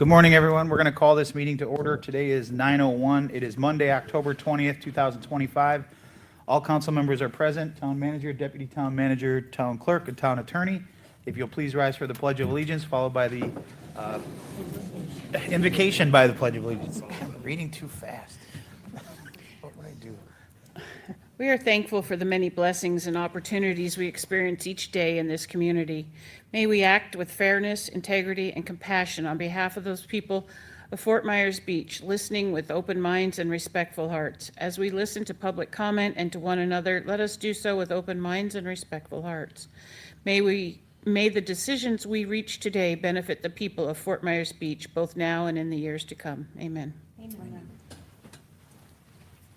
Good morning, everyone. We're going to call this meeting to order. Today is 9:01. It is Monday, October 20th, 2025. All council members are present: town manager, deputy town manager, town clerk, and town attorney. If you'll please rise for the Pledge of Allegiance, followed by the invocation by the Pledge of Allegiance. I'm reading too fast. What would I do? We are thankful for the many blessings and opportunities we experience each day in this community. May we act with fairness, integrity, and compassion on behalf of those people of Fort Myers Beach, listening with open minds and respectful hearts. As we listen to public comment and to one another, let us do so with open minds and respectful hearts. May the decisions we reach today benefit the people of Fort Myers Beach, both now and in the years to come. Amen. Amen.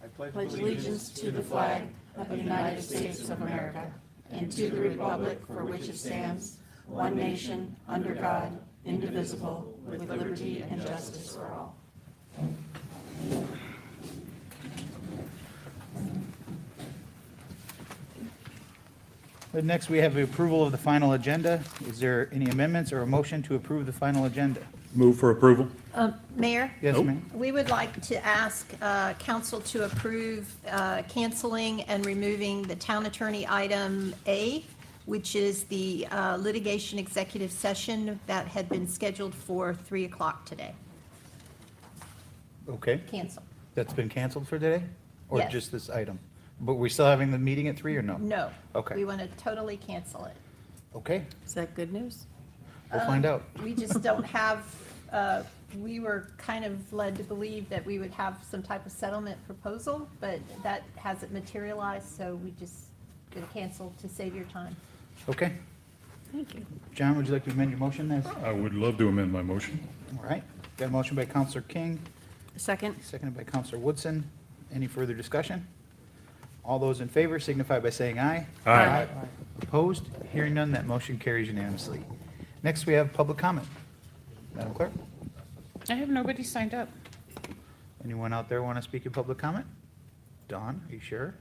I pledge allegiance to the flag of the United States of America and to the republic for which it stands, one nation, under God, indivisible, with liberty and justice for all. Next, we have the approval of the final agenda. Is there any amendments or a motion to approve the final agenda? Move for approval. Mayor? Yes, ma'am. We would like to ask council to approve canceling and removing the town attorney item A, which is the litigation executive session that had been scheduled for 3 o'clock today. Okay, Cancel. that's been canceled for today? Or Yes. just this item? But we're still having the meeting at 3 or no? No. Okay. We want to totally cancel it. Okay, Is that good news? we'll find out. We just don't have, we were kind of led to believe that we would have some type of settlement proposal, but that hasn't materialized, so we just going to cancel to save your time. Okay. Thank you. John, would you like to amend your motion then? I would love to amend my motion. All right. Got a motion by Counselor King, Second? seconded by Counselor Woodson. Any further discussion? All those in favor signify by saying aye. Aye. Opposed? Hearing none, that motion carries unanimously. Next, we have public comment. Madam Clerk, I have nobody signed up. anyone out there want to speak in public comment? Dawn, are you sure?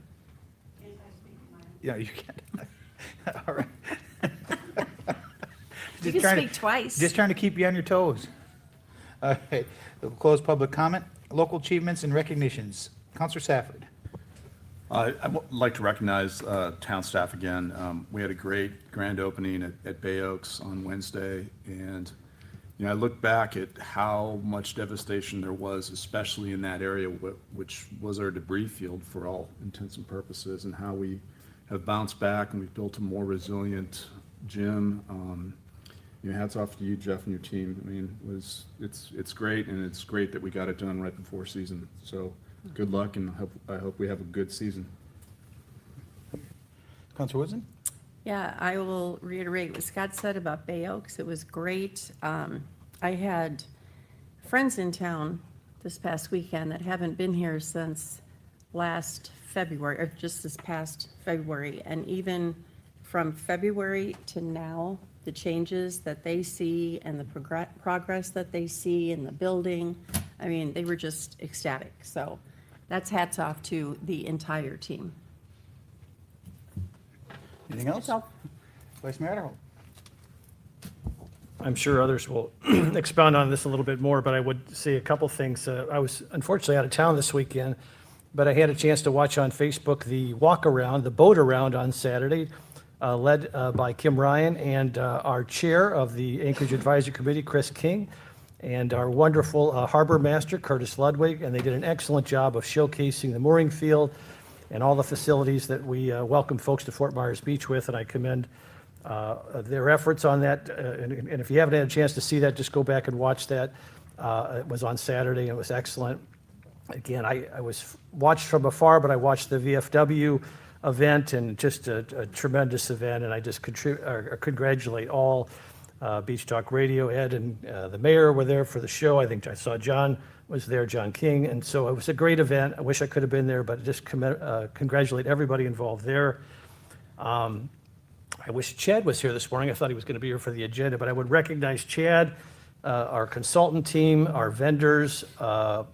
Yeah, you can. All right. You Just can trying to- speak twice. Just trying to keep you on your toes. All right, we'll close public comment. Local achievements and recognitions. Counselor Safford. I'd like to recognize town staff again. We had a great grand opening at Bay Oaks on Wednesday, and I look back at how much devastation there was, especially in that area, which was our debris field for all intents and purposes, and how we have bounced back and we've built a more resilient gym. Hats off to you, Jeff, and your team. I mean, it's great, and it's great that we got it done right before season. So good luck, and I hope we have a good season. Counselor Woodson? Yeah, I will reiterate what Scott said about Bay Oaks. It was great. I had friends in town this past weekend that haven't been here since last February, or just this past February. And even from February to now, the changes that they see and the progress that they see in the building, I mean, they were just ecstatic. So that's hats off to the entire team. Anything else? That's all. Vice Mayor Adderholt. I'm sure others will expound on this a little bit more, but I would say a couple things. I was unfortunately out of town this weekend, but I had a chance to watch on Facebook the walk around, the boat around on Saturday, led by Kim Ryan and our chair of the Anchorage Advisory Committee, Chris King, and our wonderful harbor master, Curtis Ludwig, and they did an excellent job of showcasing the mooring field and all the facilities that we welcome folks to Fort Myers Beach with, and I commend their efforts on that. And if you haven't had a chance to see that, just go back and watch that. It was on Saturday, and it was excellent. Again, I was watched from afar, but I watched the VFW event, and just a tremendous event, and I just congratulate all Beach Talk Radio. Ed and the mayor were there for the show. I think I saw John was there, John King, and so it was a great event. I wish I could have been there, but just congratulate everybody involved there. I wish Chad was here this morning. I thought he was going to be here for the agenda, but I would recognize Chad, our consultant team, our vendors. I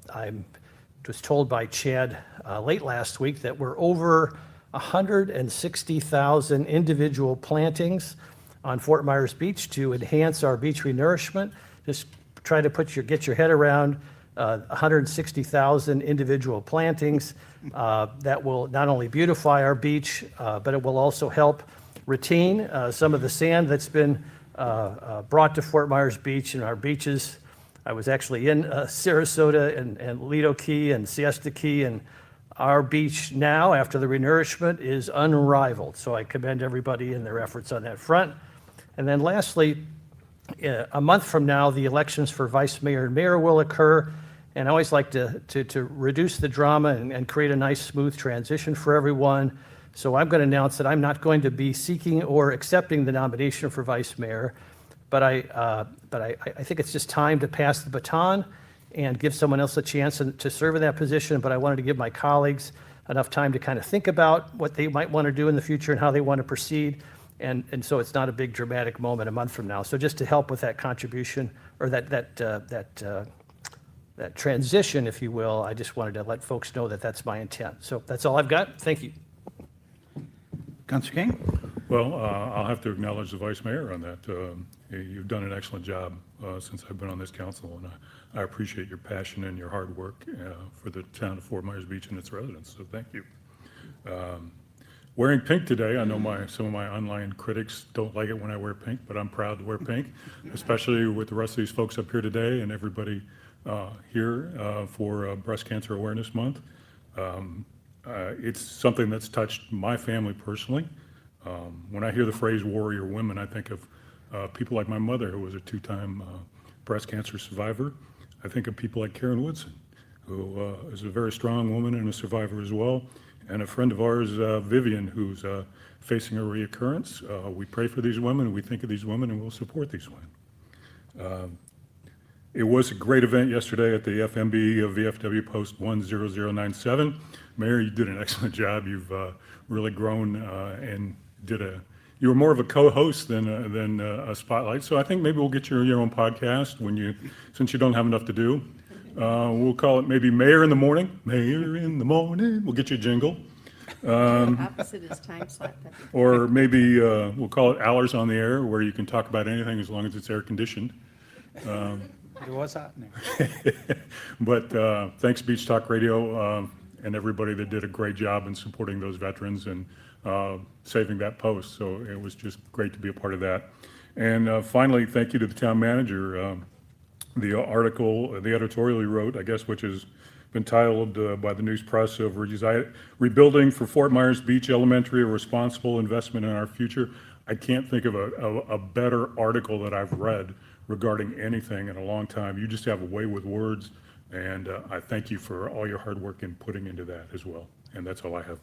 was told by Chad late last week that we're over 160,000 individual plantings on Fort Myers Beach to enhance our beach renourishment. Just try to get your head around 160,000 individual plantings that will not only beautify our beach, but it will also help retain some of the sand that's been brought to Fort Myers Beach and our beaches. I was actually in Sarasota and Lido Key and Siesta Key, and our beach now, after the renourishment, is unrivaled. So I commend everybody in their efforts on that front. And then lastly, a month from now, the elections for vice mayor and mayor will occur. And I always like to reduce the drama and create a nice, smooth transition for everyone. So I'm going to announce that I'm not going to be seeking or accepting the nomination for vice mayor, but I think it's just time to pass the baton and give someone else a chance to serve in that position. But I wanted to give my colleagues enough time to kind of think about what they might want to do in the future and how they want to proceed. And so it's not a big dramatic moment a month from now. So just to help with that contribution or that transition, if you will, I just wanted to let folks know that that's my intent. So that's all I've got. Thank you. Councilor King? Well, I'll have to acknowledge the vice mayor on that. You've done an excellent job since I've been on this council, and I appreciate your passion and your hard work for the town of Fort Myers Beach and its residents, so thank you. Wearing pink today, I know some of my online critics don't like it when I wear pink, but I'm proud to wear pink, especially with the rest of these folks up here today and everybody here for Breast Cancer Awareness Month. It's something that's touched my family personally. When I hear the phrase warrior women, I think of people like my mother, who was a two-time breast cancer survivor. I think of people like Karen Woodson, who is a very strong woman and a survivor as well. And a friend of ours, Vivian, who's facing a reoccurrence. We pray for these women, we think of these women, and we'll support these women. It was a great event yesterday at the FMB of VFW Post 10097. Mayor, you did an excellent job. You've really grown and you were more of a co-host than a spotlight. So I think maybe we'll get your own podcast since you don't have enough to do. We'll call it maybe Mayor in the Morning. Mayor in the Morning. We'll get you a jingle. Opposite is time slot. Or maybe we'll call it Hours on the Air, where you can talk about anything as long as it's air conditioned. It was hot in there. But thanks, Beach Talk Radio, and everybody that did a great job in supporting those veterans and saving that post. So it was just great to be a part of that. And finally, thank you to the town manager. The article, the editorial he wrote, I guess, which has been titled by the news press of Rebuilding for Fort Myers Beach Elementary, a Responsible Investment in Our Future. I can't think of a better article that I've read regarding anything in a long time. You just have a way with words, and I thank you for all your hard work in putting into that as well. And that's all I have.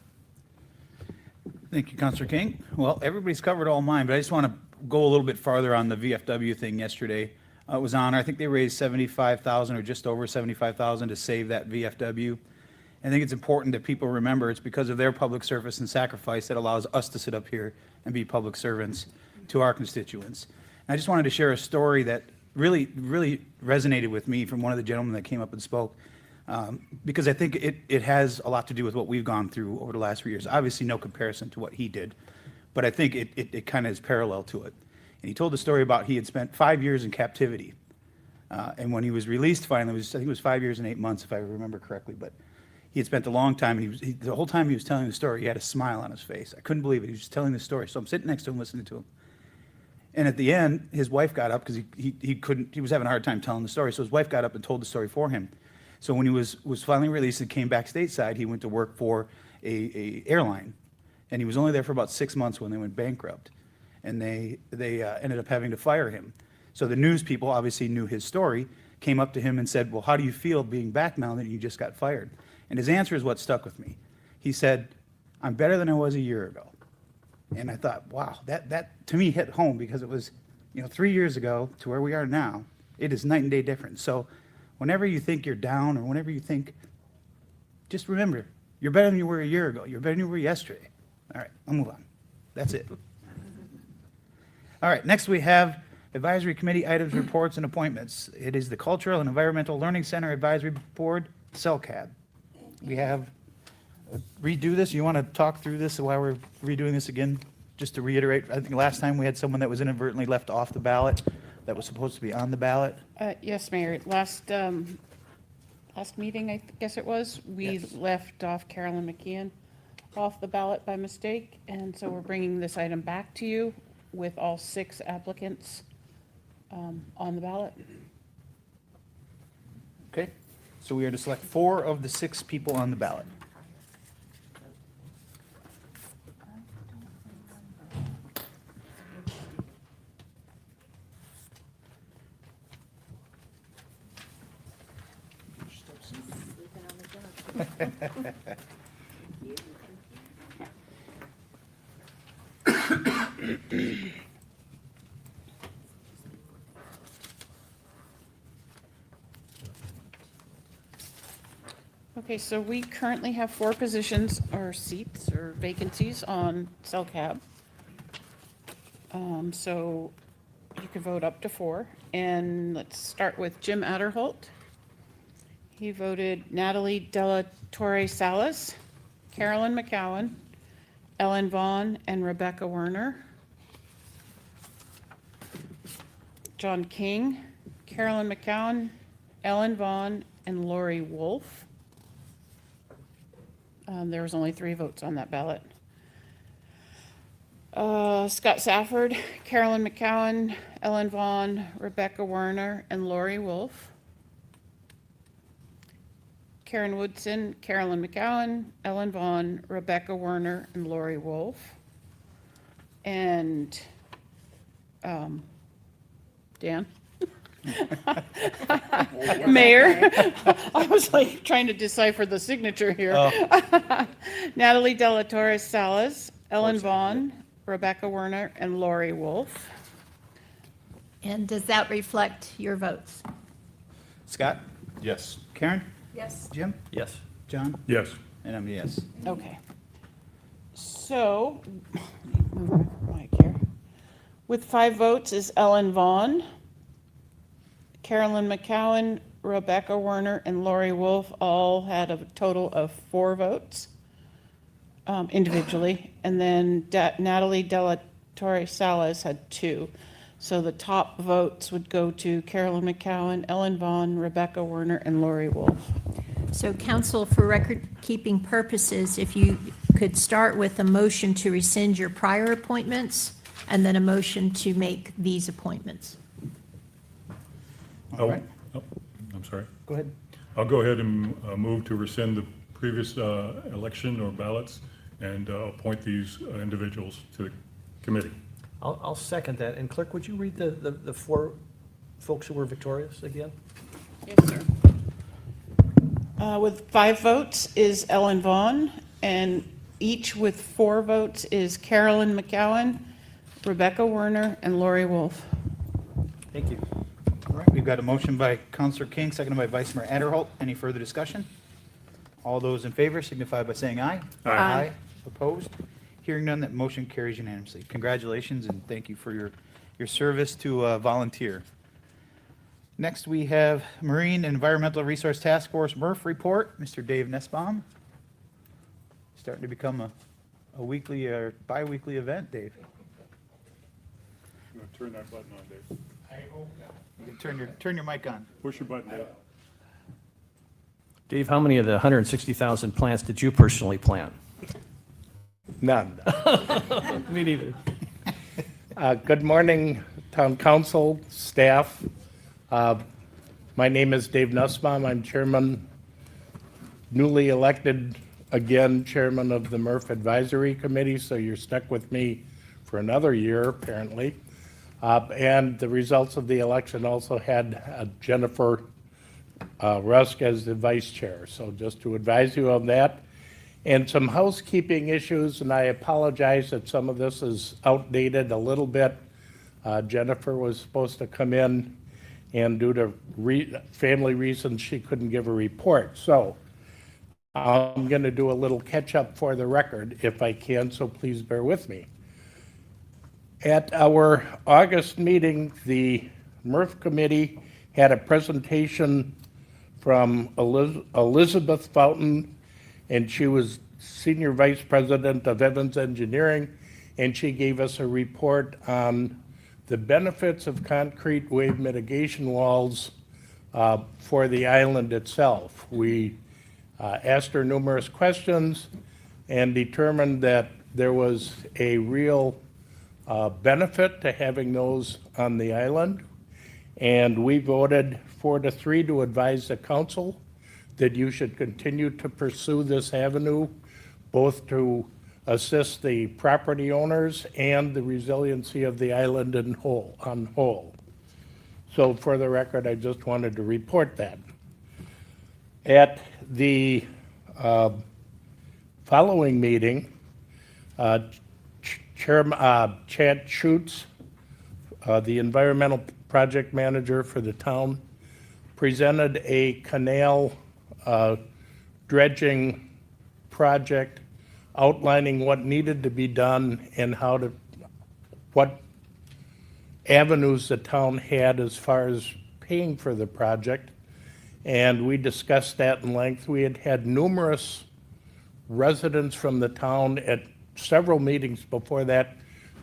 Thank you, Councilor King. Well, everybody's covered all mine, but I just want to go a little bit farther on the VFW thing yesterday. It was on, I think they raised 75,000 or just over 75,000 to save that VFW. I think it's important that people remember it's because of their public service and sacrifice that allows us to sit up here and be public servants to our constituents. And I just wanted to share a story that really resonated with me from one of the gentlemen that came up and spoke, because I think it has a lot to do with what we've gone through over the last 3 years. Obviously, no comparison to what he did, but I think it kind of is parallel to it. And he told the story about he had spent 5 years in captivity. And when he was released finally, I think it was 5 years and 8 months, if I remember correctly, but he had spent a long time, and the whole time he was telling the story, he had a smile on his face. I couldn't believe it. He was just telling the story. So I'm sitting next to him, listening to him. And at the end, his wife got up, because he was having a hard time telling the story. So his wife got up and told the story for him. So when he was finally released and came back stateside, he went to work for a airline. And he was only there for about 6 months when they went bankrupt. And they ended up having to fire him. So the news people obviously knew his story, came up to him and said, well, how do you feel being back now that you just got fired? And his answer is what stuck with me. He said, I'm better than I was a year ago. And I thought, wow, that to me hit home, because it was 3 years ago to where we are now. It is night and day difference. So whenever you think you're down, or whenever you think, just remember, you're better than you were a year ago. You're better than you were yesterday. All right, I'll move on. That's it. All right, next we have Advisory Committee items, reports, and appointments. It is the Cultural and Environmental Learning Center Advisory Board, CELCAD. We have, redo this, you want to talk through this while we're redoing this again? Just to reiterate, I think last time we had someone that was inadvertently left off the ballot. that was supposed to be on the ballot? Yes, Mayor, last meeting, I guess it was, we Yes. left off Carolyn McKeon off the ballot by mistake, and so we're bringing this item back to you with all 6 applicants on the ballot. Okay, so we are to select 4 of the 6 people on the ballot. Okay, so we currently have 4 positions or seats or vacancies on CellCab. So you can vote up to 4. And let's start with Jim Adderholt. He voted Natalie Della Torre Salas, Carolyn McCowan, Ellen Vaughn, and Rebecca Werner. John King, Carolyn McCowan, Ellen Vaughn, and Lori Wolf. There was only 3 votes on that ballot. Scott Safford, Carolyn McCowan, Ellen Vaughn, Rebecca Werner, and Lori Wolf. Karen Woodson, Carolyn McCowan, Ellen Vaughn, Rebecca Werner, and Lori Wolf. And Dan? Mayor? I was like trying to decipher the signature here. Natalie Della Torre Salas, Ellen Vaughn, Rebecca Werner, and Lori Wolf. And does that reflect your votes? Scott? Yes. Karen? Yes. Jim? Yes. John? Yes. And I'm a yes. Okay. So, move my mic here. With 5 votes is Ellen Vaughn, Carolyn McCowan, Rebecca Werner, and Lori Wolf all had a total of 4 votes individually. And then Natalie Della Torre Salas had 2. So the top votes would go to Carolyn McCowan, Ellen Vaughn, Rebecca Werner, and Lori Wolf. So council, for record-keeping purposes, if you could start with a motion to rescind your prior appointments and then a motion to make these appointments. All right, I'm sorry. go ahead. I'll go ahead and move to rescind the previous election or ballots and appoint these individuals to the committee. I'll second that. And Clerk, would you read the 4 folks who were victorious again? Yes, sir. With 5 votes is Ellen Vaughn, and each with 4 votes is Carolyn McCowan, Rebecca Werner, and Lori Wolf. Thank you. All right, we've got a motion by Counselor King, seconded by Vice Mayor Adderholt. Any further discussion? All those in favor signify by saying aye. Aye. Opposed? Hearing none, that motion carries unanimously. Congratulations and thank you for your service to volunteer. Next, we have Marine and Environmental Resource Task Force MRF report, Mr. Dave Nussbaum. Starting to become a weekly or bi-weekly event, Dave. I'm going to turn that button on, Dave. You can turn your mic on. Push your button, Dave. Dave, how many of the 160,000 plants did you personally plant? None. Me neither. Good morning, Town Council, staff. My name is Dave Nussbaum. I'm chairman, newly elected again, chairman of the MRF Advisory Committee, so you're stuck with me for another year, apparently. And the results of the election also had Jennifer Rusk as the vice chair. So just to advise you of that. And some housekeeping issues, and I apologize that some of this is outdated a little bit. Jennifer was supposed to come in, and due to family reasons, she couldn't give a report. So I'm going to do a little catch-up for the record if I can, so please bear with me. At our August meeting, the MRF committee had a presentation from Elizabeth Fountain, and she was Senior Vice President of Evans Engineering, and she gave us a report on the benefits of concrete wave mitigation walls for the island itself. We asked her numerous questions and determined that there was a real benefit to having those on the island. And we voted 4-3 to advise the council that you should continue to pursue this avenue, both to assist the property owners and the resiliency of the island on whole. So for the record, I just wanted to report that. At the following meeting, Chad Schutz, the environmental project manager for the town, presented a canal dredging project outlining what needed to be done and what avenues the town had as far as paying for the project. And we discussed that in length. We had had numerous residents from the town at several meetings before that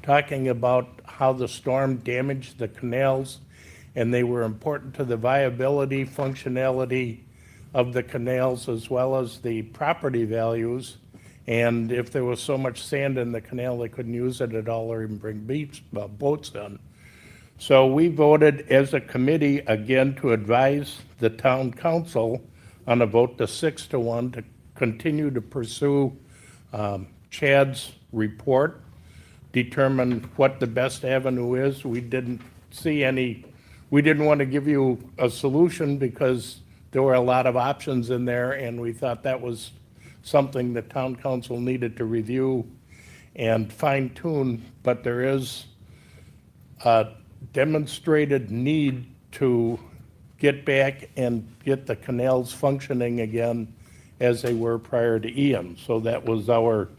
talking about how the storm damaged the canals, and they were important to the viability, functionality of the canals as well as the property values. And if there was so much sand in the canal, they couldn't use it at all or even bring boats in. So we voted as a committee again to advise the town council on a vote to 6-1 to continue to pursue Chad's report, determine what the best avenue is. We didn't want to give you a solution because there were a lot of options in there, and we thought that was something the town council needed to review and fine tune, but there is a demonstrated need to get back and get the canals functioning again as they were prior to Ian. So that was our,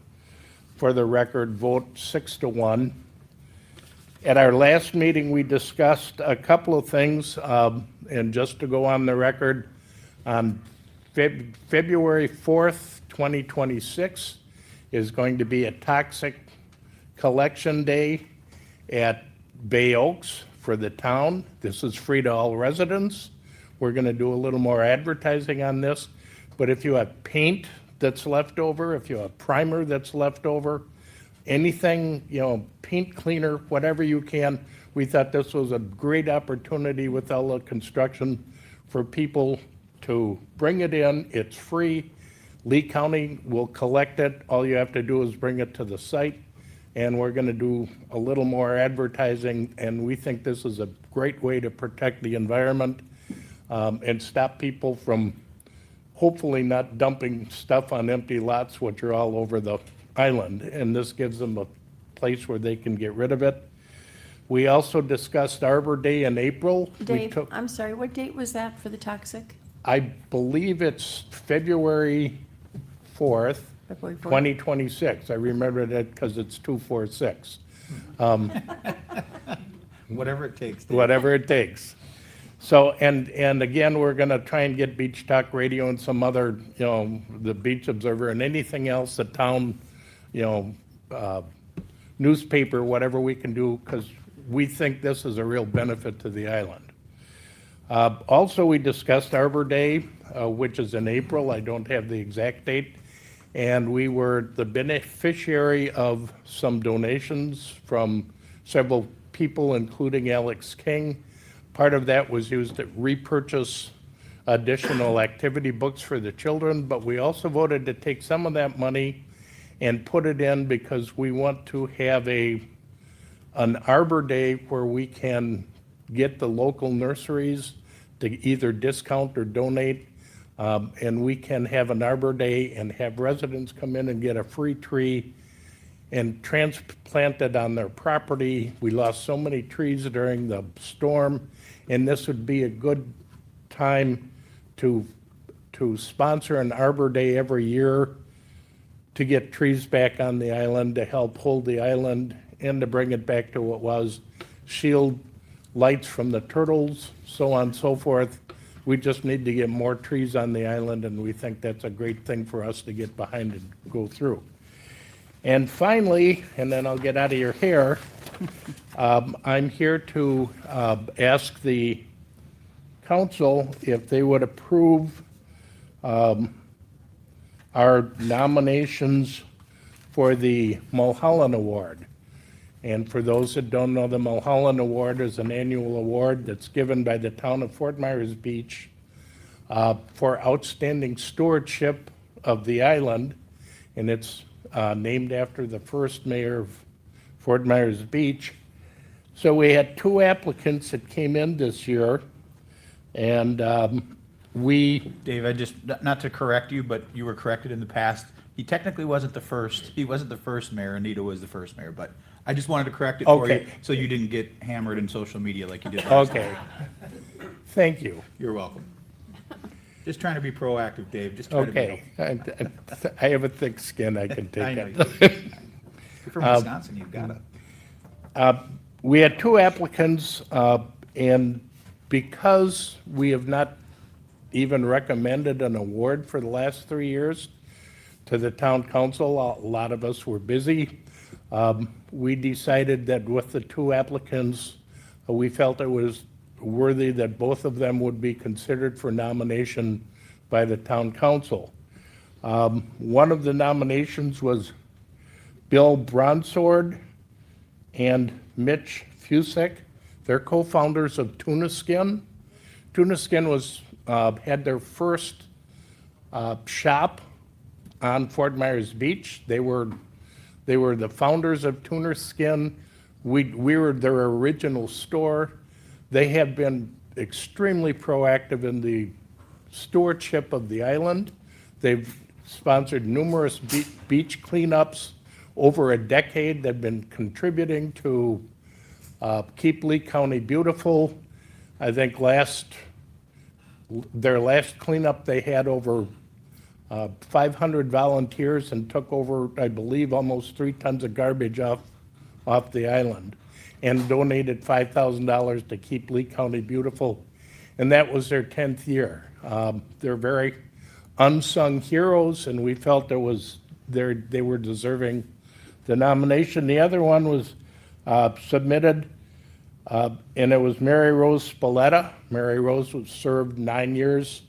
for the record, vote 6-1. At our last meeting, we discussed a couple of things, and just to go on the record, on February 4th, 2026 is going to be a toxic collection day at Bay Oaks for the town. This is free to all residents. We're going to do a little more advertising on this, but if you have paint that's left over, if you have primer that's left over, anything, paint cleaner, whatever you can, we thought this was a great opportunity with all the construction for people to bring it in. It's free. Lee County will collect it. All you have to do is bring it to the site, and we're going to do a little more advertising, and we think this is a great way to protect the environment and stop people from hopefully not dumping stuff on empty lots, which are all over the island, and this gives them a place where they can get rid of it. We also discussed Arbor Day in April. Dave, I'm sorry, what date was that for the toxic? I believe it's February 4th, February 4th. 2026. I remember that because it's 246. Whatever it takes. Whatever it takes. So, and again, we're gonna try and get Beach Talk Radio and some other, the Beach Observer and anything else, the town, newspaper, whatever we can do, because we think this is a real benefit to the island. Also, we discussed Arbor Day, which is in April. I don't have the exact date. And we were the beneficiary of some donations from several people, including Alex King. Part of that was used to repurchase additional activity books for the children, but we also voted to take some of that money and put it in because we want to have an Arbor Day where we can get the local nurseries to either discount or donate, and we can have an Arbor Day and have residents come in and get a free tree and transplant it on their property. We lost so many trees during the storm, and this would be a good time to sponsor an Arbor Day every year to get trees back on the island, to help hold the island and to bring it back to what was, shield lights from the turtles, so on and so forth. We just need to get more trees on the island, and we think that's a great thing for us to get behind and go through. And finally, and then I'll get out of your hair, I'm here to ask the council if they would approve our nominations for the Mulholland Award. And for those that don't know, the Mulholland Award is an annual award that's given by the town of Fort Myers Beach for outstanding stewardship of the island, and it's named after the first mayor of Fort Myers Beach. So we had two applicants that came in this year, and we, Dave, I just, not to correct you, but you were corrected in the past. He technically wasn't the first, he wasn't the first mayor, Anita was the first mayor, but I just wanted to correct it for you, Okay. so you didn't get hammered in social media like you did last time. okay. Thank you. You're welcome. Just trying to be proactive, Dave, just trying to be. Okay. I have a thick skin, I can I take know it. you do. You're from Wisconsin, you've got it. We had two applicants, and because we have not even recommended an award for the last 3 years to the town council, a lot of us were busy. We decided that with the two applicants, we felt it was worthy that both of them would be considered for nomination by the town council. One of the nominations was Bill Bronsword and Mitch Fusek. They're co-founders of Tuna Skin. Tuna Skin was, had their first shop on Fort Myers Beach. They were the founders of Tuna Skin. We were their original store. They have been extremely proactive in the stewardship of the island. They've sponsored numerous beach cleanups over a decade. They've been contributing to keep Lee County beautiful. I think their last cleanup, they had over 500 volunteers and took over, I believe, almost 3 tons of garbage off the island, and donated $5,000 to keep Lee County beautiful. And that was their 10th year. They're very unsung heroes, and we felt they were deserving the nomination. The other one was submitted, and it was Mary Rose Spalletta. Mary Rose was served 9 years,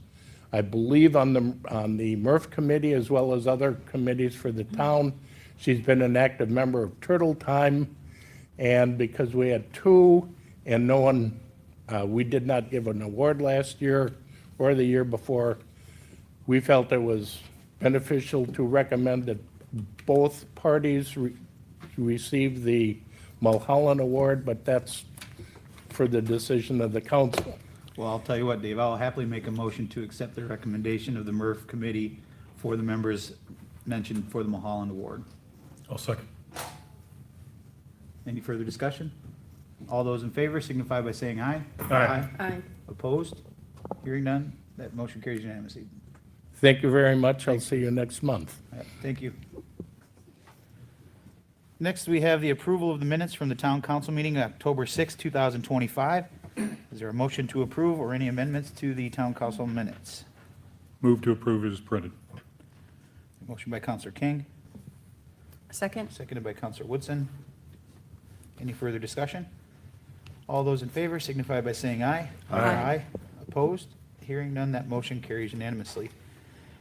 I believe, on the MRF committee as well as other committees for the town. She's been an active member of Turtle Time, and because we had two and no one, we did not give an award last year or the year before, we felt it was beneficial to recommend that both parties receive the Mulholland Award, but that's for the decision of the council. Well, I'll tell you what, Dave, I'll happily make a motion to accept the recommendation of the MRF committee for the members mentioned for the Mulholland Award. I'll second. Any further discussion? All those in favor signify by saying aye. Aye. Aye. Opposed? Hearing none, that motion carries unanimously. Thank you very much. I'll see you next month. Yep, thank you. Next, we have the approval of the minutes from the town council meeting on October 6, 2025. Is there a motion to approve or any amendments to the town council minutes? Move to approve as printed. Motion by Counselor King, Second? seconded by Counselor Woodson. Any further discussion? All those in favor signify by saying aye. Aye. Opposed? Hearing none, that motion carries unanimously.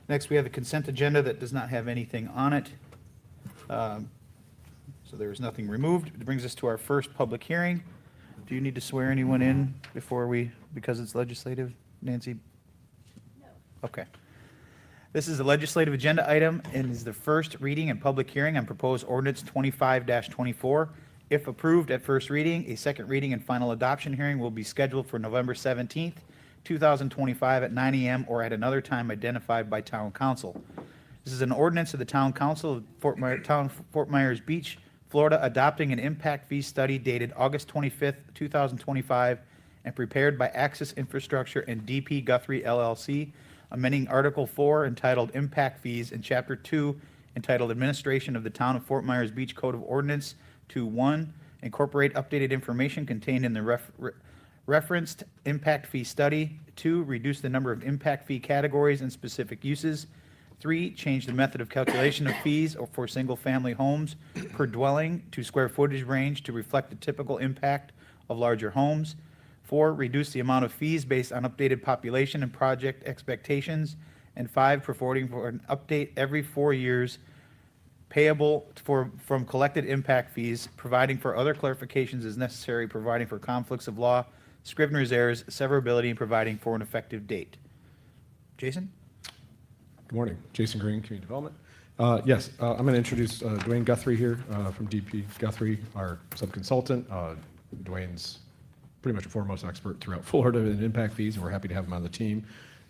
Next, we have the consent agenda that does not have anything on it. So there is nothing removed. It brings us to our first public hearing. Do you need to swear anyone in because it's legislative, Nancy? No. Okay. This is a legislative agenda item and is the first reading and public hearing on proposed ordinance 25-24. If approved at first reading, a second reading and final adoption hearing will be scheduled for November 17th, 2025 at 9 a.m. or at another time identified by town council. This is an ordinance of the town council of Fort Myers Beach, Florida, adopting an impact fee study dated August 25th, 2025, and prepared by Axis Infrastructure and DP Guthrie LLC, amending Article 4 entitled Impact Fees and Chapter 2 entitled Administration of the Town of Fort Myers Beach Code of Ordinance to 1, incorporate updated information contained in the referenced impact fee study, 2, reduce the number of impact fee categories and specific uses, 3, change the method of calculation of fees or for single-family homes per dwelling to square footage range to reflect the typical impact of larger homes. 4, reduce the amount of fees based on updated population and project expectations. And 5, providing for an update every 4 years payable from collected impact fees, providing for other clarifications as necessary, providing for conflicts of law, Scrivener's errors, severability, and providing for an effective date. Jason? Good morning. Jason Green, Community Development. Yes, I'm going to introduce Dwayne Guthrie here from DP Guthrie, our sub-consultant. Dwayne's pretty much a foremost expert throughout Florida in impact fees, and we're happy to have him on the team.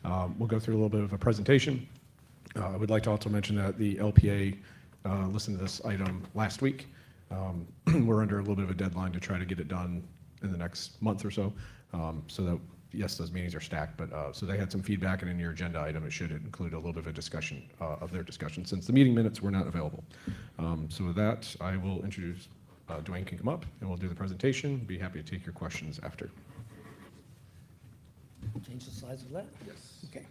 We'll go through a little bit of a presentation. I would like to also mention that the LPA listened to this item last week. We're under a little bit of a deadline to try to get it done in the next month or so, so that, yes, those meetings are stacked, but so they had some feedback, and in your agenda item, it should include a little bit of a discussion of their discussion, since the meeting minutes were not available. So with that, I will introduce, Dwayne can come up, and we'll do the presentation. Be happy to take your questions after. Change the slides with that? Yes. Okay.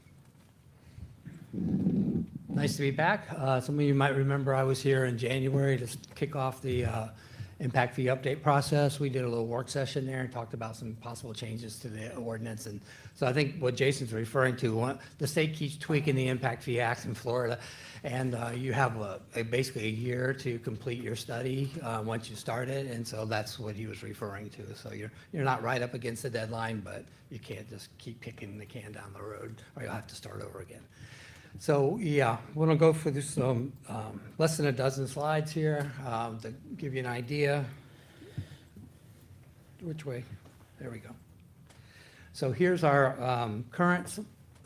Nice to be back. Some of you might remember I was here in January to kick off the impact fee update process. We did a little work session there and talked about some possible changes to the ordinance. And so I think what Jason's referring to, the state keeps tweaking the impact fee acts in Florida, and you have basically a year to complete your study once you start it. And so that's what he was referring to. So you're not right up against the deadline, but you can't just keep kicking the can down the road, or you'll have to start over again. So, yeah, we're going to go through this less than a dozen slides here to give you an idea. Which way? There we go. So here's our current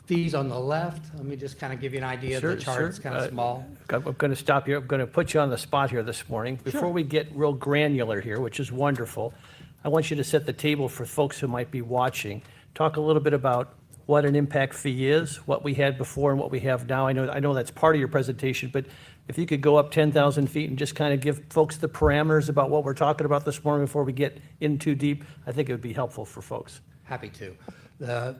fees on the left. Let me just kind of give you an idea. Sure, The chart is kind of small. I'm going to stop you. I'm going to put you on the spot here this morning. Before we get real granular here, which is wonderful, I want you to set the table for folks who might be watching. Talk a little bit about what an impact fee is, what we had before and what we have now. I know that's part of your presentation, but if you could go up 10,000 feet and just kind of give folks the parameters about what we're talking about this morning before we get in too deep, I think it would be helpful for folks. Happy to. The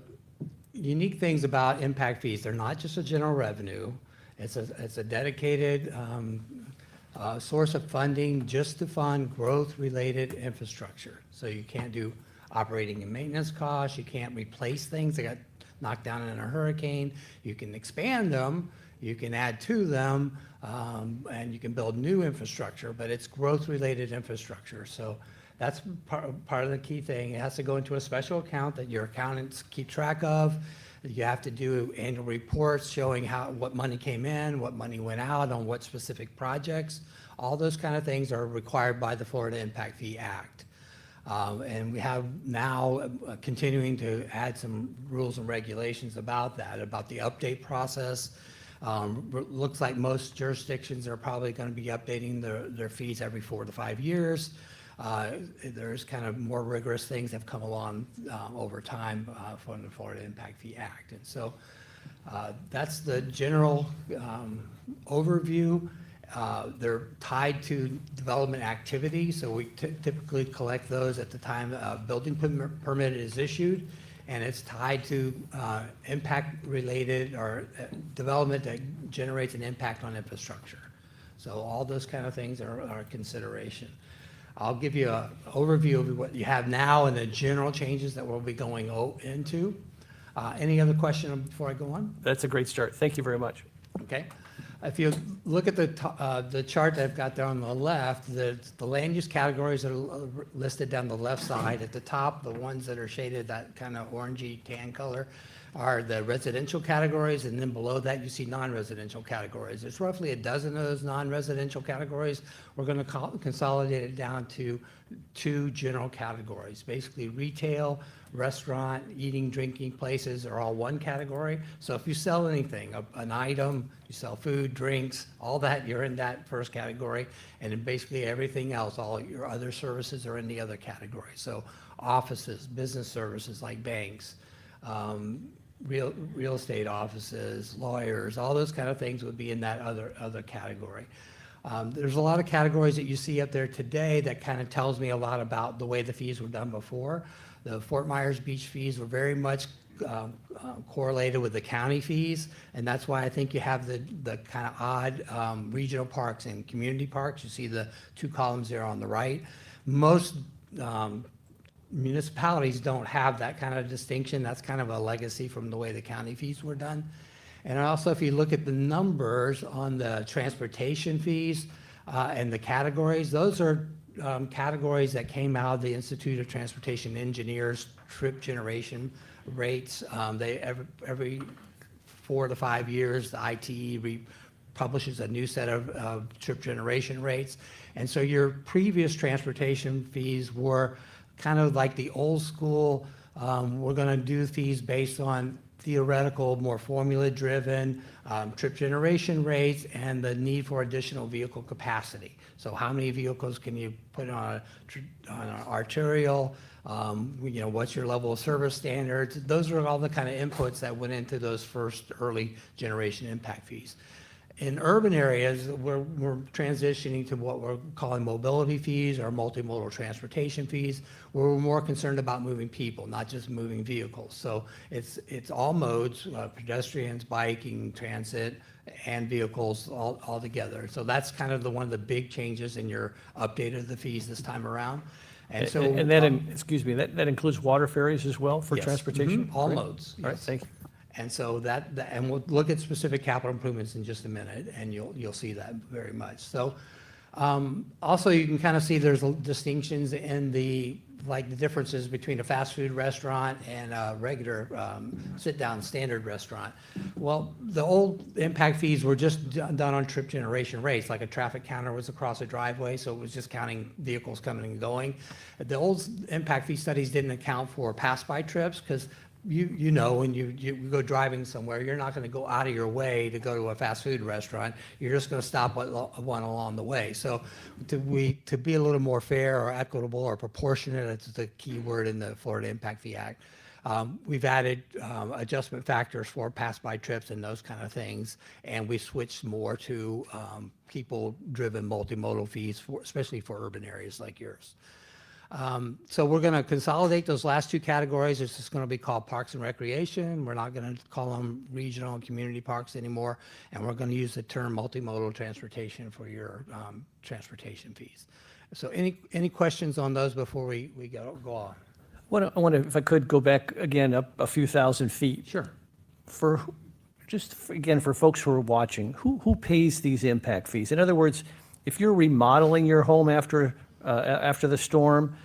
unique things about impact fees, they're not just a general revenue. It's a dedicated source of funding just to fund growth-related infrastructure. So you can't do operating and maintenance costs. You can't replace things that got knocked down in a hurricane. You can expand them, you can add to them, and you can build new infrastructure, but it's growth-related infrastructure. So that's part of the key thing. It has to go into a special account that your accountants keep track of. You have to do annual reports showing what money came in, what money went out on what specific projects. All those kind of things are required by the Florida Impact Fee Act. And we have now continuing to add some rules and regulations about that, about the update process. Looks like most jurisdictions are probably going to be updating their fees every 4 to 5 years. There's kind of more rigorous things that have come along over time from the Florida Impact Fee Act. And so that's the general overview. They're tied to development activity, so we typically collect those at the time a building permit is issued, and it's tied to impact-related or development that generates an impact on infrastructure. So all those kind of things are a consideration. I'll give you an overview of what you have now and the general changes that we'll be going into. Any other question before I go on? That's a great start. Thank you very much. Okay. If you look at the chart that I've got there on the left, the land use categories are listed down the left side. At the top, the ones that are shaded that kind of orangey tan color are the residential categories, and then below that you see non-residential categories. There's roughly a dozen of those non-residential categories. We're going to consolidate it down to 2 general categories. Basically, retail, restaurant, eating, drinking places are all one category. So if you sell anything, an item, you sell food, drinks, all that, you're in that first category. And then basically everything else, all your other services are in the other category. So offices, business services like banks, real estate offices, lawyers, all those kind of things would be in that other category. There's a lot of categories that you see up there today that kind of tells me a lot about the way the fees were done before. The Fort Myers Beach fees were very much correlated with the county fees, and that's why I think you have the kind of odd regional parks and community parks. You see the two columns there on the right. Most municipalities don't have that kind of distinction. That's kind of a legacy from the way the county fees were done. And also, if you look at the numbers on the transportation fees and the categories, those are categories that came out of the Institute of Transportation Engineers trip generation rates. Every 4 to 5 years, the ITE publishes a new set of trip generation rates. And so your previous transportation fees were kind of like the old school, we're going to do fees based on theoretical, more formula-driven trip generation rates and the need for additional vehicle capacity. So how many vehicles can you put on an arterial? What's your level of service standards? Those are all the kind of inputs that went into those first early generation impact fees. In urban areas, we're transitioning to what we're calling mobility fees or multimodal transportation fees, where we're more concerned about moving people, not just moving vehicles. So it's all modes, pedestrians, biking, transit, and vehicles all together. So that's kind of one of the big changes in your update of the fees this time around. And so, And that, excuse me, that includes water ferries as well for yes, transportation? all Great. modes. All right, Yes. thank you. And so and we'll look at specific capital improvements in just a minute, and you'll see that very much. So, also you can kind of see there's distinctions in the differences between a fast food restaurant and a regular sit-down standard restaurant. Well, the old impact fees were just done on trip generation rates, like a traffic counter was across a driveway, so it was just counting vehicles coming and going. The old impact fee studies didn't account for pass-by trips, because when you go driving somewhere, you're not going to go out of your way to go to a fast food restaurant. You're just going to stop at one along the way. So to be a little more fair or equitable or proportionate, that's the key word in the Florida Impact Fee Act. We've added adjustment factors for pass-by trips and those kind of things, and we switched more to people-driven multimodal fees, especially for urban areas like yours. So we're going to consolidate those last two categories. It's just going to be called Parks and Recreation. We're not going to call them regional and community parks anymore, and we're going to use the term multimodal transportation for your transportation fees. So any questions on those before we go on? I want to, if I could, go back again up a few thousand feet. Sure. Again, for folks who are watching, who pays these impact fees? In other words, if you're remodeling your home after the storm,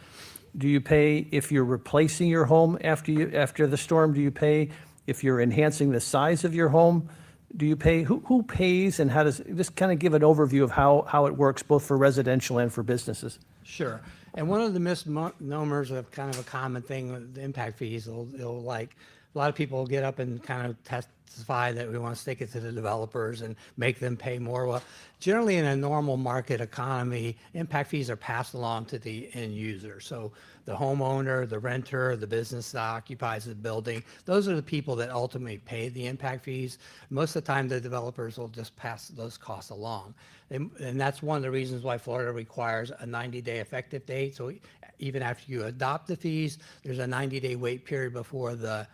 do you pay? If you're replacing your home after the storm, do you pay? If you're enhancing the size of your home, do you pay? Who pays, and how does, just kind of give an overview of how it works both for residential and for businesses? Sure. And one of the misnomers of kind of a common thing with the impact fees, it'll like a lot of people get up and kind of testify that we want to stick it to the developers and make them pay more. Well, generally in a normal market economy, impact fees are passed along to the end user. So the homeowner, the renter, the business that occupies the building, those are the people that ultimately pay the impact fees. Most of the time, the developers will just pass those costs along. And that's one of the reasons why Florida requires a 90-day effective date. So even after you adopt the fees, there's a 90-day wait period before the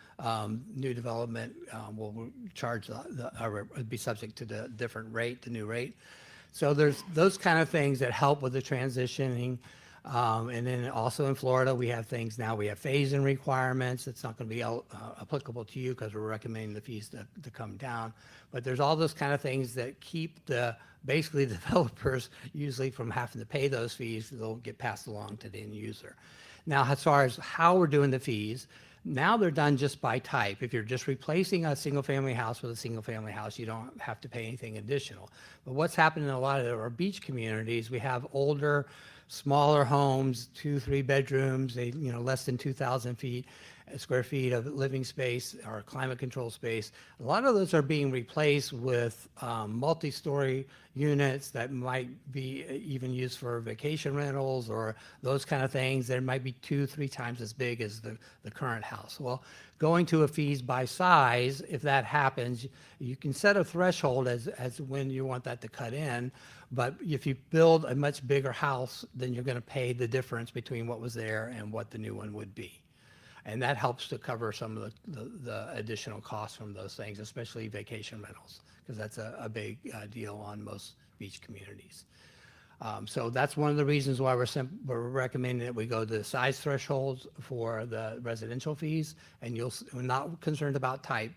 new development will charge or be subject to the different rate, the new rate. So there's those kind of things that help with the transitioning. And then also in Florida, we have things now, we have phase-in requirements. It's not going to be applicable to you because we're recommending the fees to come down. But there's all those kind of things that keep basically developers usually from having to pay those fees. They'll get passed along to the end user. Now, as far as how we're doing the fees, now they're done just by type. If you're just replacing a single-family house with a single-family house, you don't have to pay anything additional. But what's happened in a lot of our beach communities, we have older, smaller homes, 2-3 bedrooms, less than 2,000 square feet of living space or climate control space. A lot of those are being replaced with multi-story units that might be even used for vacation rentals or those kind of things. They might be 2-3 times as big as the current house. Well, going to a fees by size, if that happens, you can set a threshold as when you want that to cut in. But if you build a much bigger house, then you're going to pay the difference between what was there and what the new one would be. And that helps to cover some of the additional costs from those things, especially vacation rentals, because that's a big deal on most beach communities. So that's one of the reasons why we're recommending that we go to the size thresholds for the residential fees, and we're not concerned about type.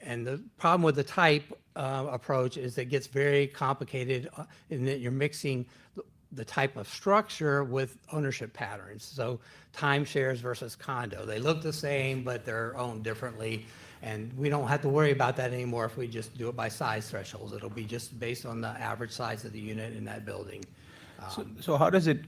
And the problem with the type approach is it gets very complicated in that you're mixing the type of structure with ownership patterns. So timeshares versus condo, they look the same, but they're owned differently. And we don't have to worry about that anymore if we just do it by size thresholds. It'll be just based on the average size of the unit in that building. So how does it,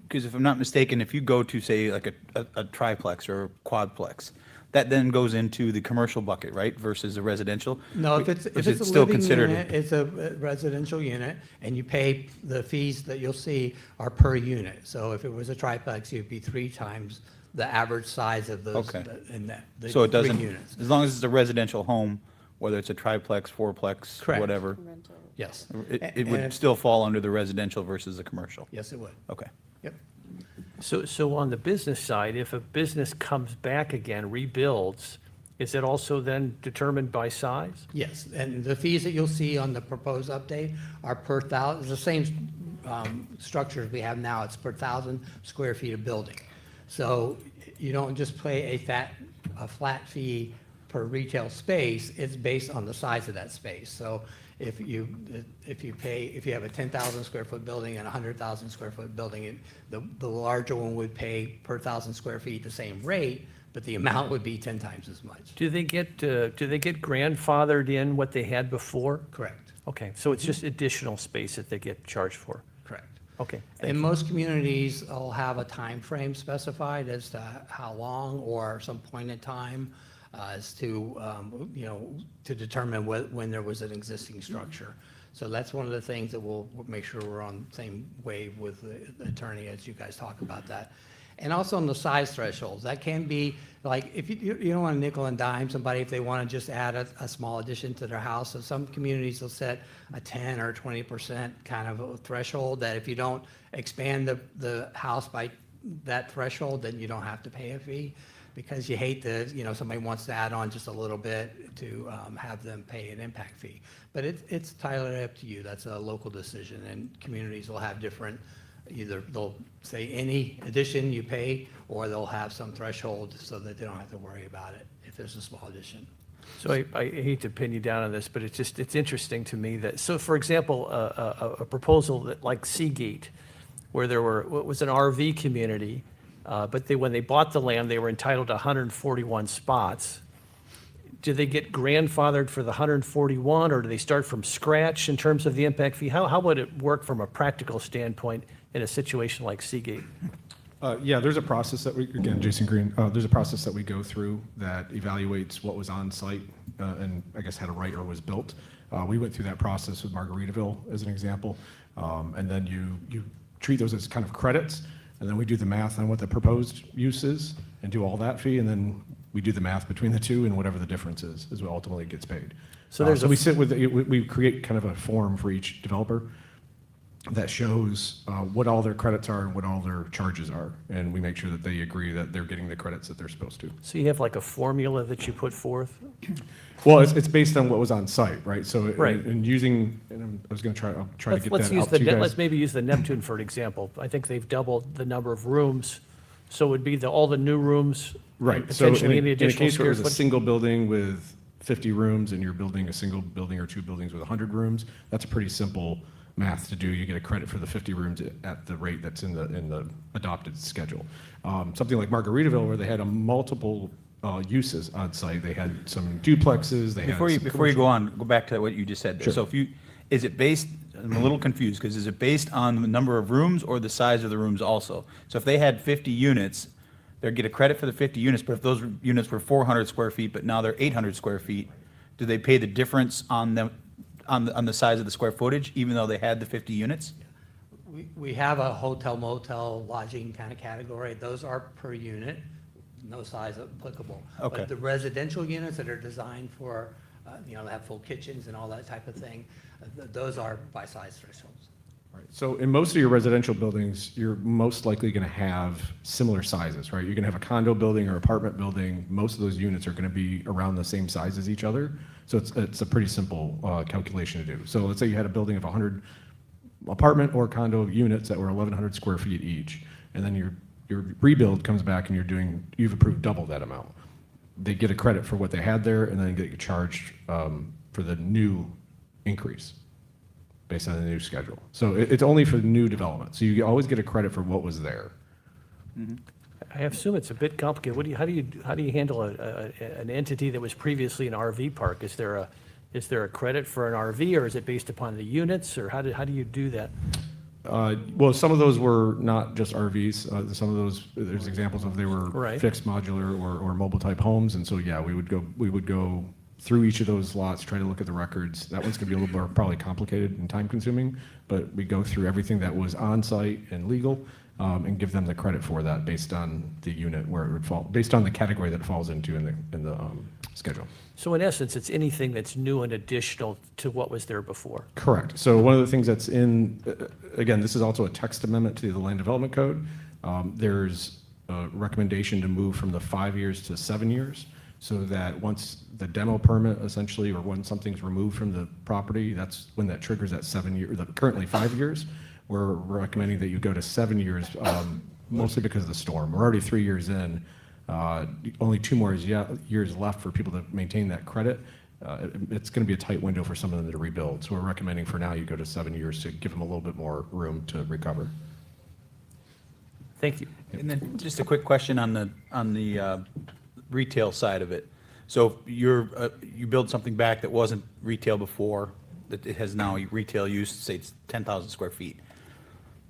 because if I'm not mistaken, if you go to, say, like a triplex or a quadplex, that then goes into the commercial bucket, right, versus a residential? No, if it's Is it a still living considered? unit, it's a residential unit, and you pay, the fees that you'll see are per unit. So if it was a triplex, it'd be 3 times the average size of those, Okay. in that, the So it 3 doesn't, units. as long as it's a residential home, whether it's a triplex, fourplex, Correct. whatever, Yes. it And would if- still fall under the residential versus the commercial? Yes, it would. Okay. Yep. So on the business side, if a business comes back again, rebuilds, is it also then determined by size? Yes, and the fees that you'll see on the proposed update are per thousand, it's the same structures we have now, it's per 1,000 square feet of building. So you don't just pay a flat fee per retail space, it's based on the size of that space. So if you have a 10,000 square foot building and a 100,000 square foot building, the larger one would pay per 1,000 square feet the same rate, but the amount would be 10 times as much. Do they get grandfathered in what they had before? Correct, Okay, so it's just additional space that they get charged for? correct. Okay, thank In you. most communities, will have a time frame specified as to how long or some point in time as to, to determine when there was an existing structure. So that's one of the things that we'll make sure we're on the same wave with the attorney as you guys talk about that. And also on the size thresholds, that can be, like, if you don't want to nickel and dime somebody if they want to just add a small addition to their house. So some communities will set a 10 or 20% kind of a threshold that if you don't expand the house by that threshold, then you don't have to pay a fee. Because you hate somebody wants to add on just a little bit to have them pay an impact fee. But it's entirely up to you. That's a local decision, and communities will have different, either they'll say any addition you pay, or they'll have some threshold so that they don't have to worry about it if there's a small addition. So I hate to pin you down on this, but it's interesting to me that, so for example, a proposal that like Seagate, where there was an RV community, but when they bought the land, they were entitled to 141 spots. Do they get grandfathered for the 141, or do they start from scratch in terms of the impact fee? How would it work from a practical standpoint in a situation like Seagate? Yeah, there's a process that again, Jason Green, there's a process that we go through that evaluates what was on site and I guess had a right or was built. We went through that process with Margaritaville as an example. And then you treat those as kind of credits, and then we do the math on what the proposed use is and do all that fee, and then we do the math between the two, and whatever the difference is what ultimately gets paid. So there's we sit with, we create kind of a form for each developer that shows what all their credits are and what all their charges are, and we make sure that they agree that they're getting the credits that they're supposed to. So you have like a formula that you put forth? Well, it's based on what was on site, right? So, Right. and using, and I was going to I'll try to get Let's that use out to you guys. let's maybe use the Neptune for an example. I think they've doubled the number of rooms, so it would be all the new rooms. Right, and so potentially in any a additional case where square it was a foot. single building with 50 rooms and you're building a single building or 2 buildings with 100 rooms, that's a pretty simple math to do. You get a credit for the 50 rooms at the rate that's in the adopted schedule. Something like Margaritaville, where they had a multiple uses on site. They had some duplexes, they had. Before you some go commercial- on, go back to what you just said there. Sure. So is it based, I'm a little confused, because is it based on the number of rooms or the size of the rooms also? So if they had 50 units, they'd get a credit for the 50 units, but if those units were 400 square feet, but now they're 800 square feet, do they pay the difference on the size of the square footage, even though they had the 50 units? We have a hotel, motel, lodging kind of category. Those are per unit, no size applicable. Okay. But the residential units that are designed for, they have full kitchens and all that type of thing, those are by size thresholds. Right. So in most of your residential buildings, you're most likely going to have similar sizes, right? You're going to have a condo building or apartment building. Most of those units are going to be around the same size as each other. So it's a pretty simple calculation to do. So let's say you had a building of 100 apartment or condo units that were 1,100 square feet each, and then your rebuild comes back and you've approved double that amount. They get a credit for what they had there, and then get charged for the new increase based on the new schedule. So it's only for new development. So you always get a credit for what was there. I assume it's a bit complicated. How do you handle an entity that was previously an RV park? Is there a credit for an RV, or is it based upon the units, or how do you do that? Well, some of those were not just RVs. Some of those, there's examples of they were Right. fixed modular or mobile type homes. And so, yeah, we would go through each of those lots, try to look at the records. That one's gonna be a little more probably complicated and time consuming, but we go through everything that was on site and legal, and give them the credit for that based on the unit where it would fall, based on the category that it falls into in the schedule. So in essence, it's anything that's new and additional to what was there before. Correct. So one of the things that's in, again, this is also a text amendment to the Land Development Code. There's a recommendation to move from the 5 years to 7 years, so that once the demo permit essentially, or when something's removed from the property, that's when that triggers that 7 year, currently 5 years. We're recommending that you go to 7 years, mostly because of the storm. We're already 3 years in. Only 2 more years left for people to maintain that credit. It's going to be a tight window for some of them to rebuild. So we're recommending for now you go to 7 years to give them a little bit more room to recover. Thank you. And then just a quick question on the retail side of it. So you build something back that wasn't retail before, that it has now retail use, say it's 10,000 square feet.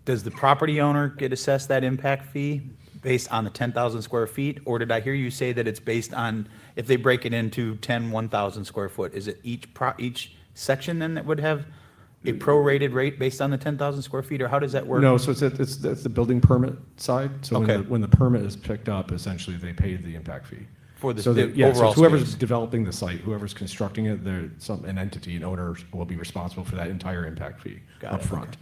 Does the property owner get assessed that impact fee based on the 10,000 square feet? Or did I hear you say that it's based on, if they break it into 10, 1,000 square foot, is it each section then that would have a prorated rate based on the 10,000 square feet, or how does that work? No, so that's the building permit side. So Okay. when the permit is picked up, essentially they pay the impact fee. For the So the yeah, so overall whoever's space? developing the site, whoever's constructing it, an entity, an owner will be responsible for that entire impact fee Got it, upfront. okay.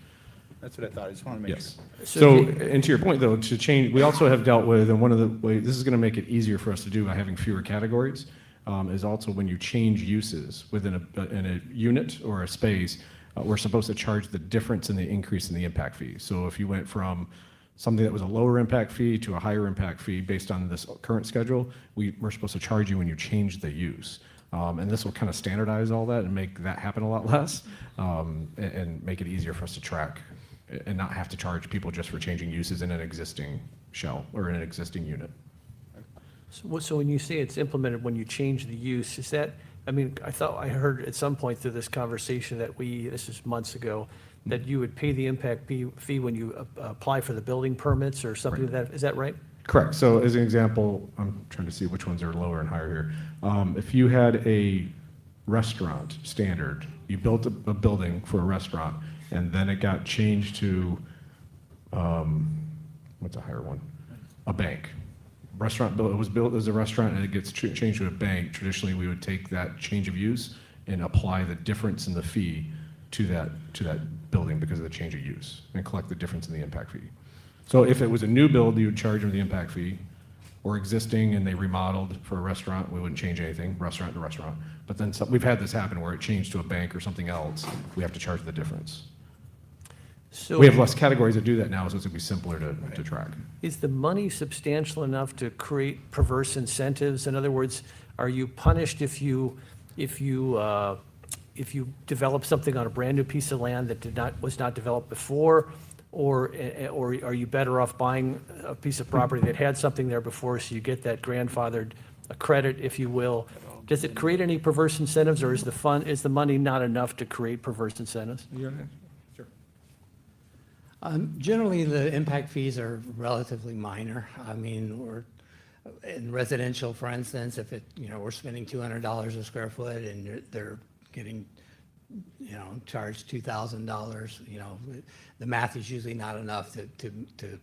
That's what I thought, I just want to make sure. Yes. So So, if and to your point, though, to change, we also have dealt with, and one of the ways, this is going to make it easier for us to do by having fewer categories, is also when you change uses within in a unit or a space, we're supposed to charge the difference in the increase in the impact fee. So if you went from something that was a lower impact fee to a higher impact fee based on this current schedule, we're supposed to charge you when you change the use. And this will kind of standardize all that and make that happen a lot less, and make it easier for us to track and not have to charge people just for changing uses in an existing shell or in an existing unit. So when you say it's implemented when you change the use, is that, I mean, I thought I heard at some point through this conversation that this is months ago, that you would pay the impact fee when you apply for the building permits or something like that. Is that right? Correct. So as an example, I'm trying to see which ones are lower and higher here. If you had a restaurant standard, you built a building for a restaurant, and then it got changed to, what's a higher one? A bank. It was built as a restaurant and it gets changed to a bank. Traditionally, we would take that change of use and apply the difference in the fee to that building because of the change of use, and collect the difference in the impact fee. So if it was a new build, you would charge them the impact fee, or existing and they remodeled for a restaurant, we wouldn't change anything, restaurant to restaurant. But then we've had this happen where it changed to a bank or something else, we have to charge the difference. So We have less categories that do that now, so it's gonna be simpler to track. is the money substantial enough to create perverse incentives? In other words, are you punished if you develop something on a brand-new piece of land that was not developed before? Or are you better off buying a piece of property that had something there before, so you get that grandfathered credit, if you will? Does it create any perverse incentives, or is the money not enough to create perverse incentives? Generally, the impact fees are relatively minor. I mean, in residential, for instance, if we're spending $200 a square foot and they're getting, charged $2,000, the math is usually not enough to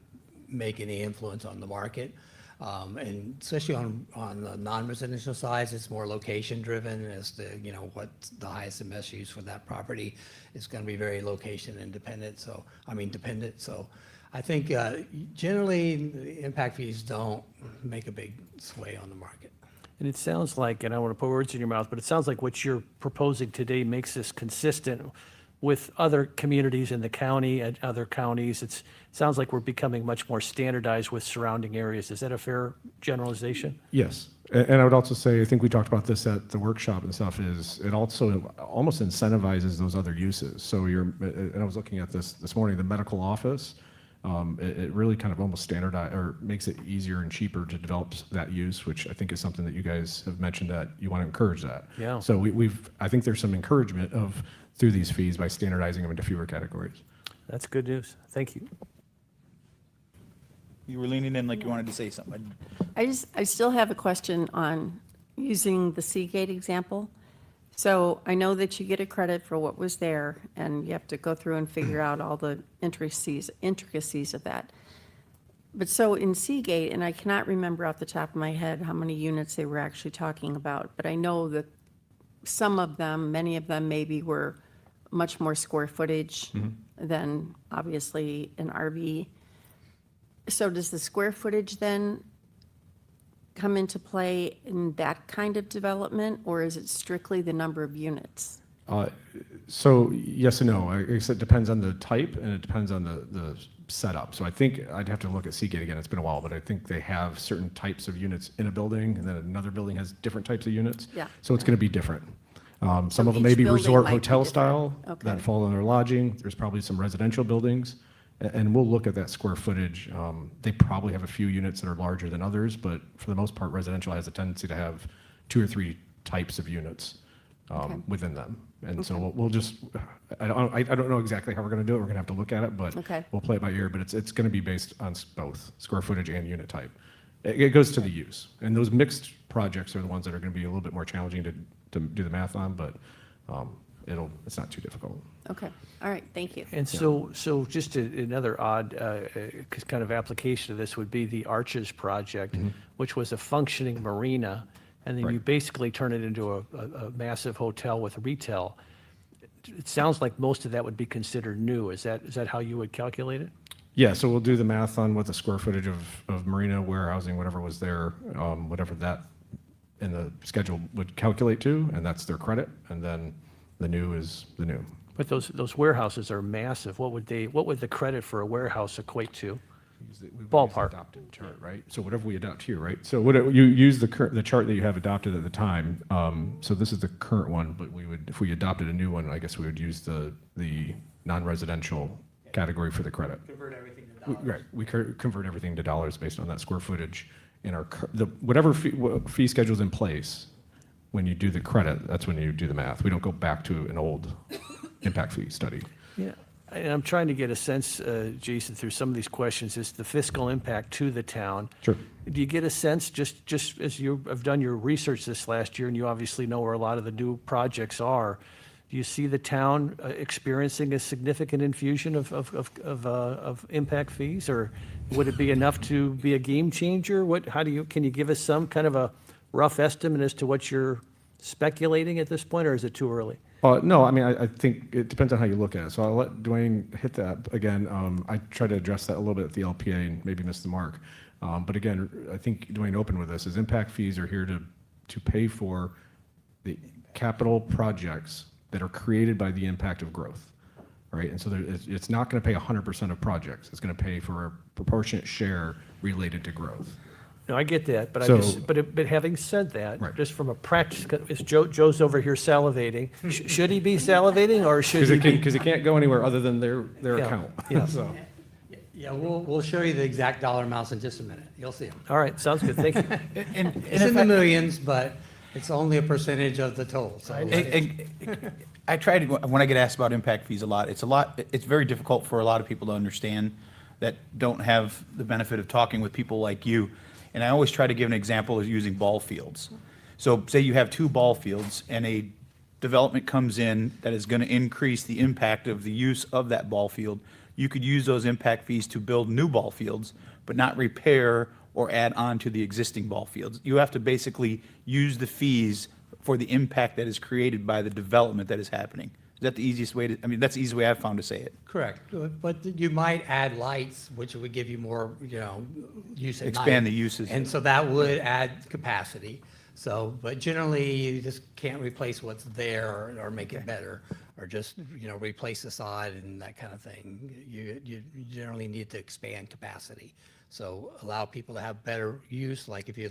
make any influence on the market. And especially on the non-residential sides, it's more location-driven as to, you know, what's the highest and best use for that property. It's going to be very location independent, dependent. So I think generally, the impact fees don't make a big sway on the market. And it sounds like, and I don't want to put words in your mouth, but it sounds like what you're proposing today makes this consistent with other communities in the county and other counties. It sounds like we're becoming much more standardized with surrounding areas. Is that a fair generalization? Yes, and I would also say, I think we talked about this at the workshop and stuff, is it also almost incentivizes those other uses. So and I was looking at this morning, the medical office, it really kind of almost standardized, or makes it easier and cheaper to develop that use, which I think is something that you guys have mentioned that you want to encourage that. Yeah. So I think there's some encouragement through these fees by standardizing them into fewer categories. That's good news. Thank you. You were leaning in like you wanted to say something. I still have a question on using the Seagate example. So I know that you get a credit for what was there, and you have to go through and figure out all the intricacies of that. But so in Seagate, and I cannot remember off the top of my head how many units they were actually talking about, but I know that some of them, many of them maybe were much more square footage than obviously an RV. So does the square footage then come into play in that kind of development, or is it strictly the number of units? So yes and no. I guess it depends on the type and it depends on the setup. So I think I'd have to look at Seagate again. It's been a while, but I think they have certain types of units in a building, and then another building has different types of units. Yeah. So it's going to be different. Some of them each may be building resort might be hotel different. style Okay. that fall under lodging. There's probably some residential buildings. And we'll look at that square footage. They probably have a few units that are larger than others, but for the most part, residential has a tendency to have 2 or 3 types of units within them. And so we'll just, I don't know exactly how we're going to do it. We're going to have to look at it, but Okay. we'll play it by ear. But it's going to be based on both square footage and unit type. It goes to the use. And those mixed projects are the ones that are going to be a little bit more challenging to do the math on, but it's not too difficult. Okay, all right, thank you. And so just another odd kind of application of this would be the Arches project, which was a functioning marina, and then you Right. basically turn it into a massive hotel with retail. It sounds like most of that would be considered new. Is that how you would calculate it? Yeah, so we'll do the math on what the square footage of marina, warehousing, whatever was there, whatever that in the schedule would calculate to, and that's their credit, and then the new is the new. But those warehouses are massive. What would the credit for a warehouse equate to? Ballpark. Adopted chart, right? So whatever we adopt here, right? So you use the chart that you have adopted at the time. So this is the current one, but if we adopted a new one, I guess we would use the non-residential category for the credit. Convert everything to dollars. Right, we convert everything to dollars based on that square footage in whatever fee schedule's in place. When you do the credit, that's when you do the math. We don't go back to an old impact fee study. Yeah, and I'm trying to get a sense, Jason, through some of these questions, is the fiscal impact to the town. Sure. Do you get a sense, just as you have done your research this last year, and you obviously know where a lot of the new projects are, do you see the town experiencing a significant infusion of impact fees, or would it be enough to be a game changer? Can you give us some kind of a rough estimate as to what you're speculating at this point, or is it too early? No, I mean, I think it depends on how you look at it. So I'll let Dwayne hit that again. I tried to address that a little bit at the LPA and maybe missed the mark. But again, I think Dwayne opened with this, is impact fees are here to pay for the capital projects that are created by the impact of growth, right? And so it's not going to pay 100% of projects. It's going to pay for a proportionate share related to growth. No, I get that, but So- but having said that, Right. just from a practice, is Joe's over here salivating. Should he be salivating, or should he be? Because it can't go anywhere other than their Yeah, account. yeah. So, Yeah, we'll show you the exact dollar amounts in just a minute. You'll see them. All right, sounds good, thank you. It's in the millions, but it's only a percentage of the total, so. I try to, when I get asked about impact fees a lot, it's very difficult for a lot of people to understand that don't have the benefit of talking with people like you. And I always try to give an example of using ball fields. So say you have 2 ball fields and a development comes in that is going to increase the impact of the use of that ball field. You could use those impact fees to build new ball fields, but not repair or add on to the existing ball fields. You have to basically use the fees for the impact that is created by the development that is happening. Is that the easiest way to, I mean, that's the easiest way I've found to say it. Correct, but you might add lights, which would give you more, use at night. Expand the uses. And so that would add capacity. So, but generally, you just can't replace what's there or make it better, or just, replace the sod and that kind of thing. You generally need to expand capacity. So allow people to have better use, like if you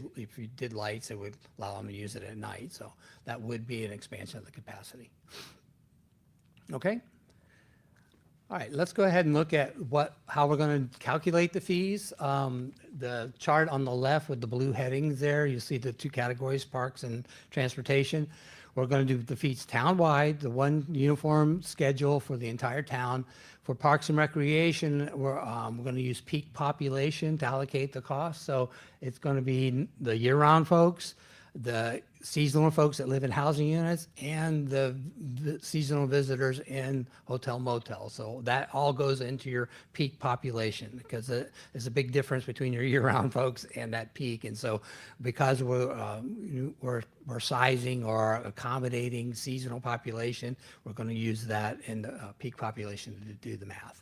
did lights, it would allow them to use it at night. So that would be an expansion of the capacity. Okay? All right, let's go ahead and look at how we're going to calculate the fees. The chart on the left with the blue headings there, you see the two categories, parks and transportation. We're going to do the fees townwide, the one uniform schedule for the entire town. For parks and recreation, we're going to use peak population to allocate the cost. So it's going to be the year-round folks, the seasonal folks that live in housing units, and the seasonal visitors in hotel motels. So that all goes into your peak population, because there's a big difference between your year-round folks and that peak. And so because we're sizing or accommodating seasonal population, we're going to use that in the peak population to do the math.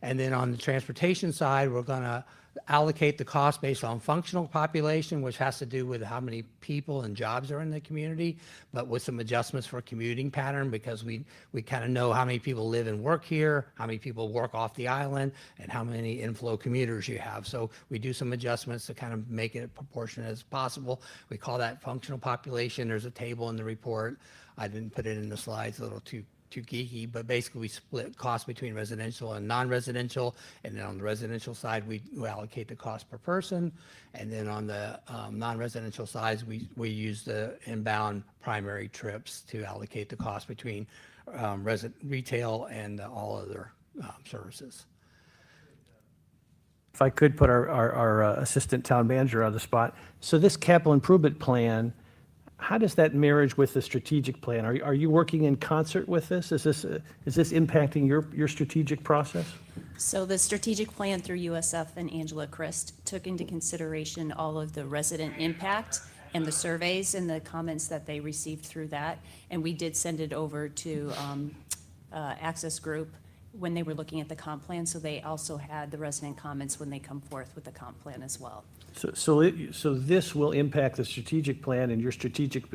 And then on the transportation side, we're going to allocate the cost based on functional population, which has to do with how many people and jobs are in the community, but with some adjustments for commuting pattern, because we kind of know how many people live and work here, how many people work off the island, and how many inflow commuters you have. So we do some adjustments to kind of make it proportionate as possible. We call that functional population. There's a table in the report. I didn't put it in the slides, a little too geeky, but basically we split costs between residential and non-residential, and then on the residential side we allocate the cost per person, and then on the non-residential side we use the inbound primary trips to allocate the cost between retail and all other services. If I could put our assistant town manager on the spot. So this capital improvement plan, how does that marriage with the strategic plan? Are you working in concert with this? Is this impacting your strategic process? So the strategic plan through USF and Angela Christ took into consideration all of the resident impact and the surveys and the comments that they received through that. And we did send it over to Access Group when they were looking at the comp plan. So they also had the resident comments when they come forth with the comp plan as well. So this will impact the strategic plan, and your strategic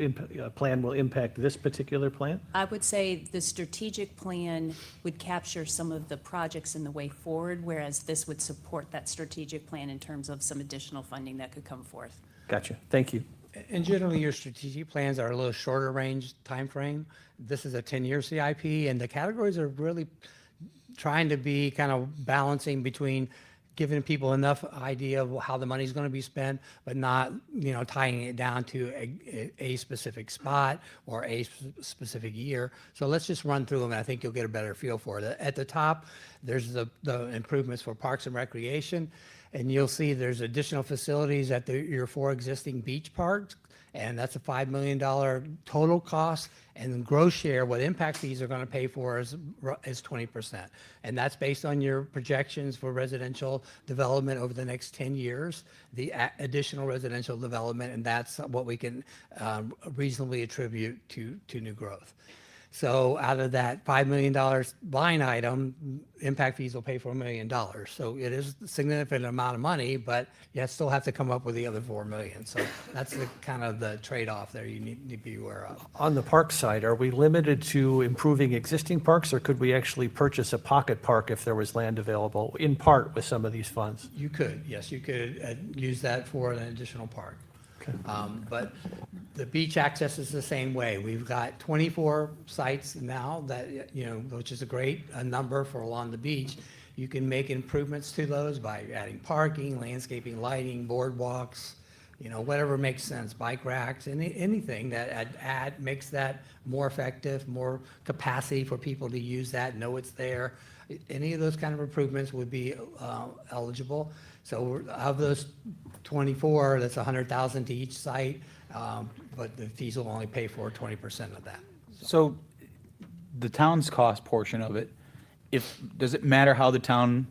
plan will impact this particular plan? I would say the strategic plan would capture some of the projects in the way forward, whereas this would support that strategic plan in terms of some additional funding that could come forth. Gotcha. Thank you. And generally, your strategic plans are a little shorter range time frame. This is a 10-year CIP, and the categories are really trying to be kind of balancing between giving people enough idea of how the money's going to be spent, but not, tying it down to a specific spot or a specific year. So let's just run through them, and I think you'll get a better feel for it. At the top, there's the improvements for parks and recreation, and you'll see there's additional facilities at your 4 existing beach parks, and that's a $5 million total cost. And the gross share, what impact fees are going to pay for is 20%. And that's based on your projections for residential development over the next 10 years, the additional residential development, and that's what we can reasonably attribute to new growth. So out of that $5 million line item, impact fees will pay for $1 million. So it is a significant amount of money, but you still have to come up with the other $4 million. So that's the kind of the trade-off there you need to be aware of. On the park side, are we limited to improving existing parks, or could we actually purchase a pocket park if there was land available, in part with some of these funds? You could, yes, you could use that for an additional park. But the beach access is the same way. We've got 24 sites now that, which is a great number for along the beach. You can make improvements to those by adding parking, landscaping, lighting, boardwalks, whatever makes sense, bike racks, anything that makes that more effective, more capacity for people to use that, know it's there. Any of those kind of improvements would be eligible. So of those 24, that's 100,000 to each site, but the fees will only pay for 20% of that. So the town's cost portion of it, does it matter how the town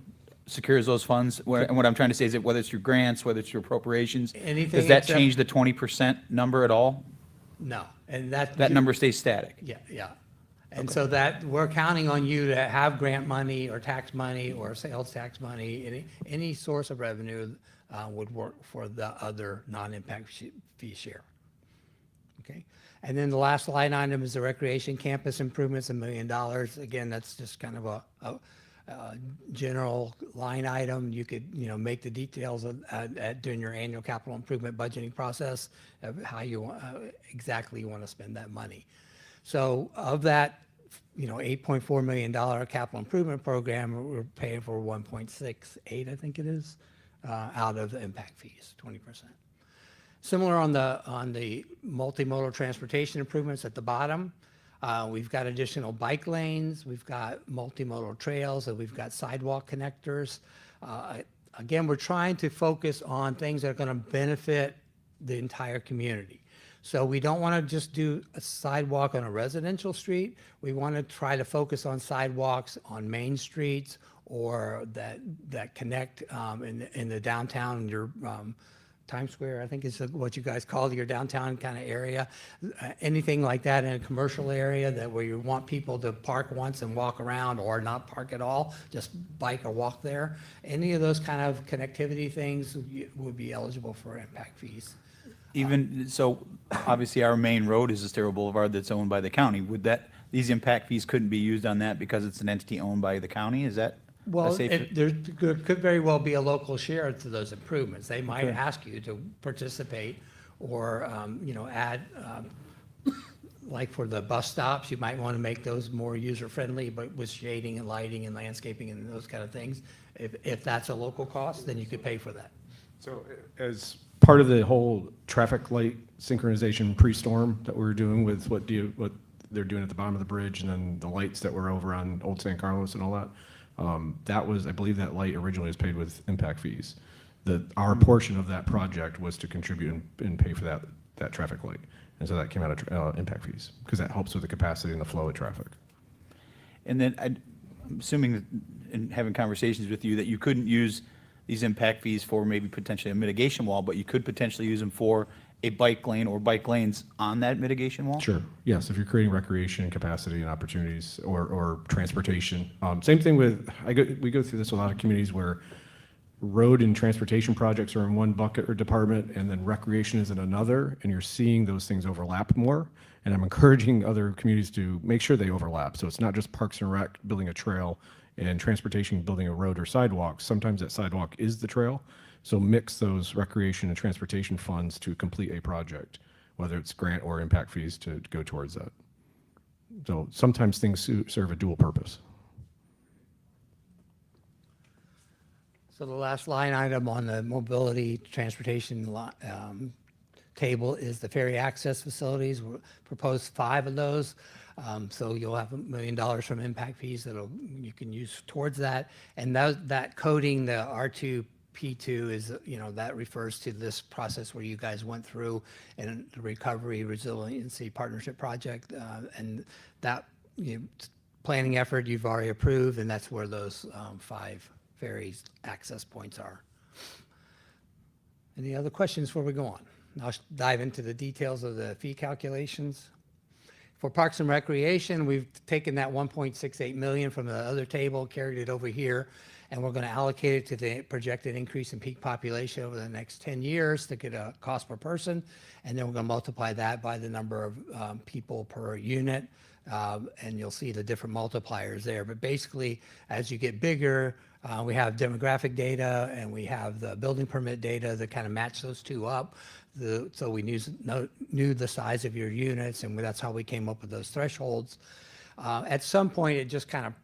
secures those funds? And what I'm trying to say is that whether it's through grants, whether it's through appropriations, Anything does that except- change the 20% number at all? No, and that. That number stays static? Yeah, yeah. And so that, we're counting on you to have grant money or tax money or sales tax money, any source of revenue would work for the other non-impact fee share. Okay? And then the last line item is the recreation campus improvements, $1 million. Again, that's just kind of a general line item. You could, make the details during your annual capital improvement budgeting process of how you exactly want to spend that money. So of that, $8.4 million capital improvement program, we're paying for 1.68, I think it is, out of the impact fees, 20%. Similar on the multimodal transportation improvements at the bottom. We've got additional bike lanes, we've got multimodal trails, and we've got sidewalk connectors. Again, we're trying to focus on things that are going to benefit the entire community. So we don't want to just do a sidewalk on a residential street. We want to try to focus on sidewalks on main streets or that connect in the downtown, your Times Square, I think is what you guys call your downtown kind of area. Anything like that in a commercial area that where you want people to park once and walk around or not park at all, just bike or walk there. Any of those kind of connectivity things would be eligible for impact fees. Even, so obviously our main road is Estero Boulevard that's owned by the county. These impact fees couldn't be used on that because it's an entity owned by the county? Is that? a Well, safe- there could very well be a local share to those improvements. They might ask you to participate or, add, like for the bus stops, you might want to make those more user-friendly, but with shading and lighting and landscaping and those kind of things. If that's a local cost, then you could pay for that. So as part of the whole traffic light synchronization pre-storm that we were doing with what they're doing at the bottom of the bridge and then the lights that were over on Old San Carlos and all that, that was, I believe that light originally was paid with impact fees. Our portion of that project was to contribute and pay for that traffic light. And so that came out of impact fees because that helps with the capacity and the flow of traffic. And then I'm assuming that in having conversations with you that you couldn't use these impact fees for maybe potentially a mitigation wall, but you could potentially use them for a bike lane or bike lanes on that mitigation wall? Sure, yes, if you're creating recreation capacity and opportunities or transportation. Same thing with, we go through this with a lot of communities where road and transportation projects are in one bucket or department and then recreation is in another, and you're seeing those things overlap more. And I'm encouraging other communities to make sure they overlap. So it's not just Parks and Rec building a trail and transportation building a road or sidewalk. Sometimes that sidewalk is the trail. So mix those recreation and transportation funds to complete a project, whether it's grant or impact fees to go towards that. So sometimes things serve a dual purpose. So the last line item on the mobility transportation table is the ferry access facilities. We proposed 5 of those. So you'll have $1 million from impact fees that you can use towards that. And that coding, the R2P2 is, that refers to this process where you guys went through in the Recovery Resiliency Partnership Project. And that planning effort you've already approved, and that's where those 5 ferries access points are. Any other questions before we go on? I'll dive into the details of the fee calculations. For Parks and Recreation, we've taken that 1.68 million from the other table, carried it over here, and we're going to allocate it to the projected increase in peak population over the next 10 years to get a cost per person, and then we're going to multiply that by the number of people per unit, and you'll see the different multipliers there. But basically, as you get bigger, we have demographic data and we have the building permit data that kind of match those two up. So we knew the size of your units, and that's how we came up with those thresholds. At some point, it just kind of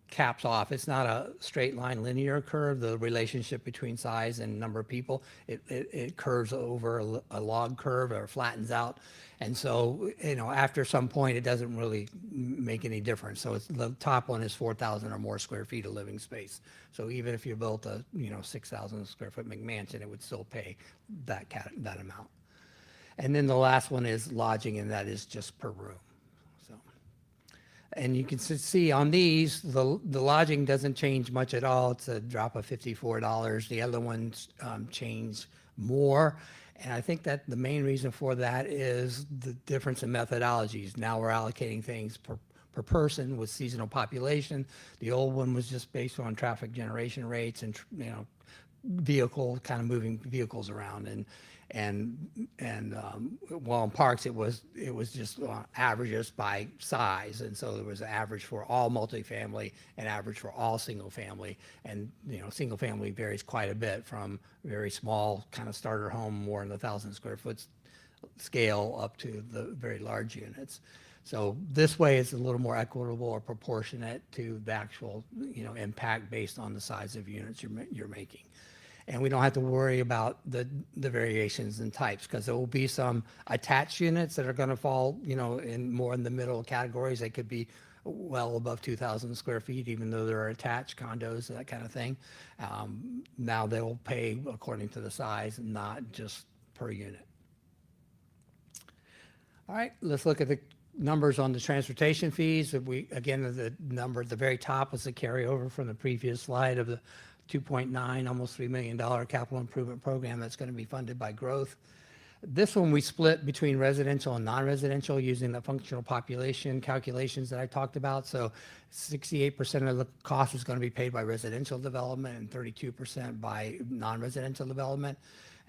caps off. It's not a straight line linear curve, the relationship between size and number of people. It curves over a log curve or flattens out. And so, after some point, it doesn't really make any difference. So the top one is 4,000 or more square feet of living space. So even if you built a, 6,000 square foot McMansion, it would still pay that amount. And then the last one is lodging, and that is just per room. So And you can see on these, the lodging doesn't change much at all. It's a drop of $54. The other ones change more. And I think that the main reason for that is the difference in methodologies. Now we're allocating things per person with seasonal population. The old one was just based on traffic generation rates and, kind of moving vehicles around. While in parks, it was just averages by size. And so there was an average for all multifamily and average for all single family. And, single family varies quite a bit from very small kind of starter home, more in the 1,000 square foot scale up to the very large units. So this way is a little more equitable or proportionate to the actual, impact based on the size of units you're making. And we don't have to worry about the variations in types, because there will be some attached units that are going to fall, in more in the middle categories. They could be well above 2,000 square feet, even though there are attached condos, that kind of thing. Now they will pay according to the size and not just per unit. All right, let's look at the numbers on the transportation fees. Again, the number at the very top was a carryover from the previous slide of the $2.9, almost $3 million capital improvement program that's going to be funded by growth. This one we split between residential and non-residential using the functional population calculations that I talked about. So 68% of the cost is going to be paid by residential development and 32% by non-residential development.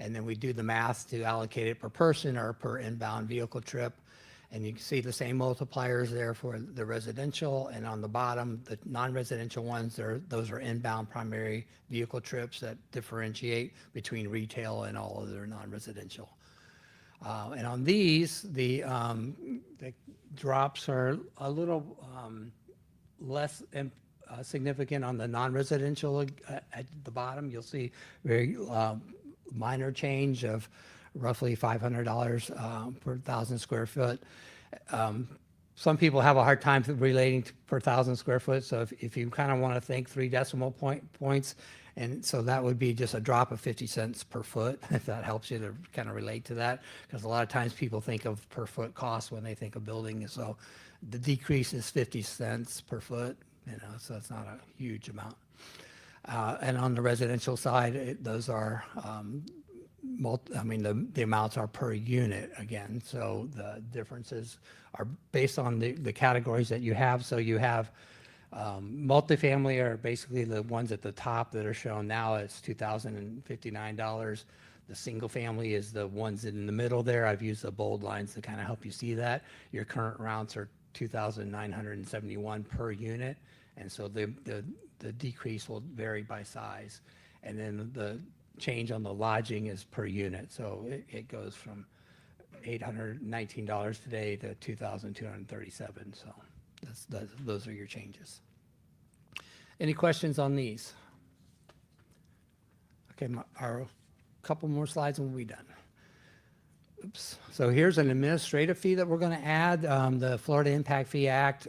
And then we do the math to allocate it per person or per inbound vehicle trip. And you can see the same multipliers there for the residential, and on the bottom, the non-residential ones, those are inbound primary vehicle trips that differentiate between retail and all other non-residential. And on these, the drops are a little less significant on the non-residential. At the bottom, you'll see very minor change of roughly $500 per 1,000 square foot. Some people have a hard time relating to per 1,000 square foot. So if you kind of want to think 3 decimal points, and so that would be just a drop of 50 cents per foot, if that helps you to kind of relate to that. Because a lot of times people think of per foot cost when they think of building. So the decrease is 50 cents per foot, so it's not a huge amount. And on the residential side, those are the amounts are per unit again. So the differences are based on the categories that you have. So you have multifamily are basically the ones at the top that are shown now. It's $2,059. The single family is the ones in the middle there. I've used the bold lines to kind of help you see that. Your current routes are $2,971 per unit. And so the decrease will vary by size. And then the change on the lodging is per unit. So it goes from $819 today to $2,237. So those are your changes. Any questions on these? Okay, our couple more slides and we'll be done. Oops. So here's an administrative fee that we're going to add. The Florida Impact Fee Act,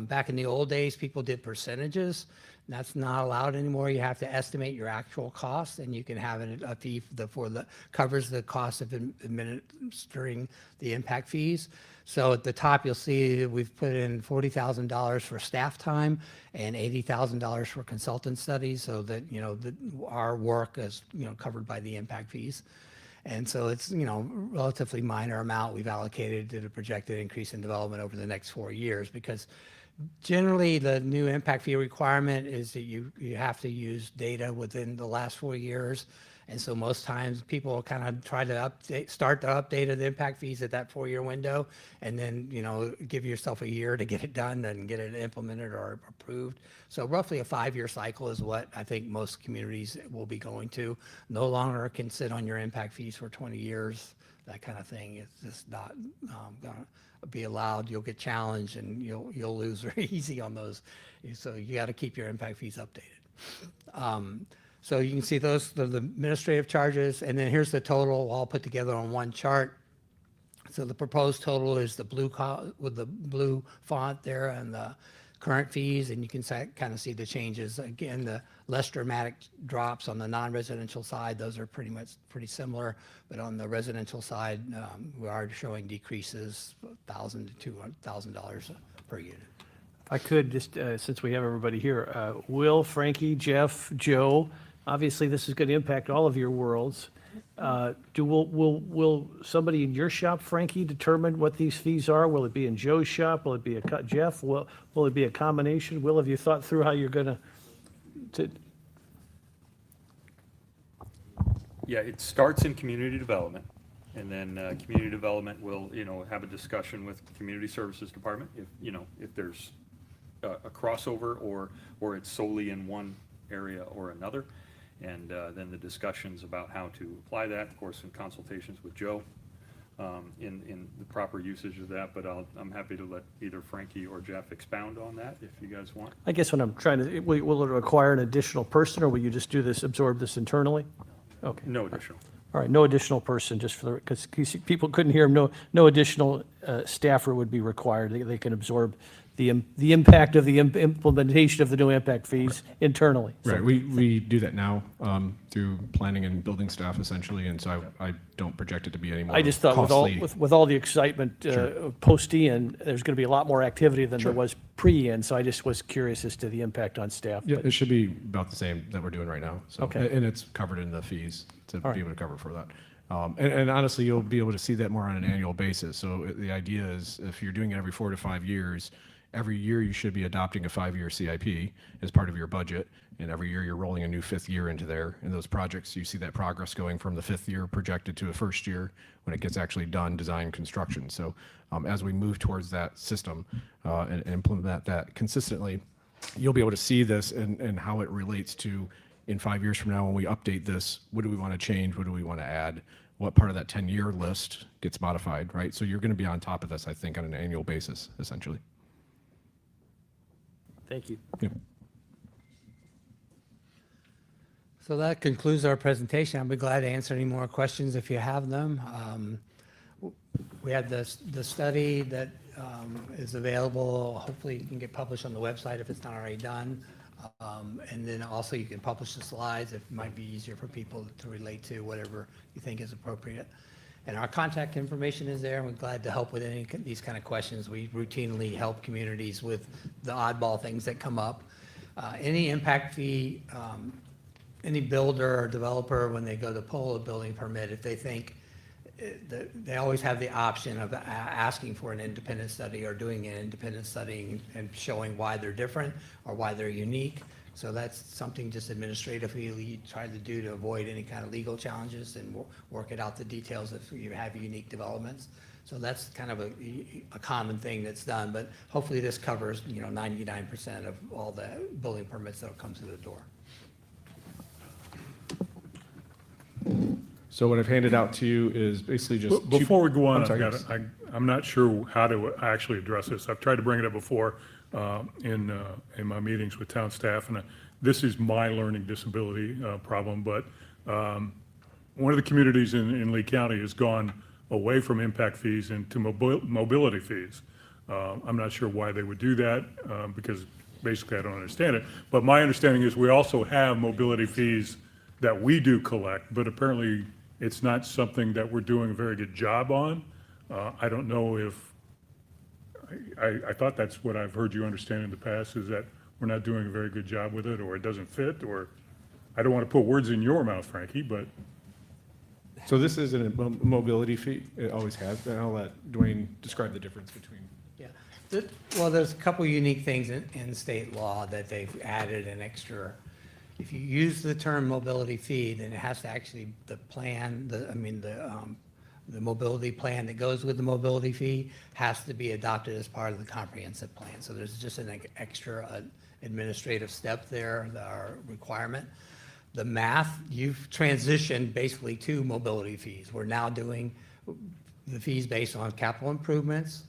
back in the old days, people did percentages. That's not allowed anymore. You have to estimate your actual costs, and you can have a fee that covers the cost of administering the impact fees. So at the top, you'll see we've put in $40,000 for staff time and $80,000 for consultant studies, so that our work is covered by the impact fees. And so it's relatively minor amount we've allocated to the projected increase in development over the next 4 years, because generally, the new impact fee requirement is that you have to use data within the last 4 years. And so most times people kind of try to start the update of the impact fees at that 4-year window, and then, give yourself a year to get it done and get it implemented or approved. So roughly a 5-year cycle is what I think most communities will be going to. No longer can sit on your impact fees for 20 years, that kind of thing. It's just not going to be allowed. You'll get challenged and you'll lose very easy on those. So you got to keep your impact fees updated. So you can see those, the administrative charges, and then here's the total all put together on one chart. So the proposed total is the blue with the blue font there and the current fees, and you can kind of see the changes. Again, the less dramatic drops on the non-residential side, those are pretty similar, but on the residential side, we are showing decreases $1,000 to $2,000 per unit. I could, just since we have everybody here, Will, Frankie, Jeff, Joe, obviously this is going to impact all of your worlds. Will somebody in your shop, Frankie, determine what these fees are? Will it be in Joe's shop? Will it be Jeff? Will it be a combination? Will, have you thought through how you're going to? Yeah, it starts in community development, and then community development will, have a discussion with Community Services Department if there's a crossover or it's solely in one area or another. And then the discussions about how to apply that, of course, in consultations with Joe, in the proper usage of that. But I'm happy to let either Frankie or Jeff expound on that if you guys want. I guess what I'm trying to, will it require an additional person, or will you just absorb this internally? Okay. No additional. All right, no additional person, just for the, because people couldn't hear him, no additional staffer would be required. They can absorb the impact of the implementation of the new impact fees internally. So- Right, we do that now through planning and building staff essentially, and so I don't project it to be any more I just thought costly. with all the excitement post-Ian, there's going to be a lot more activity than there was pre-Ian, so I just was curious as to the impact on staff. Yeah, but- it should be about the same that we're doing right now. So, Okay. and it's covered in the fees to right. be able to cover for that. And honestly, you'll be able to see that more on an annual basis. So the idea is if you're doing it every 4 to 5 years, every year you should be adopting a 5-year CIP as part of your budget. And every year you're rolling a new 5th year into there. And those projects, you see that progress going from the 5th year projected to a 1st year when it gets actually done, design, construction. So as we move towards that system and implement that consistently, you'll be able to see this and how it relates to in 5 years from now when we update this, what do we want to change? What do we want to add? What part of that 10-year list gets modified, right? So you're going to be on top of this, I think, on an annual basis, essentially. Thank you. Yeah. So that concludes our presentation. I'll be glad to answer any more questions if you have them. We had the study that is available. Hopefully you can get published on the website if it's not already done. And then also you can publish the slides. It might be easier for people to relate to whatever you think is appropriate. And our contact information is there, and we're glad to help with any of these kind of questions. We routinely help communities with the oddball things that come up. Any impact fee, any builder or developer, when they go to pull a building permit, if they think, they always have the option of asking for an independent study or doing an independent study and showing why they're different or why they're unique. So that's something just administratively you try to do to avoid any kind of legal challenges and work it out the details if you have unique developments. So that's kind of a common thing that's done, but hopefully this covers 99% of all the building permits that'll come through the door. So what I've handed out to you is basically just. Before we go on, I'm sorry, yes. I'm not sure how to actually address this. I've tried to bring it up before in my meetings with town staff, and this is my learning disability problem, but one of the communities in Lee County has gone away from impact fees into mobility fees. I'm not sure why they would do that, because basically I don't understand it. But my understanding is we also have mobility fees that we do collect, but apparently it's not something that we're doing a very good job on. I don't know if, I thought that's what I've heard you understand in the past, is that we're not doing a very good job with it, or it doesn't fit, or, I don't want to put words in your mouth, Frankie, but. So this is a mobility fee. It always has. And I'll let Dwayne describe the difference between. Yeah, well, there's a couple unique things in state law that they've added an extra. If you use the term mobility fee, then it has to actually, the plan, the mobility plan that goes with the mobility fee has to be adopted as part of the comprehensive plan. So there's just an extra administrative step there, our requirement. The math, you've transitioned basically to mobility fees. We're now doing the fees based on capital improvements.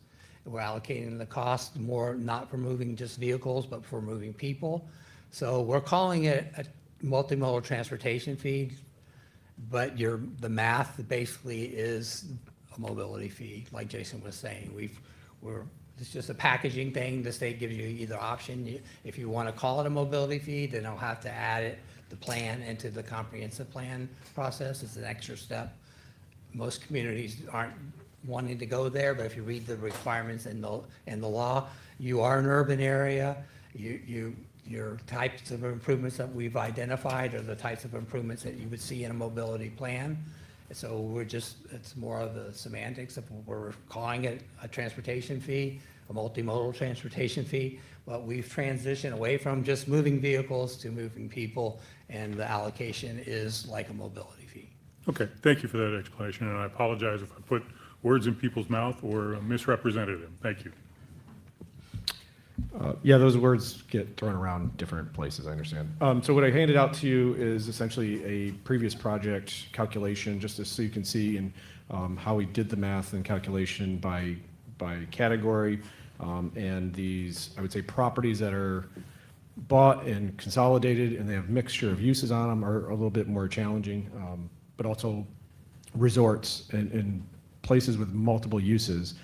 We're allocating the cost more, not for moving just vehicles, but for moving people. So we're calling it a multimodal transportation fee, but the math basically is a mobility fee, like Jason was saying. It's just a packaging thing. The state gives you either option. If you want to call it a mobility fee, then I'll have to add the plan into the comprehensive plan process. It's an extra step. Most communities aren't wanting to go there, but if you read the requirements in the law, you are an urban area, your types of improvements that we've identified are the types of improvements that you would see in a mobility plan. So it's more of the semantics of, we're calling it a transportation fee, a multimodal transportation fee, but we've transitioned away from just moving vehicles to moving people, and the allocation is like a mobility fee. Okay, thank you for that explanation, and I apologize if I put words in people's mouth or misrepresented them. Thank you. Yeah, those words get thrown around different places, I understand. So what I handed out to you is essentially a previous project calculation, just so you can see and how we did the math and calculation by category. And these, I would say, properties that are bought and consolidated and they have mixture of uses on them are a little bit more challenging, but also resorts and places with multiple uses.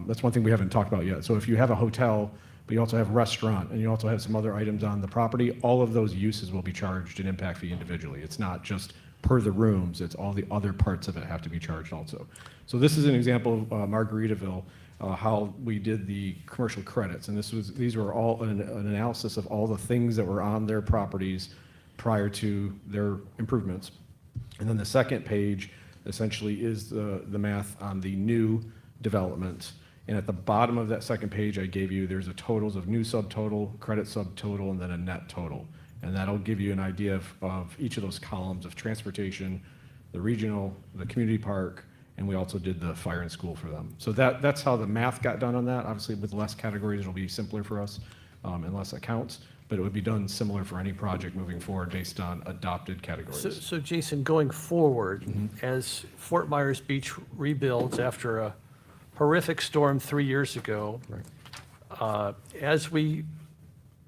That's one thing we haven't talked about yet. So if you have a hotel, but you also have restaurant, and you also have some other items on the property, all of those uses will be charged an impact fee individually. It's not just per the rooms, it's all the other parts of it have to be charged also. So this is an example of Margaritaville, how we did the commercial credits. And these were all an analysis of all the things that were on their properties prior to their improvements. And then the second page essentially is the math on the new development. And at the bottom of that second page I gave you, there's a totals of new subtotal, credit subtotal, and then a net total. And that'll give you an idea of each of those columns of transportation, the regional, the community park, and we also did the fire and school for them. So that's how the math got done on that. Obviously, with less categories, it'll be simpler for us and less accounts, but it would be done similar for any project moving forward based on adopted categories. So Jason, going forward, as Fort Myers Beach rebuilds after a horrific storm 3 years ago, as we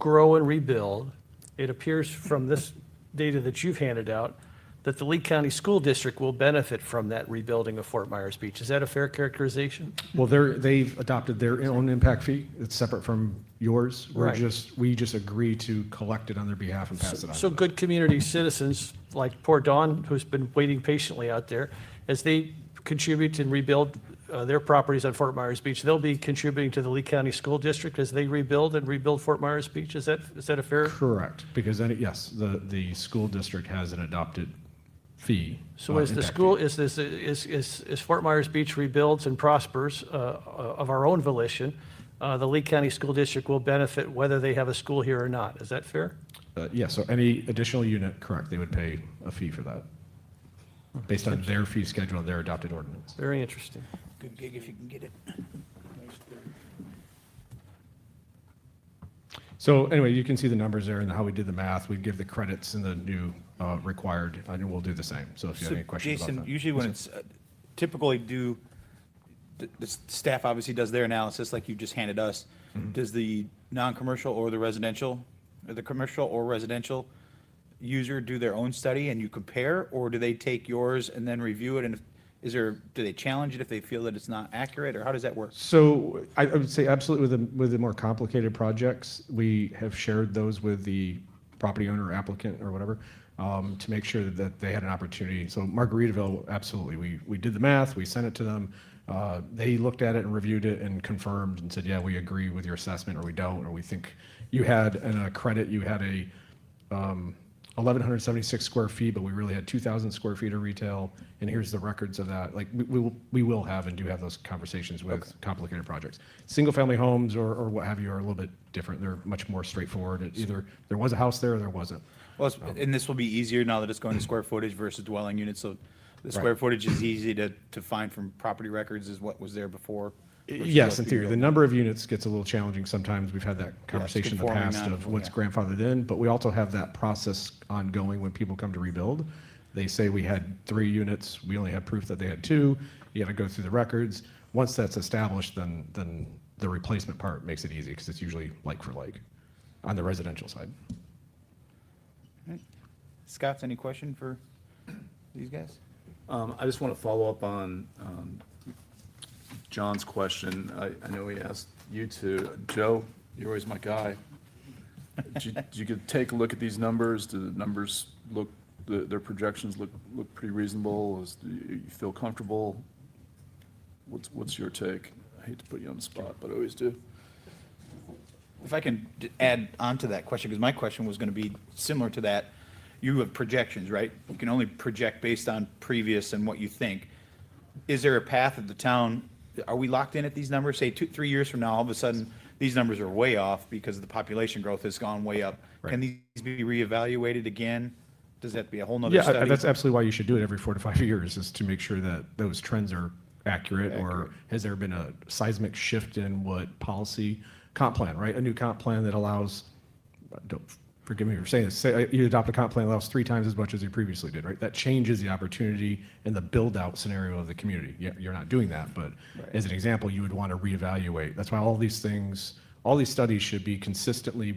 grow and rebuild, it appears from this data that you've handed out that the Lee County School District will benefit from that rebuilding of Fort Myers Beach. Is that a fair characterization? Well, they've adopted their own impact fee. It's separate from yours. Right. We just agree to collect it on their behalf and pass it on. So good community citizens, like poor Dawn, who's been waiting patiently out there, as they contribute and rebuild their properties on Fort Myers Beach, they'll be contributing to the Lee County School District as they rebuild Fort Myers Beach. Is that a fair? Correct, because then, yes, the school district has an adopted fee. So as the impact school, fee. is Fort Myers Beach rebuilds and prospers of our own volition, the Lee County School District will benefit whether they have a school here or not. Is that fair? Yeah, so any additional unit, correct, they would pay a fee for that, based on their fee schedule and their adopted ordinance. Very interesting. Good gig if you can get it. So anyway, you can see the numbers there and how we did the math. We give the credits and the new required, and we'll do the same. So if you have any questions about Jason, that. usually when it's typically the staff obviously does their analysis like you just handed us. Does the non-commercial or the residential, or the commercial or residential user do their own study and you compare, or do they take yours and then review it? And do they challenge it if they feel that it's not accurate, or how does that work? So I would say absolutely with the more complicated projects, we have shared those with the property owner, applicant, or whatever, to make sure that they had an opportunity. So Margaritaville, absolutely. We did the math, we sent it to them. They looked at it and reviewed it and confirmed and said, yeah, we agree with your assessment, or we don't, or we think you had a credit, you had a 1,176 square feet, but we really had 2,000 square feet of retail, and here's the records of that. Like, we will have and do have those conversations with complicated projects. Single-family homes or what have you are a little bit different. They're much more straightforward. Either there was a house there or there wasn't. Well, and this will be easier now that it's going to square footage versus dwelling units, so the square footage is easy to find from property records is what was there before. versus Yes, what in you theory. built. The number of units gets a little challenging sometimes. We've had that conversation in the conforming past of what's non-conforming, grandfathered in, but we also have that process ongoing when people come to rebuild. They say we had 3 units, we only have proof that they had 2. You got to go through the records. Once that's established, then the replacement part makes it easy because it's usually like for like on the residential side. Scott, any question for these guys? I just want to follow up on John's question. I know he asked you to. Joe, you're always my guy. Did you take a look at these numbers? Do the numbers look, their projections look pretty reasonable? Do you feel comfortable? what's your take? I hate to put you on the spot, but I always do. If I can add on to that question, because my question was going to be similar to that. You have projections, right? You can only project based on previous and what you think. Is there a path of the town, are we locked in at these numbers? Say 2-3 years from now, all of a sudden, these numbers are way off because the population growth has gone way up. Can these be reevaluated again? Does that be a whole nother Yeah, study? that's absolutely why you should do it every 4 to 5 years, is to make sure that those trends are accurate, or has there been a seismic shift in what policy comp plan, right? A new comp plan that allows, don't forgive me for saying this, say you adopt a comp plan that allows 3 times as much as you previously did, right? That changes the opportunity and the build-out scenario of the community. You're not doing that, but as an example, you would want to reevaluate. That's why all these things, all these studies should be consistently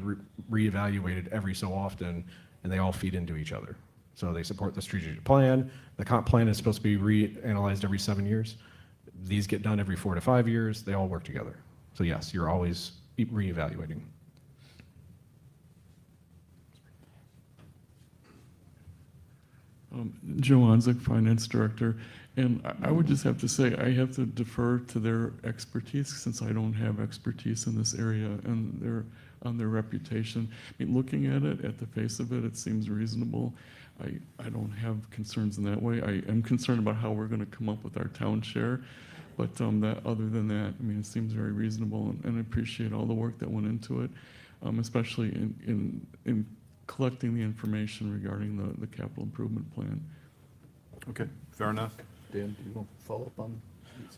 reevaluated every so often, and they all feed into each other. So they support the strategic plan. The comp plan is supposed to be reanalyzed every 7 years. These get done every 4 to 5 years. They all work together. So yes, you're always reevaluating. Joe Onzik, Finance Director, and I would just have to say, I have to defer to their expertise since I don't have expertise in this area and their reputation. I mean, looking at it, at the face of it, it seems reasonable. I don't have concerns in that way. I am concerned about how we're going to come up with our town share, but other than that, I mean, it seems very reasonable, and I appreciate all the work that went into it, especially in collecting the information regarding the capital improvement plan. Okay, fair enough. Dan, do you want to follow up on?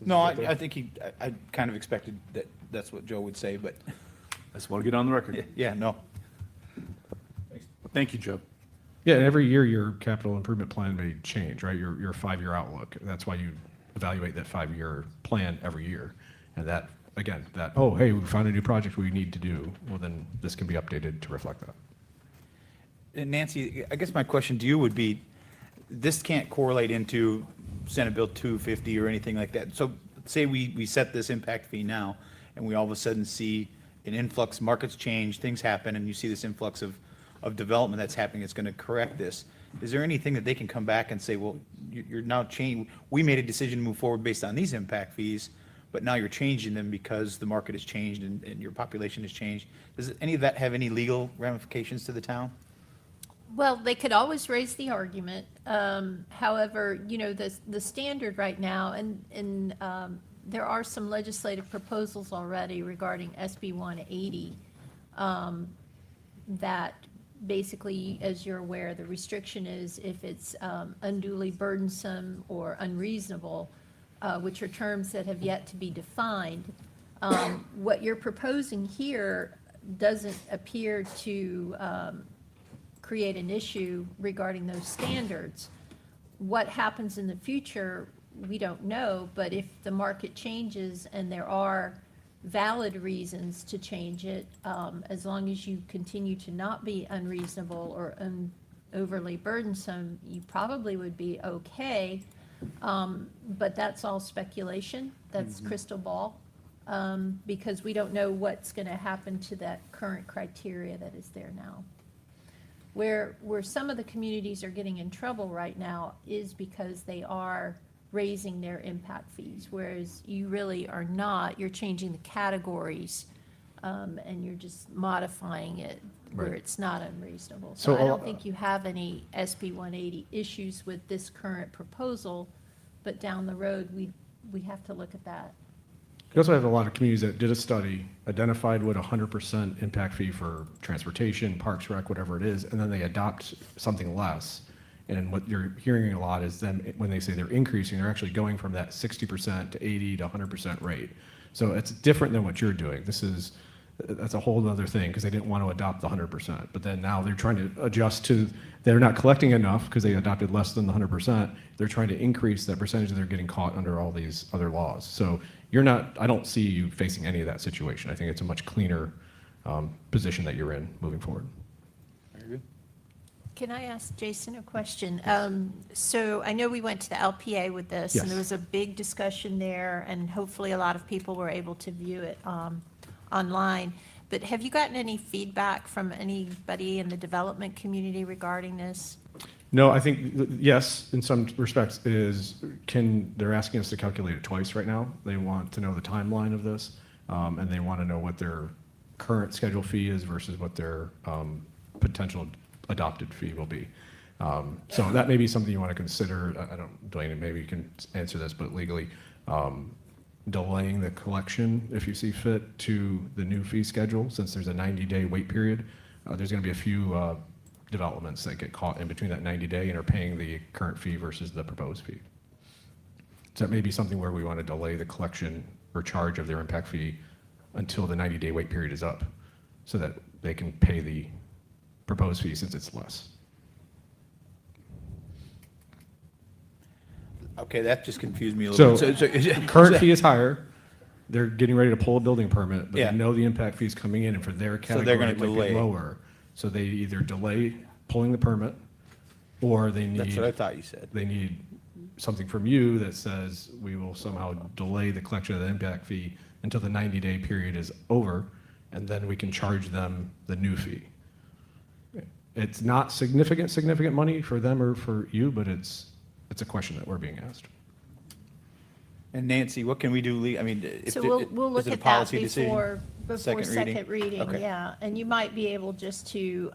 No, I think I kind of expected that that's what Joe would say, but I just want to get on the record. yeah, no. Thank you, Joe. Yeah, and every year your capital improvement plan may change, right? Your 5-year outlook. That's why you evaluate that 5-year plan every year. And that, again, oh, hey, we found a new project we need to do. Well, then this can be updated to reflect that. And Nancy, I guess my question to you would be, this can't correlate into Senate Bill 250 or anything like that. So say we set this impact fee now, and we all of a sudden see an influx, markets change, things happen, and you see this influx of development that's happening that's going to correct this. Is there anything that they can come back and say, well, you're now changing, we made a decision to move forward based on these impact fees, but now you're changing them because the market has changed and your population has changed. Does any of that have any legal ramifications to the town? Well, they could always raise the argument. However, you know, the standard right now, and there are some legislative proposals already regarding SB 180 that basically, as you're aware, the restriction is if it's unduly burdensome or unreasonable, which are terms that have yet to be defined. What you're proposing here doesn't appear to create an issue regarding those standards. What happens in the future, we don't know, but if the market changes and there are valid reasons to change it, as long as you continue to not be unreasonable or overly burdensome, you probably would be okay. But that's all speculation. That's crystal ball, because we don't know what's going to happen to that current criteria that is there now. Where some of the communities are getting in trouble right now is because they are raising their impact fees, whereas you really are not. You're changing the categories, and you're just modifying it where Right. it's not unreasonable. So, So I don't think you have any SB 180 issues with this current proposal, but down the road, we have to look at that. You also have a lot of communities that did a study, identified what 100% impact fee for transportation, parks, rec, whatever it is, and then they adopt something less. And what you're hearing a lot is them, when they say they're increasing, they're actually going from that 60% to 80 to 100% rate. So it's different than what you're doing. That's a whole other thing, because they didn't want to adopt the 100%. But then now they're trying to adjust to, they're not collecting enough because they adopted less than the 100%. They're trying to increase that percentage that they're getting caught under all these other laws. So I don't see you facing any of that situation. I think it's a much cleaner position that you're in moving forward. Very good. Can I ask Jason a question? So I know we went to the LPA with this, and Yes. there was a big discussion there, and hopefully a lot of people were able to view it online. But have you gotten any feedback from anybody in the development community regarding this? No, I think, yes, in some respects they're asking us to calculate it twice right now. They want to know the timeline of this, and they want to know what their current schedule fee is versus what their potential adopted fee will be. So that may be something you want to consider. I don't, Dwayne, maybe you can answer this, but legally, delaying the collection, if you see fit, to the new fee schedule, since there's a 90-day wait period. There's going to be a few developments that get caught in between that 90-day and are paying the current fee versus the proposed fee. So that may be something where we want to delay the collection or charge of their impact fee until the 90-day wait period is up, so that they can pay the proposed fee since it's less. Okay, that just confused me a little So, bit. current fee is higher. They're getting ready to pull a building permit, but Yeah. they know the impact fee is coming in, and for their So they're category, gonna it might delay. be lower. So they either delay pulling the permit, or they That's what I need, thought you said. they need something from you that says, we will somehow delay the collection of the impact fee until the 90-day period is over, and then we can charge them the new fee. It's not significant money for them or for you, but it's a question that we're being asked. And Nancy, what can we do, I mean, if, So it- we'll is look it a at that policy decision? before Second reading? second reading, Okay. yeah. And you might be able just to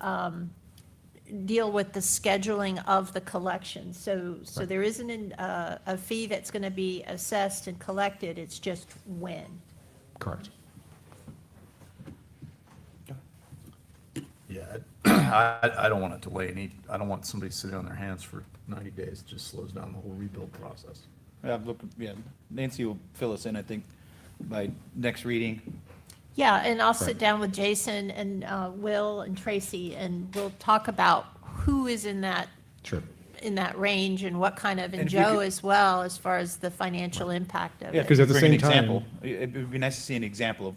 deal with the scheduling of the collection. So there isn't a fee that's going to be assessed and collected, it's just when. Correct. Yeah, I don't want to delay I don't want somebody sitting on their hands for 90 days. It just slows down the whole rebuild process. Yeah, Nancy will fill us in, I think, by next reading. Yeah, and I'll sit down with Jason and Will and Tracy, and we'll talk about who is in that Sure. range and what kind of, and And if you Joe could- as well, as far as the financial impact of Yeah, it. 'Cause at the bring an same time- example. It would be nice to see an example of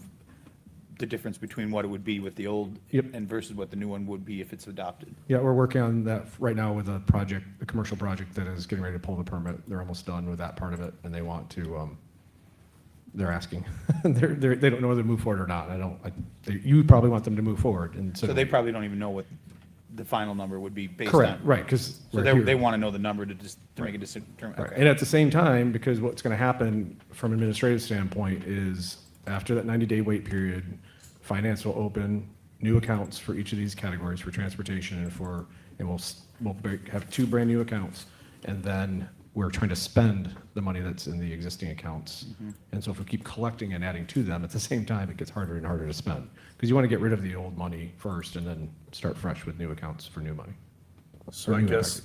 the difference between what it would be with the old Yep. and versus what the new one would be if it's adopted. Yeah, we're working on that right now with a project, a commercial project that is getting ready to pull the permit. They're almost done with that part of it, and they want to, they're asking. They don't know whether to move forward or not. You probably want them to move forward, and so. So they probably don't even know what the final number would be based on. Correct, right, because So they want to know the number to make a decision. Right. Okay. And at the same time, because what's going to happen from an administrative standpoint is after that 90-day wait period, finance will open new accounts for each of these categories for transportation and we'll have 2 brand-new accounts. And then we're trying to spend the money that's in the existing accounts. And so if we keep collecting and adding to them, at the same time, it gets harder and harder to spend. Because you want to get rid of the old money first and then start fresh with new accounts for new money. So I New guess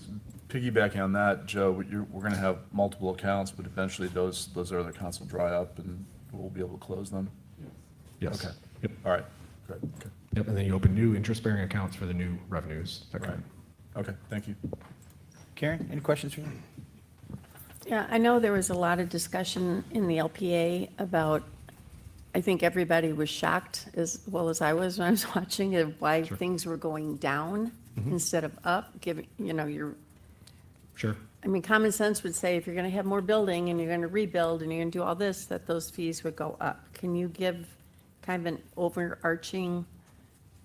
piggybacking on that, Joe, we're going to have multiple accounts, but eventually those other accounts will dry up and we'll be able to close them. Yes. Okay. Yep. All right, good, good. Yep, and then you open new interest-bearing accounts for the new revenues. that kind Right. of- Okay, thank you. Karen, any questions for me? Yeah, I know there was a lot of discussion in the LPA about, I think everybody was shocked as well as I was when I was watching of why Sure. things were going down instead of up, giving, Sure. I mean, common sense would say if you're going to have more building and you're going to rebuild and you're going to do all this, that those fees would go up. Can you give kind of an overarching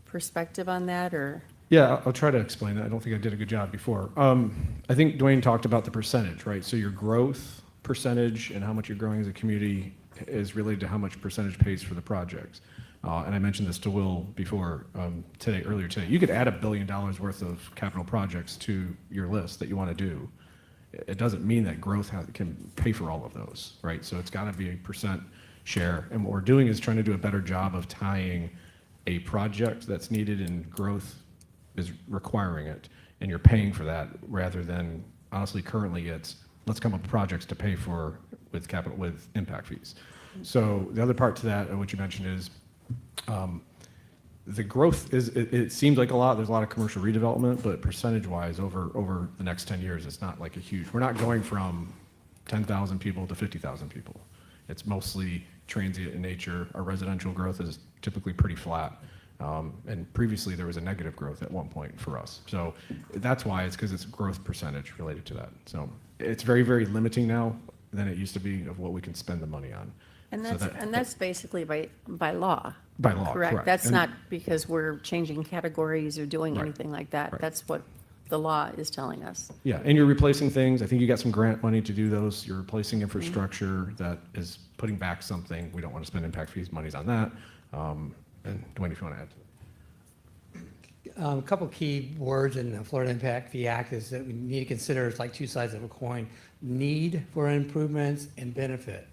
perspective on that, or? Yeah, I'll try to explain that. I don't think I did a good job before. I think Dwayne talked about the percentage, right? So your growth percentage and how much you're growing as a community is related to how much percentage pays for the projects. And I mentioned this to Will before, earlier today. You could add $1 billion worth of capital projects to your list that you want to do. It doesn't mean that growth can pay for all of those, right? So it's got to be a percent share. And what we're doing is trying to do a better job of tying a project that's needed and growth is requiring it, and you're paying for that, rather than, honestly, currently it's, let's come up with projects to pay for with capital, with impact fees. So the other part to that, what you mentioned is, the growth is, it seems like a lot, there's a lot of commercial redevelopment, but percentage-wise, over the next 10 years, it's not like a huge, we're not going from 10,000 people to 50,000 people. It's mostly transient in nature. Our residential growth is typically pretty flat. And previously, there was a negative growth at one point for us. So that's why, it's because it's growth percentage related to that. So it's very, very limiting now than it used to be of what we can spend the money on. And So that's basically by law. By law, correct. That's And- not because we're changing categories or doing Right. anything like that. Right. That's what the law is telling us. Yeah, and you're replacing things. I think you got some grant money to do those. You're replacing infrastructure that is putting back something. We don't want to spend impact fees monies on that. And Dwayne, if you want to add. A couple key words in the Florida Impact Fee Act is that we need to consider, it's like two sides of a coin, need for improvements and benefit.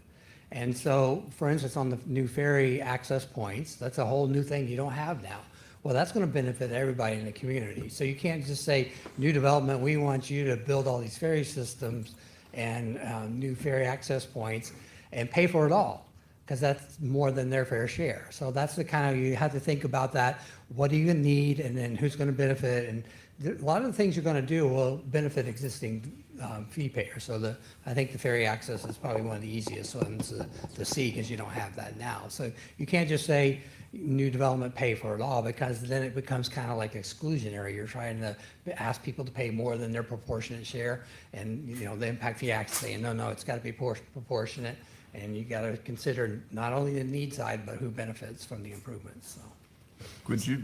And so, for instance, on the new ferry access points, that's a whole new thing you don't have now. Well, that's going to benefit everybody in the community. So you can't just say, new development, we want you to build all these ferry systems and new ferry access points and pay for it all, because that's more than their fair share. So that's the kind of, you have to think about that. What do you need, and then who's going to benefit? And a lot of the things you're going to do will benefit existing fee payers. So I think the ferry access is probably one of the easiest ones to see, because you don't have that now. So you can't just say new development pay for it all, because then it becomes kind of like exclusionary. You're trying to ask people to pay more than their proportionate share, and the Impact Fee Act is saying no, it's got to be proportionate, and you got to consider not only the need side but who benefits from the improvements. So. Would you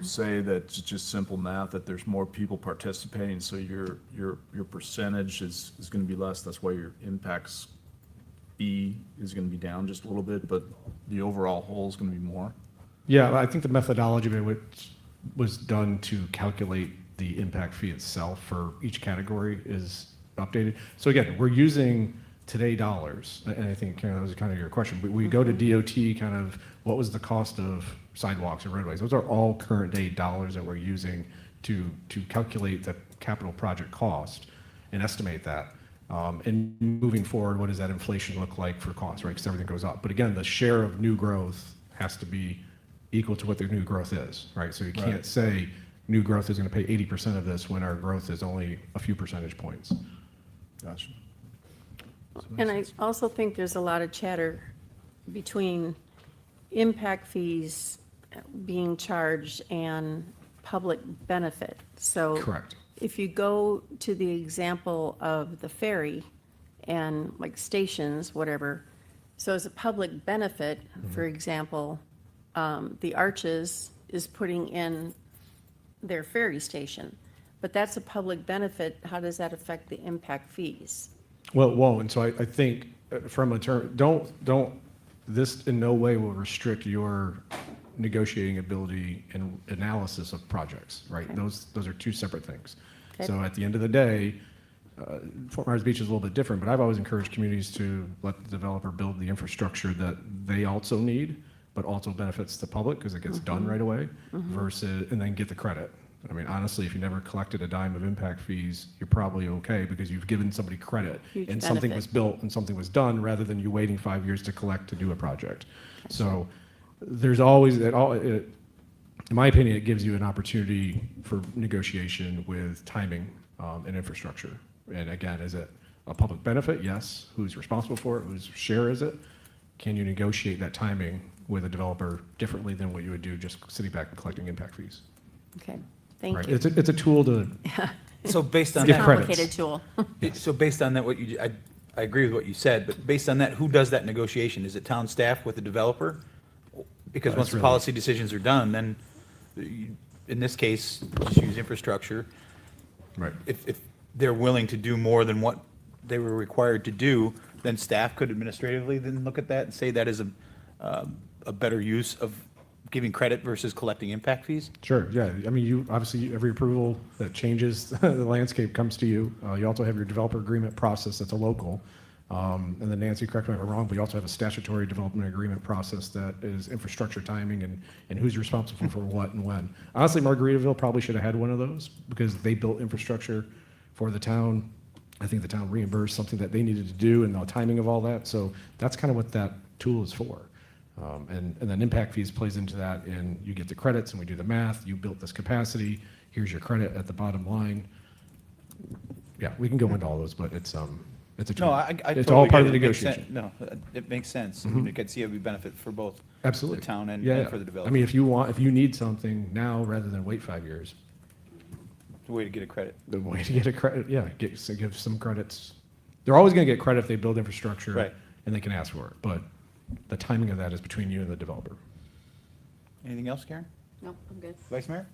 say that it's just simple math, that there's more people participating, so your percentage is going to be less? That's why your impacts fee is going to be down just a little bit, but the overall whole is going to be more? Yeah, I think the methodology by which was done to calculate the impact fee itself for each category is updated. So again, we're using today dollars, and I think, Karen, that was kind of your question, but we go to DOT, kind of what was the cost of sidewalks or roadways. Those are all current day dollars that we're using to calculate the capital project cost and estimate that. And moving forward, what does that inflation look like for costs, right? Because everything goes up. But again, the share of new growth has to be equal to what the new growth is, right? So you can't say new growth is going to pay 80% of this when our growth is only a few percentage points. Gotcha. And I also think there's a lot of chatter between impact fees being charged and public benefit. So Correct. if you go to the example of the ferry and like stations, whatever, so as a public benefit, for example, the Arches is putting in their ferry station, but that's a public benefit. How does that affect the impact fees? Well, it won't. And so I think from a term, this in no way will restrict your negotiating ability and analysis of projects, right? Okay. Those are two separate things. Okay. So at the end of the day, Fort Myers Beach is a little bit different, but I've always encouraged communities to let the developer build the infrastructure that they also need, but also benefits the public because it gets done right away, versus, and then get the credit. I mean, honestly, if you never collected a dime of impact fees, you're probably okay because you've given somebody credit Huge and something benefit. was built and something was done, rather than you waiting 5 years to collect to do a project. So there's always, in my opinion, it gives you an opportunity for negotiation with timing and infrastructure. And again, is it a public benefit? Yes. Who's responsible for it? Whose share is it? Can you negotiate that timing with a developer differently than what you would do just sitting back and collecting impact fees? Okay, thank Right. you. It's a tool to So based on It's a Give that, credits. complicated tool. so based on that, I agree with what you said, but based on that, who does that negotiation? Is it town staff with the developer? Because once the really- policy decisions are done, then in this case, just use infrastructure. right. If they're willing to do more than what they were required to do, then staff could administratively then look at that and say that is a better use of giving credit versus collecting impact fees? Sure, yeah. I mean, you, obviously, every approval that changes the landscape comes to you. You also have your developer agreement process that's a local. And then Nancy, correct me if I'm wrong, but you also have a statutory development agreement process that is infrastructure timing and who's responsible for what and when. Honestly, Margaritaville probably should have had one of those because they built infrastructure for the town. I think the town reimbursed something that they needed to do and the timing of all that. So that's kind of what that tool is for. And then impact fees plays into that, and you get the credits, and we do the math. You built this capacity. Here's your credit at the bottom line. Yeah, we can go into all those, but it's a tool. No, I It's totally all part get of it. the It makes negotiation. sense. No, it makes sense. You could see it would be benefit for both Absolutely. the town and Yeah, for the I developer. mean, if you need something now rather than wait 5 years, The way to get a credit. the way to get a credit, yeah, give some credits. They're always going to get credit if they build infrastructure, Right. and they can ask for it. But the timing of that is between you and the developer. Anything else, Karen? No, I'm good. Vice Mayor?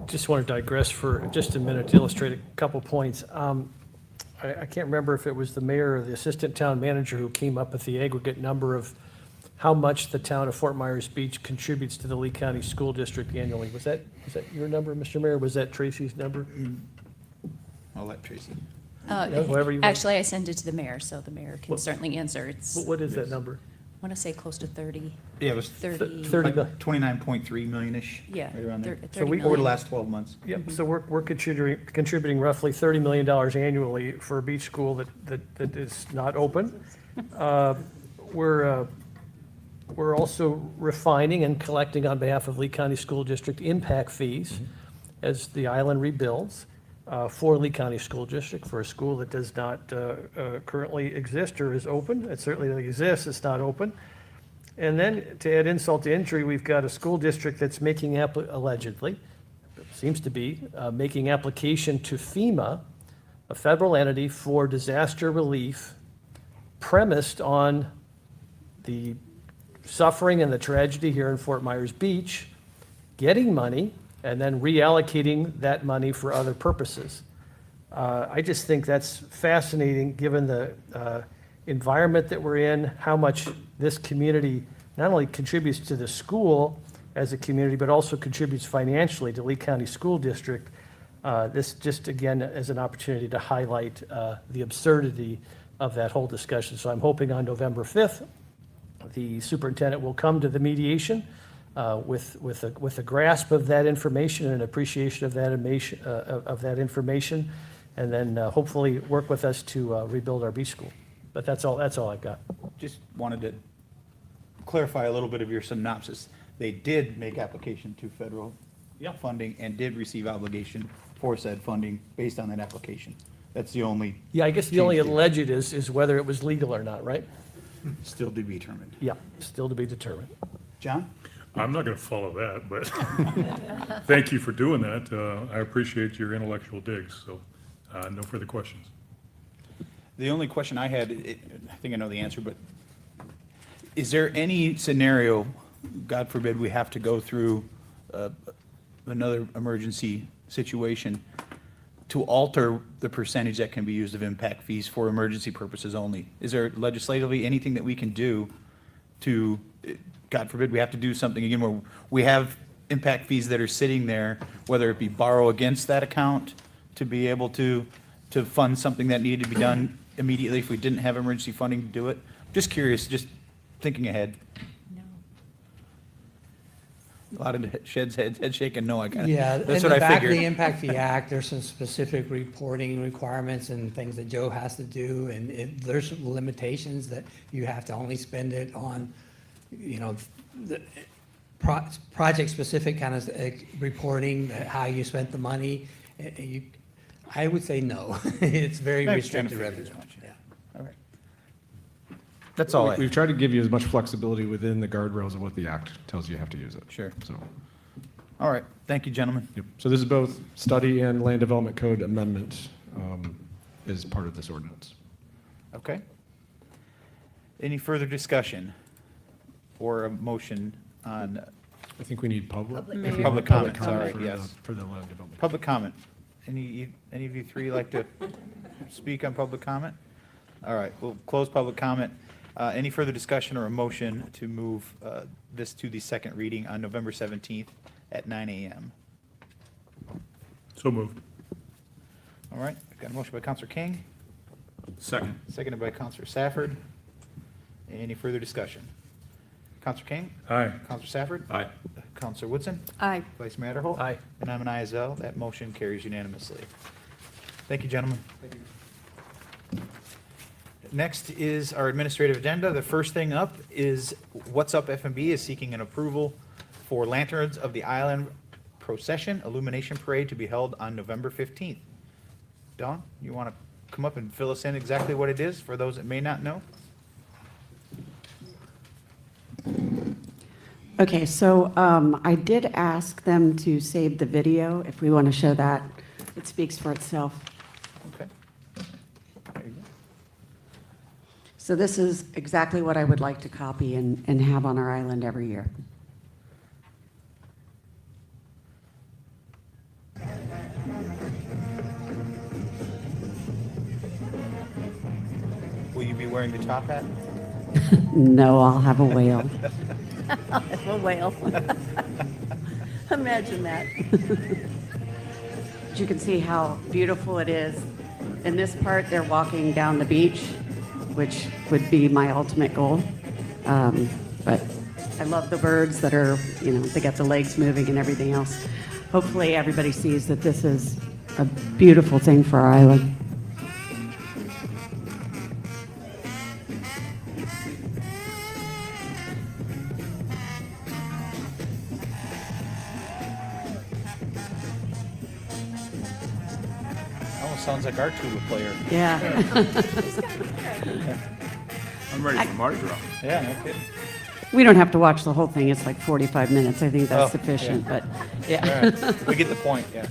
Just want to digress for just a minute to illustrate a couple points. I can't remember if it was the mayor or the assistant town manager who came up with the aggregate number of how much the town of Fort Myers Beach contributes to the Lee County School District annually. Was that your number, Mr. Mayor? Was that Tracy's number? I'll let Tracy. Whoever you want. Actually, I sent it to the mayor, so the mayor can certainly answer. It's, I What is that number? want to say close to 30, Yeah, it was 30. 30 mil. 29.3 million-ish. Yeah, Right around there. 30 Over the million. last 12 months. Yep, so we're contributing roughly $30 million annually for a beach school that is not open. We're also refining and collecting on behalf of Lee County School District impact fees as the island rebuilds for Lee County School District, for a school that does not currently exist or is open. It certainly exists, it's not open. And then to add insult to injury, we've got a school district that's making, allegedly, seems to be, making application to FEMA, a federal entity for disaster relief premised on the suffering and the tragedy here in Fort Myers Beach, getting money and then reallocating that money for other purposes. I just think that's fascinating, given the environment that we're in, how much this community not only contributes to the school as a community, but also contributes financially to Lee County School District. This just, again, is an opportunity to highlight the absurdity of that whole discussion. So I'm hoping on November 5th, the superintendent will come to the mediation with a grasp of that information and an appreciation of that information, and then hopefully work with us to rebuild our beach school. But that's all I've got. Just wanted to clarify a little bit of your synopsis. They did make application to federal funding and did receive obligation for said funding based on that application. That's the only. Yeah, I guess the only change there. alleged is whether it was legal or not, right? Still to be determined. Yeah, still to be determined. John? I'm not going to follow that, but thank you for doing that. I appreciate your intellectual digs, so no further questions. The only question I had, I think I know the answer, but is there any scenario, God forbid, we have to go through another emergency situation to alter the percentage that can be used of impact fees for emergency purposes only? Is there legislatively anything that we can do to, God forbid, we have to do something again where we have impact fees that are sitting there, whether it be borrow against that account to be able to fund something that needed to be done immediately if we didn't have emergency funding to do it? Just curious, just thinking ahead. No. A lot of head shaking, no, I got it. Yeah, in That's the what I back of the figured. Impact Fee Act, there's some specific reporting requirements and things that Joe has to do, and there's limitations that you have to only spend it on, the project-specific kind of reporting, how you spent the money. I would say no. It's very I kinda restricted figured revenue. as much, Yeah. All right. That's all I, We've tried to give you as much flexibility within the guardrails of what the act tells you have to use it. Sure. So, all right, thank you, gentlemen. yep. So this is both study and land development code amendment is part of this ordinance. Okay. Any further discussion or a motion on I think we need public. public comment? Sorry, for the- yes. For the land development. Public comment. Any of you three like to speak on public comment? All right, we'll close public comment. Any further discussion or a motion to move this to the second reading on November 17th at 9 a.m.? So moved. All right, I've got a motion by Counselor King, Second. seconded by Counselor Safford. Any further discussion? Counselor King? Aye. Counselor Safford? Aye. Counselor Woodson? Aye. Vice Mayor Adderholt? Aye. And I'm an aye as well. That motion carries unanimously. Thank you, gentlemen. Next is our administrative agenda. The first thing up is What's Up FMB is seeking an approval for Lanterns of the Island Procession Illumination Parade to be held on November 15th. Dawn, you want to come up and fill us in exactly what it is for those that may not know? Okay, so I did ask them to save the video, if we want to show that. It speaks for itself. Okay. There you go. So this is exactly what I would like to copy and have on our island every year. Will you be wearing the top hat? No, I'll have a whale. A whale. Imagine that. You can see how beautiful it is. In this part, they're walking down the beach, which would be my ultimate goal. But I love the birds that are, they got the legs moving and everything else. Hopefully, everybody sees that this is a beautiful thing for our island. Almost sounds like our tuba player. Yeah. I'm ready for Mardi Gras. Yeah, no kidding. We don't have to watch the whole thing. It's like 45 minutes. I think that's Oh, sufficient, yeah. but All yeah. right. We get the point, yeah.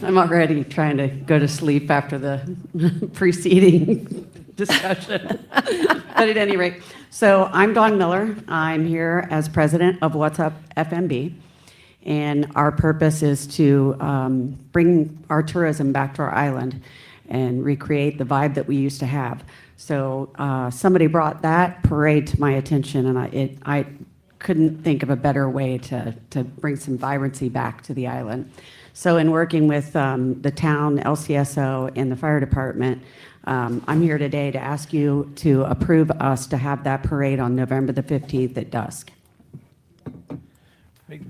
I'm already trying to go to sleep after the preceding discussion. But at any rate, so I'm Dawn Miller. I'm here as president of What's Up FMB. And our purpose is to bring our tourism back to our island and recreate the vibe that we used to have. So somebody brought that parade to my attention, and I couldn't think of a better way to bring some vibrancy back to the island. So in working with the town, LCSO, and the fire department, I'm here today to ask you to approve us to have that parade on November the 15th at dusk.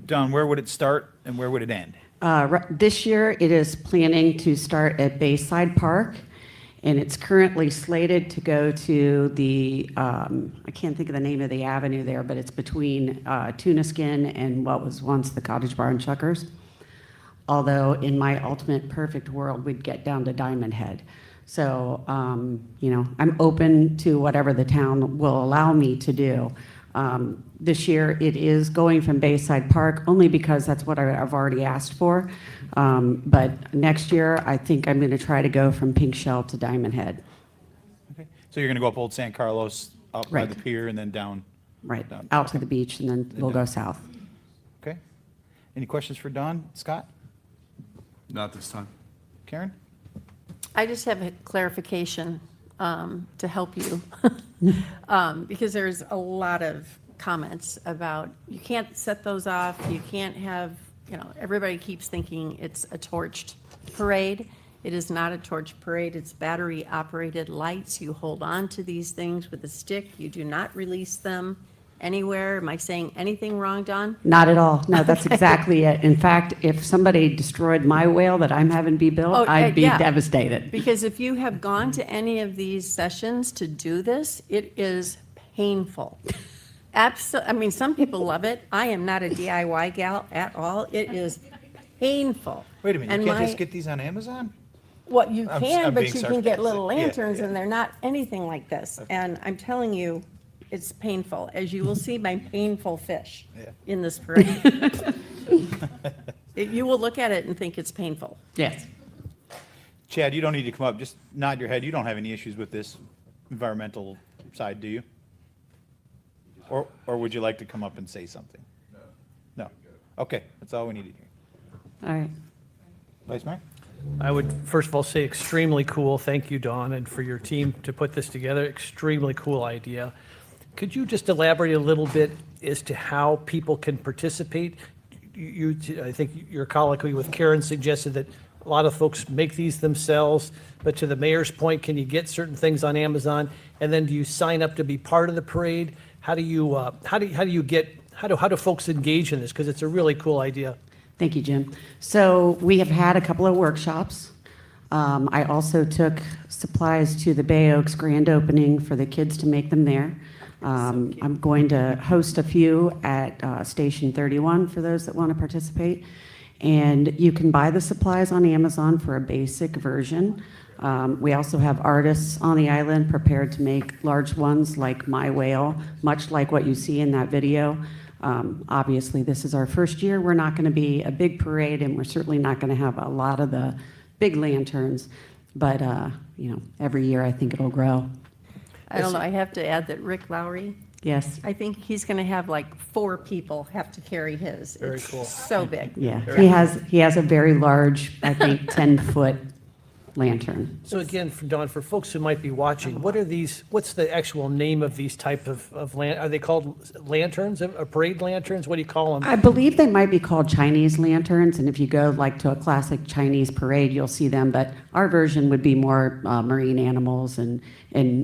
Don, where would it start and where would it end? This year, it is planning to start at Bayside Park, and it's currently slated to go to the, I can't think of the name of the avenue there, but it's between Tuna Skin and what was once the Cottage Bar and Chuckers. Although in my ultimate perfect world, we'd get down to Diamond Head. So, I'm open to whatever the town will allow me to do. This year, it is going from Bayside Park only because that's what I've already asked for. But next year, I think I'm going to try to go from Pink Shell to Diamond Head. Okay. So you're going to go up Old San Carlos, up by Right. the pier, and then down? Right, Down. out to the beach, and then we'll go south. Okay. Any questions for Don? Scott? Not this time. Karen? I just have a clarification to help you. Because there's a lot of comments about, you can't set those off, you can't have, everybody keeps thinking it's a torched parade. It is not a torch parade, it's battery-operated lights. You hold on to these things with a stick, you do not release them anywhere. Am I saying anything wrong, Don? Not at all. No, that's exactly it. In fact, if somebody destroyed my whale that I'm having be built, I'd be yeah. devastated. Because if you have gone to any of these sessions to do this, it is painful. Some people love it. I am not a DIY gal at all. It is painful. Wait a minute, And you can't my- just get these on Amazon? Well, you I'm can, but being you can get little sarcastic. Yeah, lanterns yeah. and they're not anything like this. And I'm telling you, it's painful. As you will see, my painful fish Yeah. in this parade. You will look at it and think it's painful. Yes. Chad, you don't need to come up, just nod your head. You don't have any issues with this environmental side, do you? Or would you like to come up and say something? No. Okay, that's all we needed here. All right. Vice Mayor? I would first of all say extremely cool. Thank you, Dawn, and for your team to put this together. Extremely cool idea. Could you just elaborate a little bit as to how people can participate? I think your colloquy with Karen suggested that a lot of folks make these themselves, but to the mayor's point, can you get certain things on Amazon? And then do you sign up to be part of the parade? How do folks engage in this? Because it's a really cool idea. Thank you, Jim. So we have had a couple of workshops. I also took supplies to the Bay Oaks grand opening for the kids to make them there. I'm going to host a few at Station 31 for those that want to participate. And you can buy the supplies on Amazon for a basic version. We also have artists on the island prepared to make large ones like my whale, much like what you see in that video. Obviously, this is our first year. We're not going to be a big parade, and we're certainly not going to have a lot of the big lanterns. But, every year I think it'll grow. I don't know, I have to add that Rick Lowry Yes, I think he's going to have like 4 people have to carry his. Very It's cool. so big. yeah. He has a very large, I think, 10-foot lantern. So again, Don, for folks who might be watching, what are these, what's the actual name of these type of are they called lanterns, parade lanterns? What do you call them? I believe they might be called Chinese lanterns, and if you go like to a classic Chinese parade, you'll see them, but our version would be more marine animals and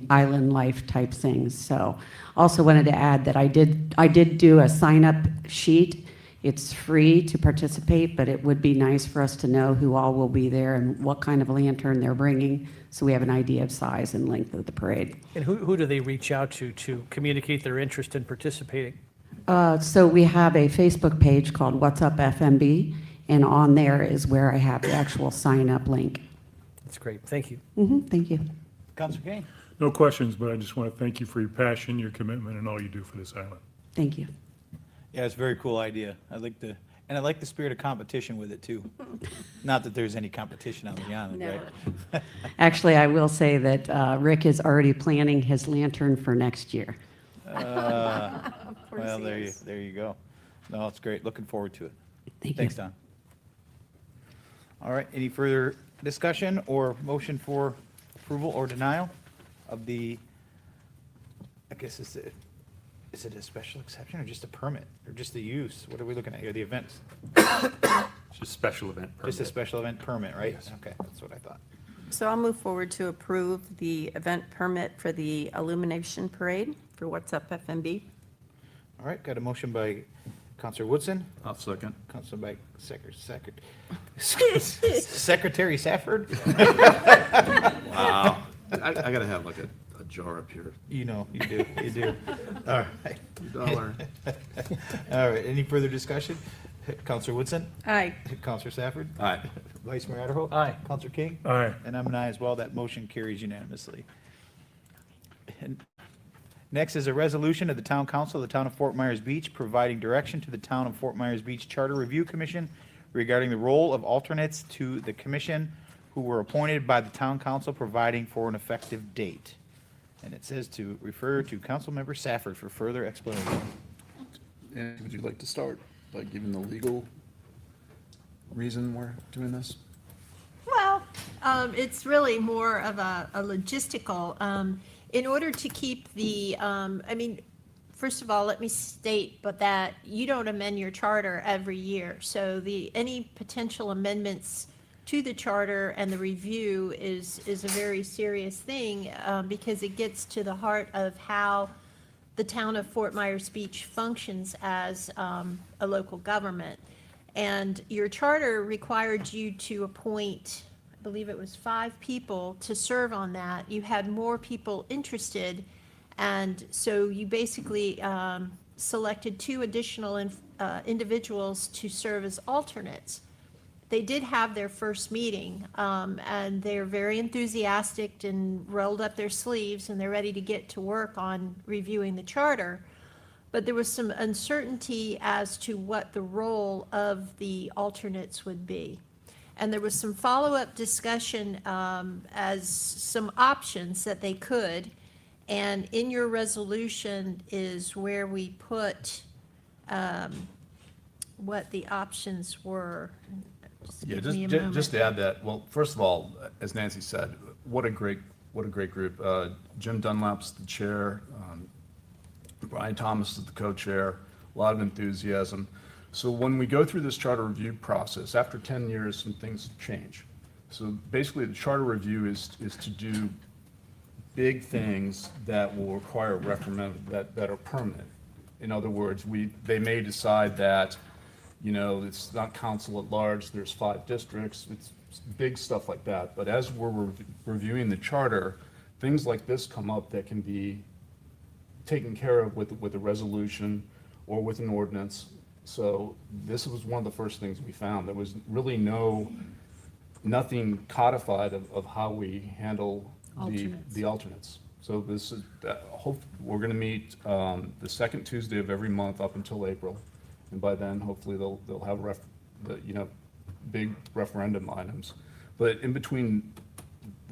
island life type things. So also wanted to add that I did do a sign-up sheet. It's free to participate, but it would be nice for us to know who all will be there and what kind of lantern they're bringing, so we have an idea of size and length of the parade. And who do they reach out to communicate their interest in participating? So we have a Facebook page called What's Up FMB, and on there is where I have the actual sign-up link. That's great, thank you. Thank you. Counselor Kane? No questions, but I just want to thank you for your passion, your commitment, and all you do for this island. Thank you. Yeah, it's a very cool idea. I like the spirit of competition with it too. Not that there's any competition on the island, right? Actually, I will say that Rick is already planning his lantern for next year. Well, there you go. No, it's great. Looking forward to it. Thank you. Thanks, Don. All right, any further discussion or motion for approval or denial of the, I guess is it a special exception or just a permit or just the use? What are we looking at here? The events? It's just special event permit. Just a special event permit, right? Yes. Okay, that's what I thought. So I'll move forward to approve the event permit for the illumination parade for What's Up FMB. All right, got a motion by Counselor Woodson, I'll second. Counselor by Secretary Safford? Wow. I gotta have like a jar up here. You know, you do. All right. $1. All right, any further discussion? Counselor Woodson? Aye. Counselor Safford? Aye. Vice Mayor Adderholt? Aye. Counselor King? Aye. And I'm an aye as well. That motion carries unanimously. And next is a resolution of the Town Council of the Town of Fort Myers Beach providing direction to the Town of Fort Myers Beach Charter Review Commission regarding the role of alternates to the commission who were appointed by the Town Council, providing for an effective date. And it says to refer to Councilmember Safford for further explanation. And would you like to start by giving the legal reason we're doing this? Well, it's really more of a logistical, in order to keep the, first of all, let me state, but that you don't amend your charter every year. So any potential amendments to the charter and the review is a very serious thing, because it gets to the heart of how the town of Fort Myers Beach functions as a local government. And your charter required you to appoint, I believe it was 5 people to serve on that. You had more people interested, and so you basically selected 2 additional individuals to serve as alternates. They did have their first meeting, and they're very enthusiastic and rolled up their sleeves, and they're ready to get to work on reviewing the charter. But there was some uncertainty as to what the role of the alternates would be. And there was some follow-up discussion as some options that they could. And in your resolution is where we put what the options were. Just Yeah, give me a just moment. to add that, well, first of all, as Nancy said, what a great group. Jim Dunlap's the chair, Brian Thomas is the co-chair, a lot of enthusiasm. So when we go through this charter review process, after 10 years, some things change. So basically, the charter review is to do big things that will require a referendum that are permanent. In other words, they may decide that, it's not council at large, there's 5 districts, it's big stuff like that. But as we're reviewing the charter, things like this come up that can be taken care of with a resolution or with an ordinance. So this was one of the first things we found. There was really nothing codified of how we handle the alternates. So this is, we're gonna meet the second Tuesday of every month up until April. And by then, hopefully, they'll have big referendum items. But in between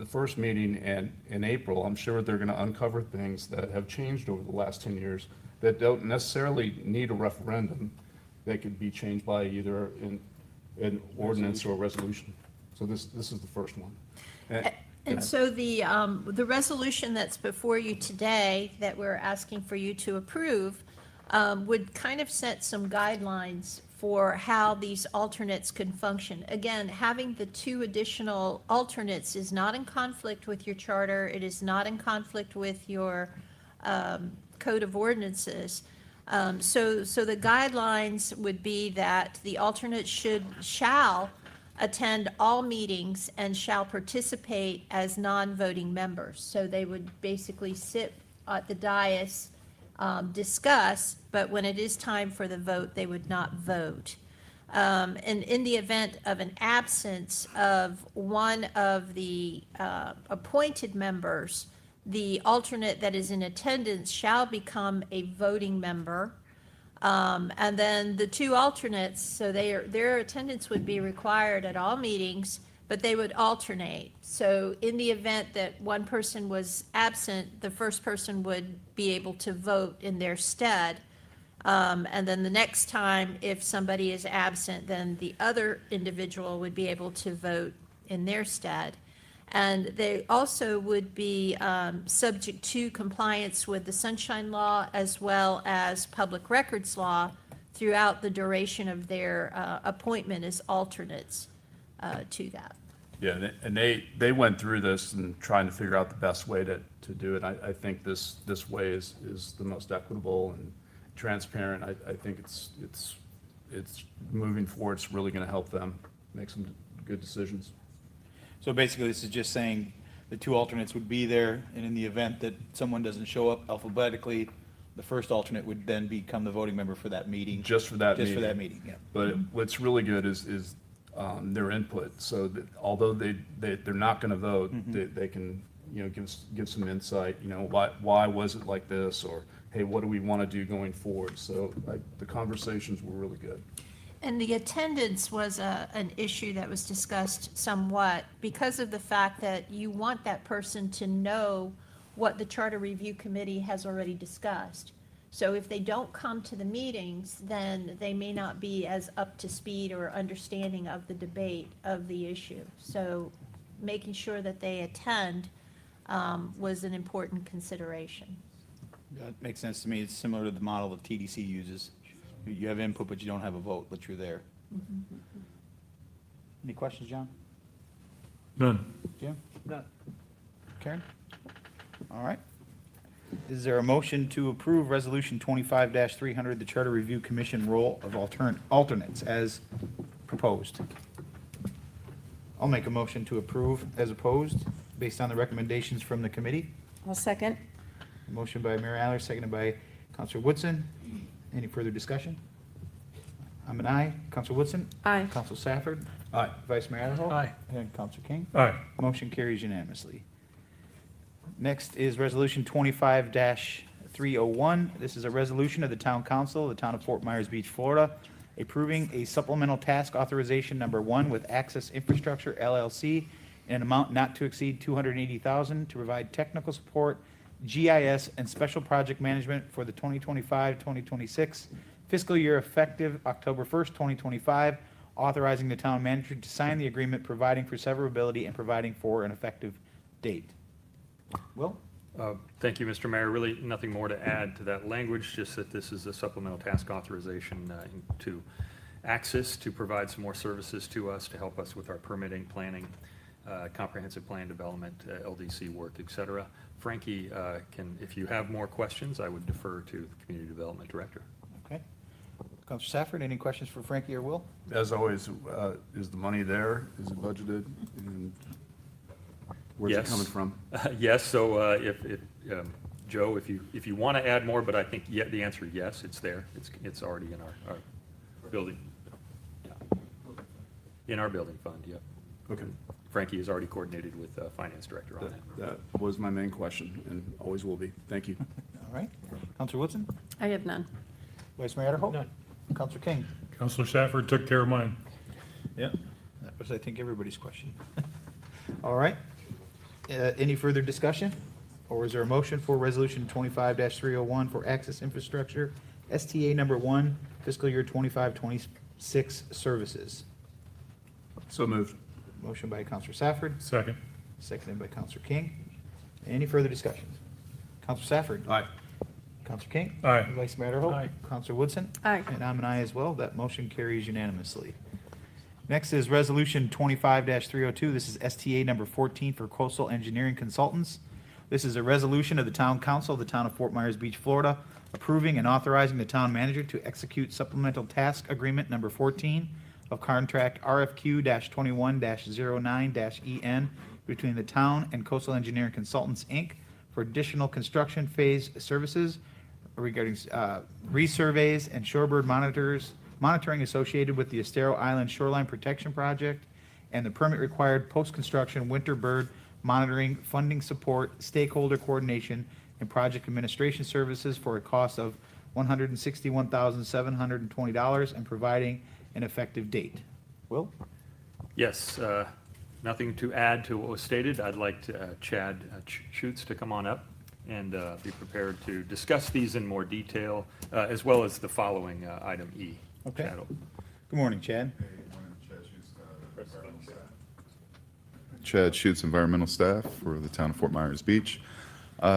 the first meeting and in April, I'm sure they're gonna uncover things that have changed over the last 10 years that don't necessarily need a referendum. They could be changed by either an ordinance or a resolution. So this is the first one. And so the resolution that's before you today that we're asking for you to approve would kind of set some guidelines for how these alternates can function. Again, having the 2 additional alternates is not in conflict with your charter. It is not in conflict with your code of ordinances. So the guidelines would be that the alternate shall attend all meetings and shall participate as non-voting members. So they would basically sit at the dais, discuss, but when it is time for the vote, they would not vote. And in the event of an absence of one of the appointed members, the alternate that is in attendance shall become a voting member. And then the 2 alternates, so their attendance would be required at all meetings, but they would alternate. So in the event that one person was absent, the first person would be able to vote in their stead. And then the next time, if somebody is absent, then the other individual would be able to vote in their stead. And they also would be subject to compliance with the Sunshine Law as well as Public Records Law throughout the duration of their appointment as alternates to that. Yeah, and they went through this and trying to figure out the best way to do it. I think this way is the most equitable and transparent. I think it's moving forward, it's really gonna help them make some good decisions. So basically, this is just saying the 2 alternates would be there, and in the event that someone doesn't show up alphabetically, the first alternate would then become the voting member for that meeting. Just for that meeting. Just for that meeting, yeah. But what's really good is their input, so that although they're not gonna vote, they can, give some insight, why was it like this, or, hey, what do we wanna do going forward? So the conversations were really good. And the attendance was an issue that was discussed somewhat because of the fact that you want that person to know what the Charter Review Committee has already discussed. So if they don't come to the meetings, then they may not be as up to speed or understanding of the debate of the issue. So making sure that they attend was an important consideration. That makes sense to me. It's similar to the model that TDC uses. You have input, but you don't have a vote, but you're there. Any questions, John? None. Jim? None. Karen? All right. Is there a motion to approve Resolution 25-300, the Charter Review Commission role of alternates as proposed? I'll make a motion to approve as opposed, based on the recommendations from the committee. I'll second. Motion by Mayor Aller, seconded by Counselor Woodson. Any further discussion? I'm an aye. Counselor Woodson? Aye. Counselor Safford? Aye. Vice Mayor Adderhold? Aye. And Counselor King? Aye. Motion carries unanimously. Next is Resolution 25-301. This is a resolution of the Town Council of the Town of Fort Myers Beach, Florida, approving a supplemental task authorization number 1 with Access Infrastructure LLC in an amount not to exceed $280,000 to provide technical support, GIS, and special project management for the 2025-2026 fiscal year effective October 1st, 2025, authorizing the town manager to sign the agreement, providing for severability and providing for an effective date. Will? Thank you, Mr. Mayor. Really nothing more to add to that language, just that this is a supplemental task authorization to Access to provide some more services to us, to help us with our permitting, planning, comprehensive plan development, LDC work, et cetera. Frankie can, if you have more questions, I would defer to the Community Development Director. Okay. Counselor Safford, any questions for Frankie or Will? As always, is the money there? Is it budgeted? And where's it Yes. coming from? Yes, so if Joe, if you want to add more, but I think the answer is yes, it's there. It's already in our building. Yeah. In our building fund, yeah. Okay. Frankie has already coordinated with the Finance Director on that. That was my main question and always will be. Thank you. All right. Counselor Woodson? I have none. Vice Mayor Adderhold? None. Counselor King? Counselor Safford took care of mine. Yeah. That was, I think, everybody's question. All right. Any further discussion? Or is there a motion for Resolution 25-301 for Access Infrastructure, STA number 1, fiscal year 25-26 services? So moved. Motion by Counselor Safford, Second. seconded by Counselor King. Any further discussion? Counselor Safford? Aye. Counselor King? Aye. Vice Mayor Adderhope? Aye. Counselor Woodson? Aye. And I'm an aye as well. That motion carries unanimously. Next is Resolution 25-302. This is STA number 14 for Coastal Engineering Consultants. This is a resolution of the Town Council of the Town of Fort Myers Beach, Florida, approving and authorizing the town manager to execute supplemental task agreement number 14 of contract RFQ-21-09-EN between the town and Coastal Engineering Consultants, Inc. for additional construction phase services regarding resurveys and shorebird monitoring associated with the Estero Island Shoreline Protection Project and the permit required post-construction winter bird monitoring, funding support, stakeholder coordination, and project administration services for a cost of $161,720 and providing an effective date. Will? Yes, nothing to add to what was stated. I'd like to, Chad Schutz to come on up and be prepared to discuss these in more detail, as well as the following item E. Okay. Chad will- Good morning, Chad. Chad Schutz, environmental staff for the town of Fort Myers Beach.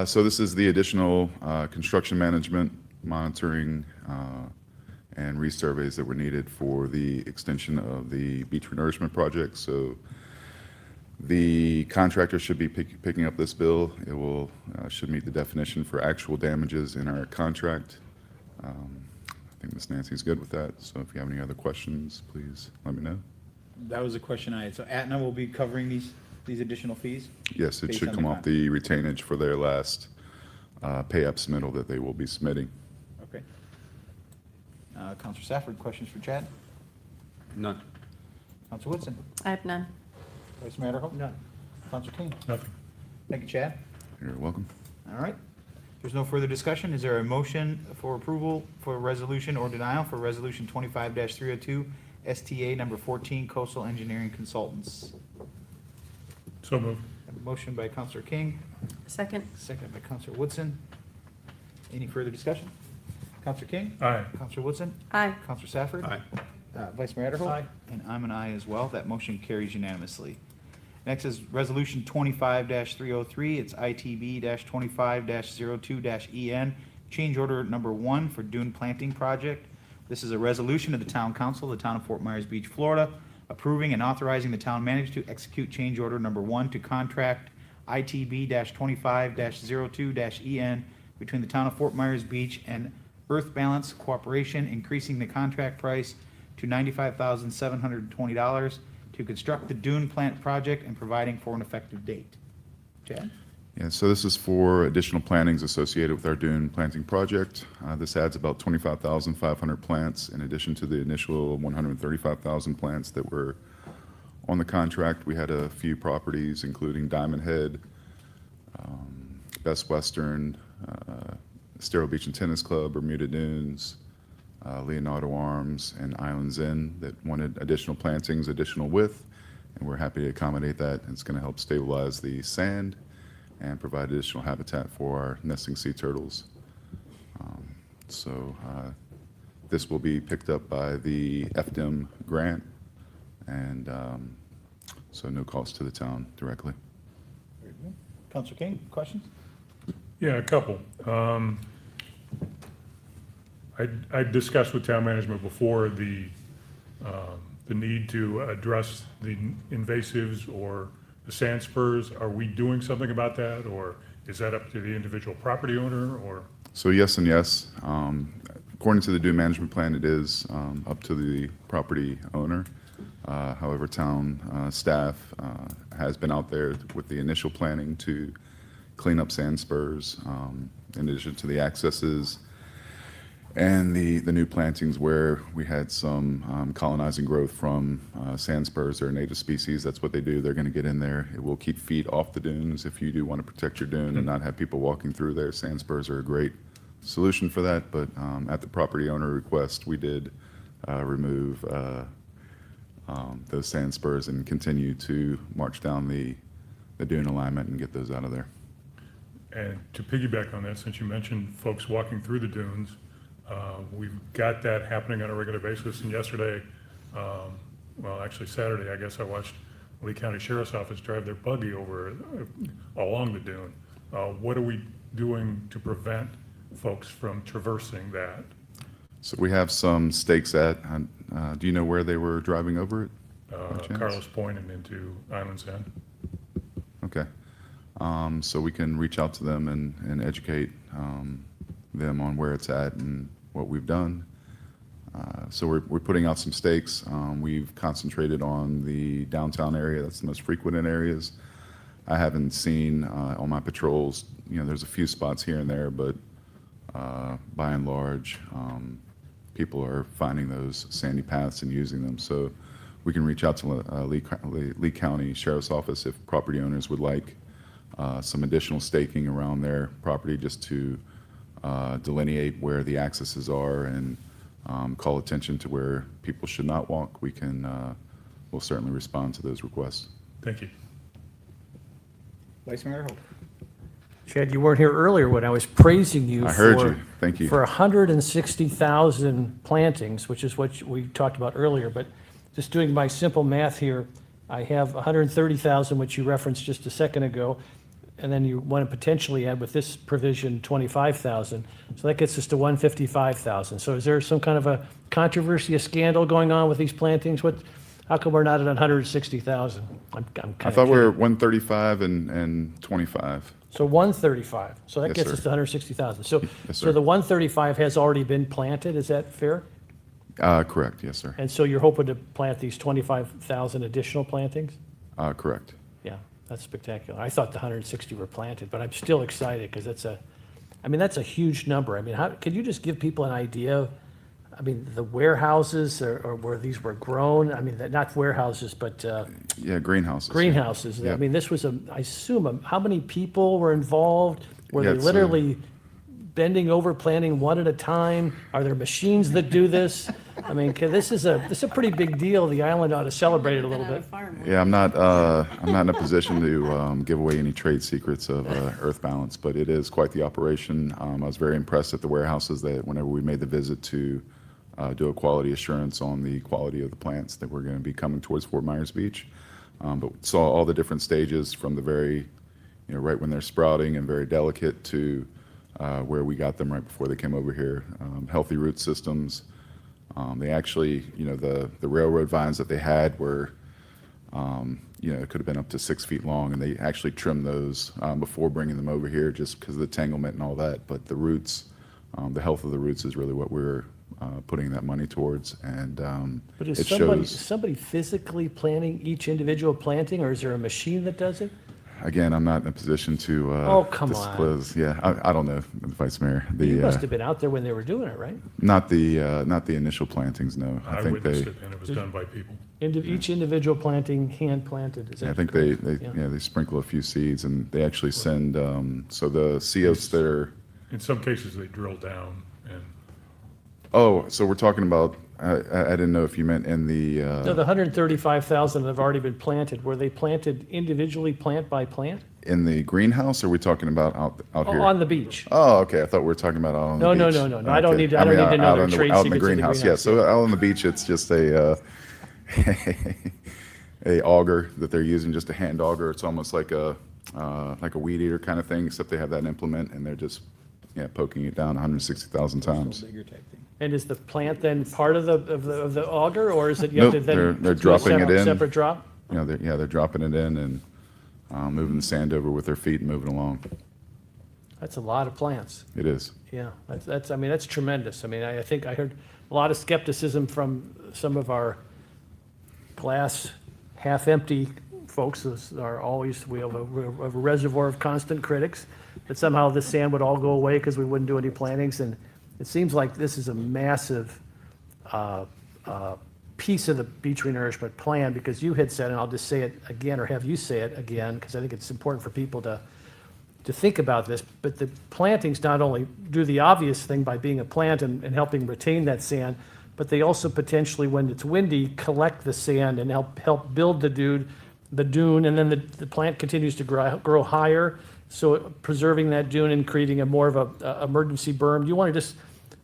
So this is the additional construction management, monitoring, and resurveys that were needed for the extension of the beach renourishment project. So the contractor should be picking up this bill. It will, should meet the definition for actual damages in our contract. I think Ms. Nancy's good with that, so if you have any other questions, please let me know. That was a question I had. So Aetna will be covering these additional fees? Yes, it Based should on come the off the retainage for their last pay-up submittal that they will be submitting. Okay. Counselor Safford, questions for Chad? None. Counselor Woodson? I have none. Vice Mayor Adderhope? None. Counselor King? Nothing. Thank you, Chad. You're welcome. All right. There's no further discussion. Is there a motion for approval for resolution or denial for Resolution 25-302, STA number 14, Coastal Engineering Consultants? So moved. A motion by Counselor King, Second. second by Counselor Woodson. Any further discussion? Counselor King? Aye. Counselor Woodson? Aye. Counselor Safford? Aye. Vice Mayor Adderhope? Aye. And I'm an aye as well. That motion carries unanimously. Next is Resolution 25-303. It's ITB-25-02-EN, change order number 1 for dune planting project. This is a resolution of the Town Council of the Town of Fort Myers Beach, Florida, approving and authorizing the town manager to execute change order number 1 to contract ITB-25-02-EN between the Town of Fort Myers Beach and Earth Balance Cooperation, increasing the contract price to $95,720 to construct the dune plant project and providing for an effective date. Chad? Yeah, so this is for additional plantings associated with our dune planting project. This adds about 25,500 plants in addition to the initial 135,000 plants that were on the contract. We had a few properties, including Diamond Head, Best Western, Estero Beach and Tennis Club, Bermuda Dunes, Leonardo Arms, and Islands Inn that wanted additional plantings, additional width, and we're happy to accommodate that. It's going to help stabilize the sand and provide additional habitat for our nesting sea turtles. This will be picked up by the FDM grant, and so no cost to the town directly. Counselor King, questions? Yeah, a couple. I discussed with town management before the need to address the invasives or the sand spurs. Are we doing something about that, or is that up to the individual property owner, or? So yes and yes. According to the dune management plan, it is up to the property owner. However, town staff has been out there with the initial planning to clean up sand spurs, in addition to the accesses and the new plantings where we had some colonizing growth from sand spurs. They're a native species. That's what they do. They're going to get in there. It will keep feet off the dunes if you do want to protect your dune and not have people walking through there. Sand spurs are a great solution for that, but at the property owner request, we did remove those sand spurs and continue to march down the the dune alignment and get those out of there. And to piggyback on that, since you mentioned folks walking through the dunes, we've got that happening on a regular basis. And yesterday, well, actually Saturday, I guess I watched Lee County Sheriff's Office drive their buggy over along the dune. What are we doing to prevent folks from traversing that? So we have some stakes at, do you know where they were driving over it? by chance? Carlos Point and into Islands End. Okay. So we can reach out to them and educate them on where it's at and what we've done. So we're putting out some stakes. We've concentrated on the downtown area. That's the most frequented areas. I haven't seen on my patrols, there's a few spots here and there, but by and large, people are finding those sandy paths and using them. So we can reach out to Lee County Sheriff's Office if property owners would like some additional staking around their property just to delineate where the accesses are and call attention to where people should not walk. We'll certainly respond to those requests. Thank you. Vice Mayor Hope. Chad, you weren't here earlier when I was praising you. I heard you. Thank you. For 160,000 plantings, which is what we talked about earlier, but just doing my simple math here, I have 130,000, which you referenced just a second ago, and then you want to potentially add with this provision 25,000. So that gets us to 155,000. So is there some kind of a controversy, a scandal going on with these plantings? How come we're not at 160,000? I thought we were 135 and 25. So 135. So that Yes, gets sir. us to 160,000. So, Yes, so sir. the 135 has already been planted, is that fair? Correct, yes, sir. And so you're hoping to plant these 25,000 additional plantings? Correct. Yeah, that's spectacular. I thought the 160 were planted, but I'm still excited because that's a huge number. I mean, could you just give people an idea? I mean, the warehouses or where these were grown, I mean, not warehouses, but Yeah, greenhouses. greenhouses. I Yep. mean, this was I assume, how many people were involved? Were Yeah, they it's, literally bending over, planting one at a time? Are there machines that do this? I mean, this is a pretty big deal. The island ought to celebrate it a little bit. Yeah, I'm not in a position to give away any trade secrets of Earth Balance, but it is quite the operation. I was very impressed at the warehouses that whenever we made the visit to do a quality assurance on the quality of the plants that were going to be coming towards Fort Myers Beach. But saw all the different stages from the very, right when they're sprouting and very delicate to where we got them right before they came over here. Healthy root systems. They actually, the railroad vines that they had were, it could have been up to 6 feet long, and they actually trimmed those before bringing them over here just because of the tanglement and all that. But the roots, the health of the roots is really what we're putting that money towards, and But it is shows. somebody physically planting each individual planting, or is there a machine that does it? Again, I'm not in a position to Oh, come on. disclose. Yeah, I don't know, Vice Mayor. You must have been out there when they were doing it, right? Not the initial plantings, no. I think witnessed it, and it was done by people. Each individual planting hand planted, is that I think correct? they sprinkle a few seeds, and they actually send, so the COs that are, In some cases, they drill down, and oh, so we're talking about, I didn't know if you meant in the, No, the 135,000 that have already been planted, were they planted individually, plant by plant? in the greenhouse, or are we talking about out here? On the beach? Oh, okay, I thought we were talking about out on the No, beach. no, no, no, I don't Okay. need to- I don't mean, need to know out their in the- trade Out in the secrets of the greenhouse, yeah, greenhouse, so out on the beach, it's just a auger that they're using, just a hand auger. It's almost like a weed eater kind of thing, except they have that implement, and they're just, poking it down 160,000 times. Bigger type thing. And is the plant then part of the auger, or is it you have to Nope, then? they're do a dropping it in. Separate drop? They're dropping it in and moving the sand over with their feet and moving along. That's a lot of plants. It is. Yeah, that's tremendous. I mean, I think I heard a lot of skepticism from some of our glass half-empty folks. We have a reservoir of constant critics, that somehow this sand would all go away because we wouldn't do any plantings. And it seems like this is a massive piece of the beach renourishment plan, because you had said, and I'll just say it again, or have you say it again, because I think it's important for people to think about this, but the plantings not only do the obvious thing by being a plant and helping retain that sand, but they also potentially, when it's windy, collect the sand and help build the dune, the dune, and then the plant continues to grow higher, so preserving that dune and creating a more of a emergency berm. Do you want to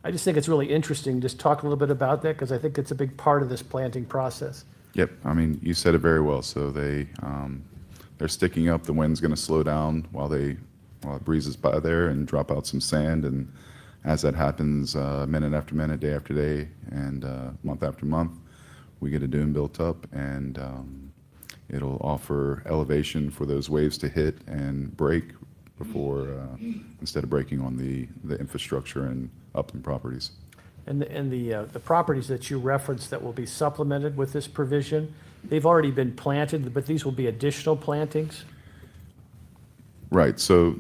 I just think it's really interesting, just talk a little bit about that, because I think it's a big part of this planting process. Yep, I mean, you said it very well. So they're sticking up, the wind's gonna slow down while it breezes by there and drop out some sand. And as that happens, minute after minute, day after day, and month after month, we get a dune built up, and it'll offer elevation for those waves to hit and break before, instead of breaking on the infrastructure and upland properties. And the properties that you referenced that will be supplemented with this provision, they've already been planted, but these will be additional plantings? Right, so,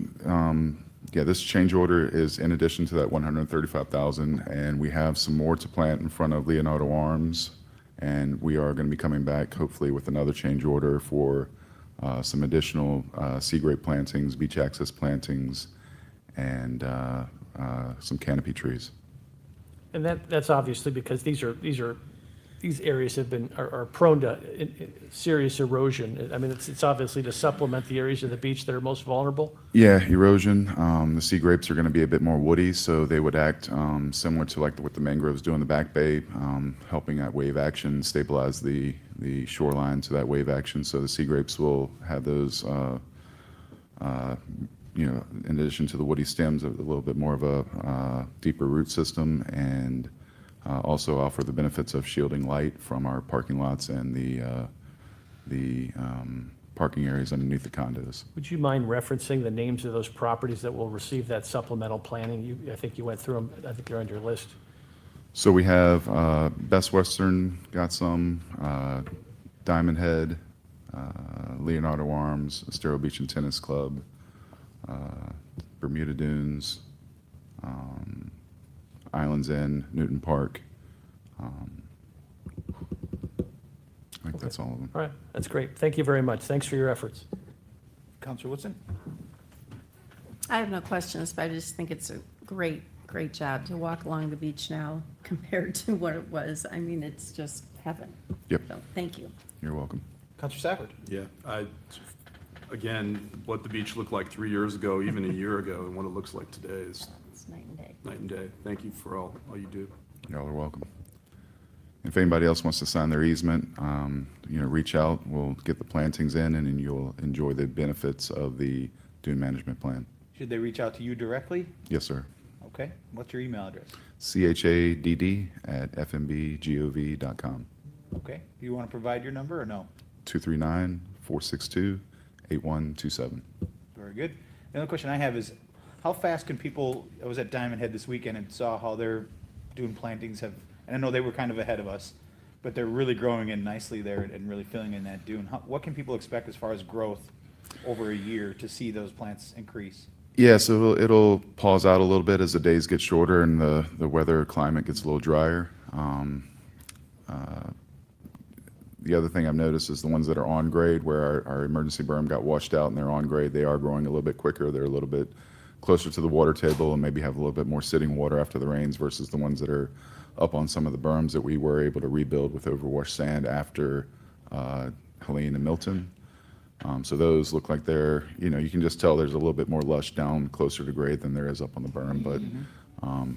yeah, this change order is in addition to that 135,000, and we have some more to plant in front of Leonardo Arms, and we are gonna be coming back hopefully with another change order for some additional sea grape plantings, beach access plantings, and some canopy trees. And that's obviously because these areas are prone to serious erosion. I mean, it's obviously to supplement the areas of the beach that are most vulnerable. Yeah, erosion. The sea grapes are going to be a bit more woody, so they would act similar to like what the mangroves do in the Back Bay, helping that wave action stabilize the shoreline to that wave action. So the sea grapes will have those, in addition to the woody stems, a little bit more of a deeper root system, and also offer the benefits of shielding light from our parking lots and the parking areas underneath the condos. Would you mind referencing the names of those properties that will receive that supplemental planning? I think you went through them. I think they're on your list. So we have Best Western got some, Diamond Head, Leonardo Arms, Estero Beach and Tennis Club, Bermuda Dunes, Islands End, Newton Park. I think that's all of them. All right, that's great. Thank you very much. Thanks for your efforts. Counselor Woodson? I have no questions, but I just think it's a great job to walk along the beach now compared to what it was. I mean, it's just heaven. Yep. So, thank you. You're welcome. Counselor Stafford? Yeah, again, what the beach looked like 3 years ago, even a year ago, and what it looks like today is It's night and day. night and day. Thank you for all you do. Y'all are welcome. If anybody else wants to sign their easement, reach out. We'll get the plantings in, and then you'll enjoy the benefits of the dune management plan. Should they reach out to you directly? Yes, sir. Okay, what's your email address? CHADD@fmbgov.com. Okay, do you want to provide your number or no? 239-462-8127. Very good. The other question I have is, how fast can people, I was at Diamond Head this weekend and saw how they're doing plantings have, and I know they were kind of ahead of us, but they're really growing in nicely there and really filling in that dune. What can people expect as far as growth over a year to see those plants increase? Yeah, so it'll pause out a little bit as the days get shorter and the weather climate gets a little drier. The other thing I've noticed is the ones that are on grade, where our emergency berm got washed out and they're on grade, they are growing a little bit quicker. They're a little bit closer to the water table and maybe have a little bit more sitting water after the rains versus the ones that are up on some of the berms that we were able to rebuild with overwashed sand after Helene and Milton. So those look like they're, you can just tell there's a little bit more lush down closer to grade than there is up on the berm. But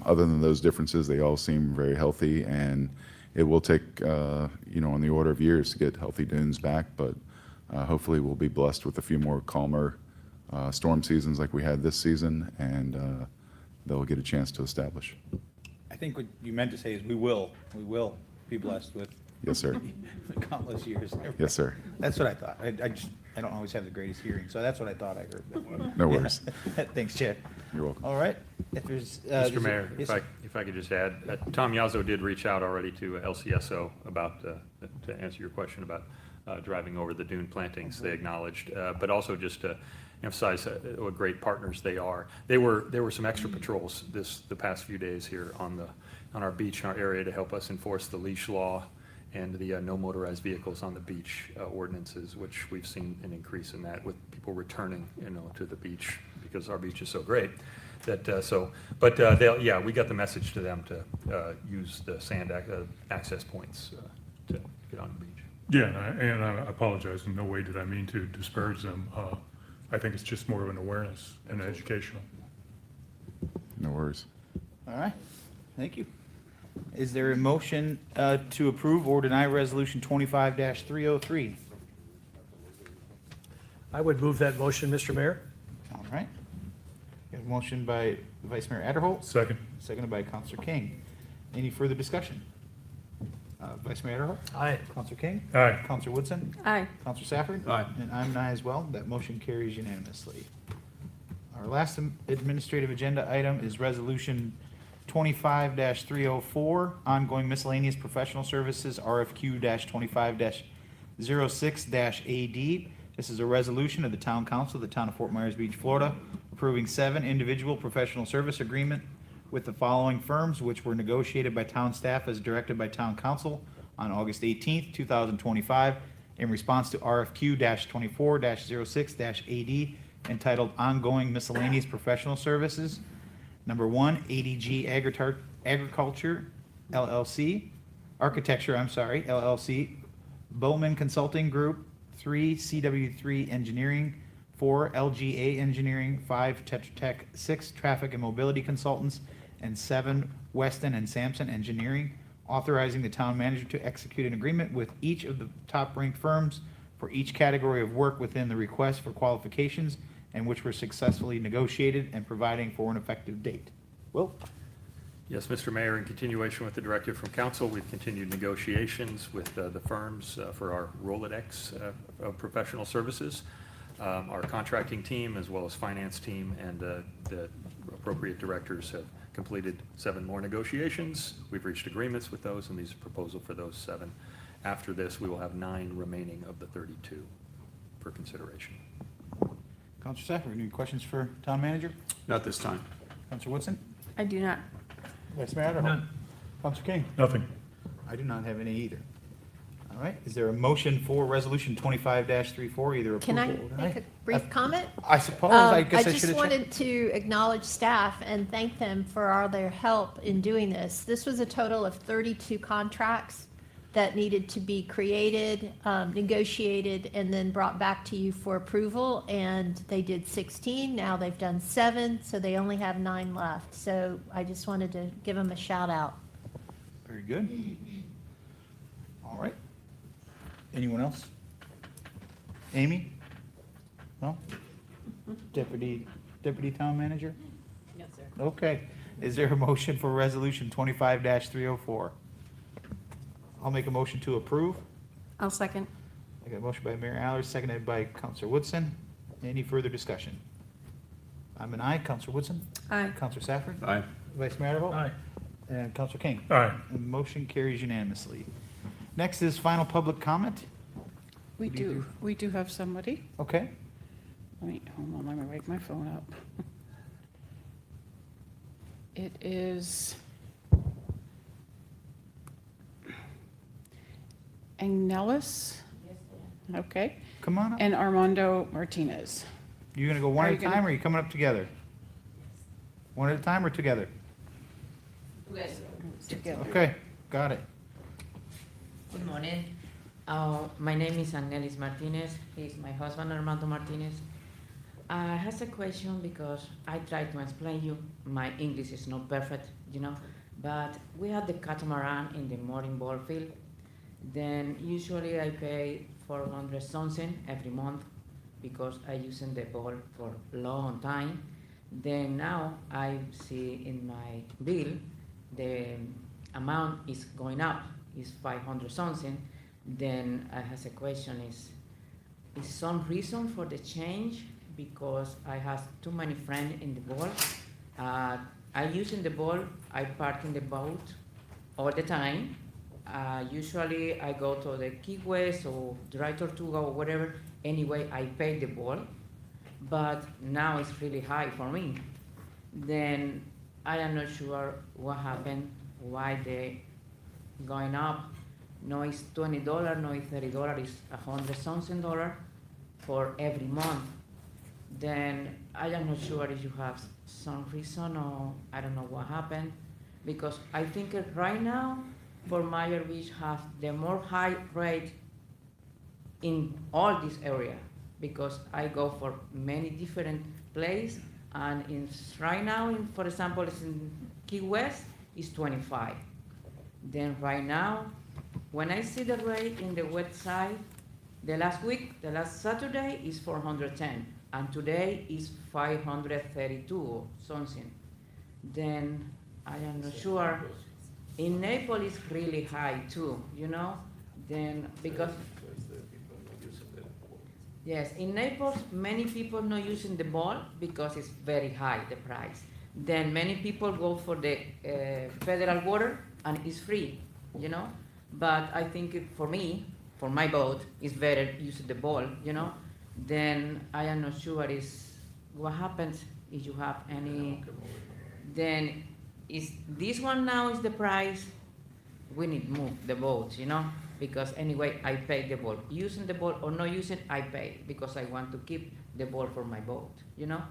other than those differences, they all seem very healthy, and it will take, on the order of years to get healthy dunes back. But hopefully we'll be blessed with a few more calmer storm seasons like we had this season, and they'll get a chance to establish. I think what you meant to say is we will be blessed with Yes, sir. countless years. Yes, sir. That's what I thought. I don't always have the greatest hearing, so that's what I thought I heard. No worries. Thanks, Chair. You're welcome. All right. If there's, Mr. Mayor, yes, if I could just add, Tom Yazzo did reach out already to LCSO about, to answer your question about driving over the dune plantings. They acknowledged, but also just to emphasize what great partners they are. There were some extra patrols the past few days here on our beach, in our area, to help us enforce the leash law and the no motorized vehicles on the beach ordinances, which we've seen an increase in that with people returning, to the beach because our beach is so great. We got the message to them to use the sand access points to get on the beach. Yeah, and I apologize. In no way did I mean to disparage them. I think it's just more of an awareness and educational. No worries. All right, thank you. Is there a motion to approve or deny Resolution 25-303? I would move that motion, Mr. Mayor. All right. Got a motion by Vice Mayor Adderholt, Second. seconded by Counselor King. Any further discussion? Vice Mayor Adderholt? Aye. Counselor King? Aye. Counselor Woodson? Aye. Counselor Safford? Aye. And I'm an aye as well. That motion carries unanimously. Our last administrative agenda item is Resolution 25-304, ongoing miscellaneous professional services, RFQ-25-06-AD. This is a resolution of the Town Council of the Town of Fort Myers Beach, Florida, approving 7 individual professional service agreement with the following firms, which were negotiated by town staff as directed by Town Council on August 18th, 2025, in response to RFQ-24-06-AD, entitled Ongoing Miscellaneous Professional Services. Number 1, ADG Agriculture LLC, LLC, Bowman Consulting Group, 3, CW3 Engineering, 4, LGA Engineering, 5, Tetra Tech, 6, Traffic and Mobility Consultants, and 7, Weston and Sampson Engineering, authorizing the town manager to execute an agreement with each of the top-ranked firms for each category of work within the request for qualifications and which were successfully negotiated, and providing for an effective date. Will? Yes, Mr. Mayor, in continuation with the directive from council, we've continued negotiations with the firms for our Rolodex of professional services. Our contracting team, as well as finance team, and the appropriate directors have completed 7 more negotiations. We've reached agreements with those, and these are proposal for those 7. After this, we will have 9 remaining of the 32 for consideration. Counselor Safford, any questions for town manager? Not this time. Counselor Woodson? I do not. Vice Mayor Adderholt? None. Counselor King? Nothing. I do not have any either. All right, is there a motion for Resolution 25-34, either Can I approval or make deny? a brief comment? I suppose, I guess I should just have checked. wanted to acknowledge staff and thank them for all their help in doing this. This was a total of 32 contracts that needed to be created, negotiated, and then brought back to you for approval. And they did 16, now they've done 7, so they only have 9 left. So I just wanted to give them a shout out. Very good. All right. Anyone else? Amy? No? Deputy Town Manager? No, sir. Okay. Is there a motion for Resolution 25-304? I'll make a motion to approve. I'll second. I got a motion by Mayor Allers, seconded by Counselor Woodson. Any further discussion? I'm an aye. Counselor Woodson? Aye. Counselor Safford? Aye. Vice Mayor Adderholt? Aye. And Counselor King? Aye. And motion carries unanimously. Next is final public comment. We What do you do have somebody. Okay. Hold on, let me wake my phone up. It is Agnelis, okay, Come on up. and Armando Martinez. You gonna go one Are at you a gonna- time, or are you coming up together? One at a time or together? Together. Okay, got it. Good morning. My name is Agnelis Martinez. He's my husband, Armando Martinez. I have a question because I try to explain you. My English is not perfect, but we have the catamaran in the mooring ball field. Then usually I pay 400 something every month because I using the ball for long time. Then now I see in my bill the amount is going up, is 500 something. Then I have a question is some reason for the change? Because I have too many friends in the boat. I use in the boat, I park in the boat all the time. Usually I go to the Key West or Dry Tortuga or whatever. Anyway, I pay the boat, but now it's really high for me. Then I am not sure what happened, why they going up. No, it's $20, no, it's $30, it's $100 something for every month. Then I am not sure if you have some reason or I don't know what happened, because I think right now Fort Myers Beach have the more high rate in all this area because I go for many different places and right now, for example, it's in Key West, it's 25. Then right now, when I see the rate in the website, the last Saturday is 410, and today is 532 or something. Then I am not sure. In Naples, it's really high too, you know? Then because yes, in Naples, many people not using the ball because it's very high, the price. Then many people go for the federal water and it's free, you know? But I think for me, for my boat, it's better using the ball, you know? Then I am not sure is what happens if you have any, then is this one now is the price, we need to move the boat, you know? Because anyway, I pay the ball. Using the ball or not using, I pay because I want to keep the ball for my boat, you know?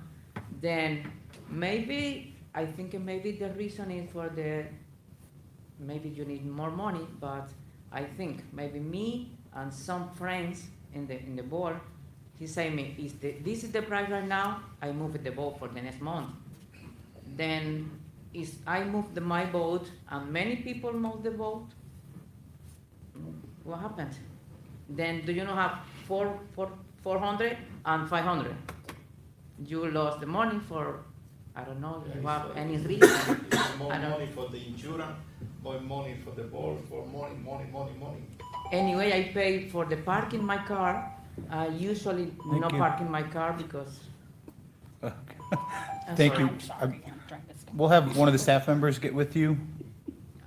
Then maybe, I think maybe the reason is for the, maybe you need more money, but I think maybe me and some friends in the board, he say me, this is the price right now, I move the boat for the next month. Then is I move my boat and many people move the boat, what happens? Then do you not have 400 and 500? You lost the money for, I don't know, if you have any reason. More money for the insurance, more money for the ball, for money. Anyway, I pay for the park in my car. I usually not you. park in my car because. Thank you. sorry. We'll have one of the staff members get with you.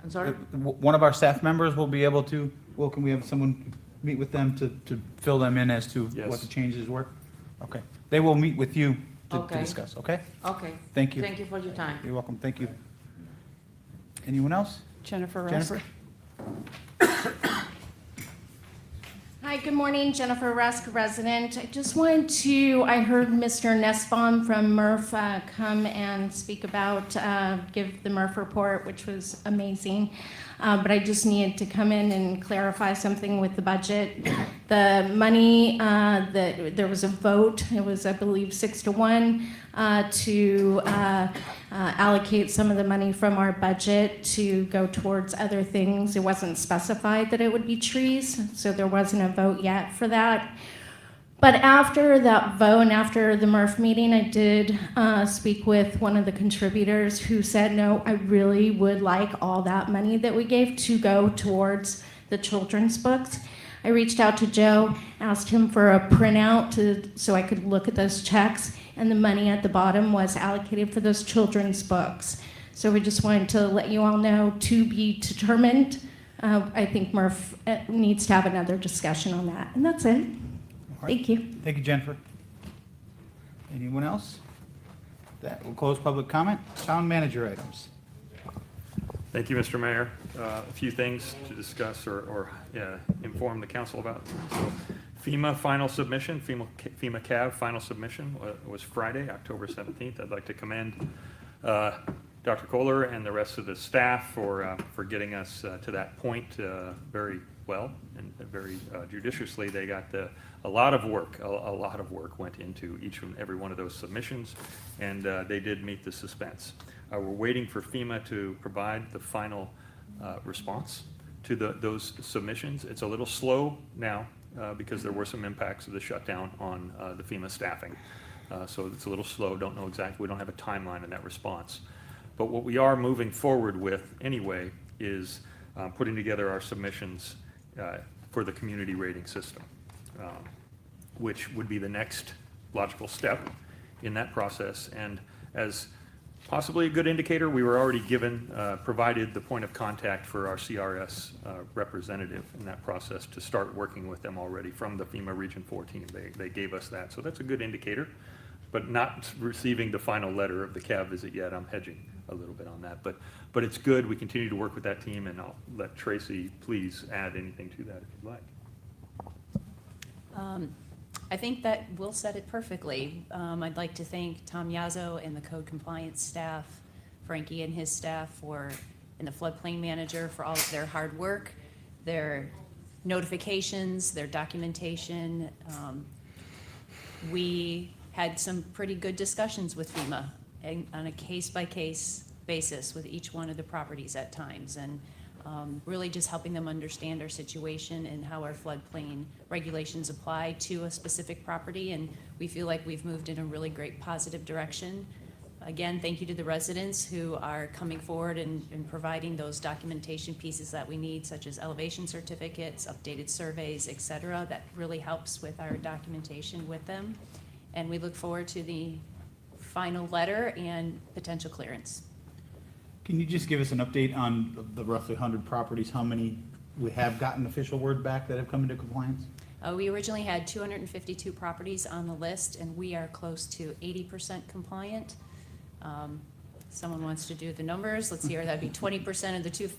I'm sorry? One of our staff members will be able to, well, can we have someone meet with them to fill them in as to what Yes. the changes were? Okay. They will meet with you to Okay. discuss, okay? Okay. Thank you. Thank you for your time. You're welcome, thank you. Anyone else? Jennifer Rusk. Jennifer? Hi, good morning, Jennifer Rusk, resident. I just wanted to, I heard Mr. Nussbaum from MRF come and speak about, give the MRF report, which was amazing. But I just needed to come in and clarify something with the budget. The money, there was a vote, it was, I believe, 6-1, to allocate some of the money from our budget to go towards other things. It wasn't specified that it would be trees, so there wasn't a vote yet for that. But after that vote and after the MRF meeting, I did speak with one of the contributors who said, no, I really would like all that money that we gave to go towards the children's books. I reached out to Joe, asked him for a printout so I could look at those checks, and the money at the bottom was allocated for those children's books. So we just wanted to let you all know, to be determined. I think MRF needs to have another discussion on that, and that's it. Thank you. Thank you, Jennifer. Anyone else? That will close public comment. Town manager items. Thank you, Mr. Mayor. A few things to discuss or inform the council about. So FEMA final submission, FEMA CAV final submission was Friday, October 17th. I'd like to commend Dr. Kohler and the rest of the staff for getting us to that point very well and very judiciously. They got a lot of work went into each and every one of those submissions, and they did meet the suspense. We're waiting for FEMA to provide the final response to those submissions. It's a little slow now because there were some impacts of the shutdown on the FEMA staffing. So it's a little slow, don't know exactly, we don't have a timeline in that response. But what we are moving forward with anyway is putting together our submissions for the community rating system, which would be the next logical step in that process. And as possibly a good indicator, we were already provided the point of contact for our CRS representative in that process to start working with them already from the FEMA Region 14. They gave us that, so that's a good indicator, but not receiving the final letter of the CAV visit yet. I'm hedging a little bit on that, but it's good. We continue to work with that team, and I'll let Tracy please add anything to that if you'd like. I think that Will said it perfectly. I'd like to thank Tom Yazzo and the code compliance staff, Frankie and his staff and the floodplain manager for all of their hard work. They're notifications, their documentation. We had some pretty good discussions with FEMA on a case-by-case basis with each one of the properties at times, and really just helping them understand our situation and how our floodplain regulations apply to a specific property, and we feel like we've moved in a really great positive direction. Again, thank you to the residents who are coming forward and providing those documentation pieces that we need, such as elevation certificates, updated surveys, et cetera. That really helps with our documentation with them. And we look forward to the final letter and potential clearance. Can you just give us an update on the roughly 100 properties, how many we have gotten official word back that have come into compliance? We originally had 252 properties on the list, and we are close to 80% compliant. Someone wants to do the numbers. Let's see here. That'd be 20% of the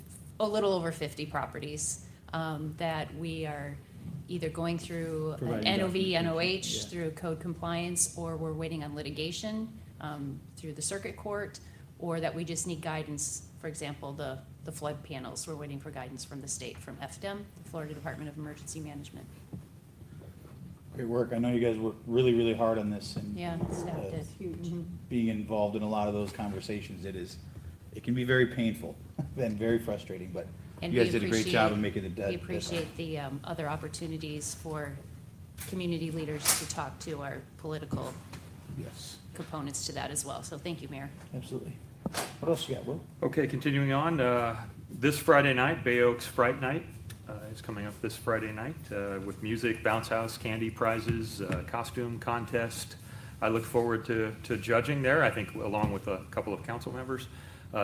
a little over 50 properties that we are either going through an NOV, NOH through code compliance, or we're waiting on litigation through the circuit court, or that we just need guidance. For example, the flood panels, we're waiting for guidance from the state, from FDEM, the Florida Department of Emergency Management. Great work. I know you guys worked really, really hard on this, and Yeah, staff did. being involved in a lot of those conversations, it can be very painful and very frustrating, but And you guys we did a great job of making it We dead. appreciate the other opportunities for community leaders to talk to our political Yes, components to that as well. So thank you, Mayor. absolutely. What else you got, Will? Okay, continuing on, this Friday night, Bay Oaks Fright Night is coming up this Friday night with music, bounce house, candy prizes, costume contest. I look forward to judging there, I think, along with a couple of council members.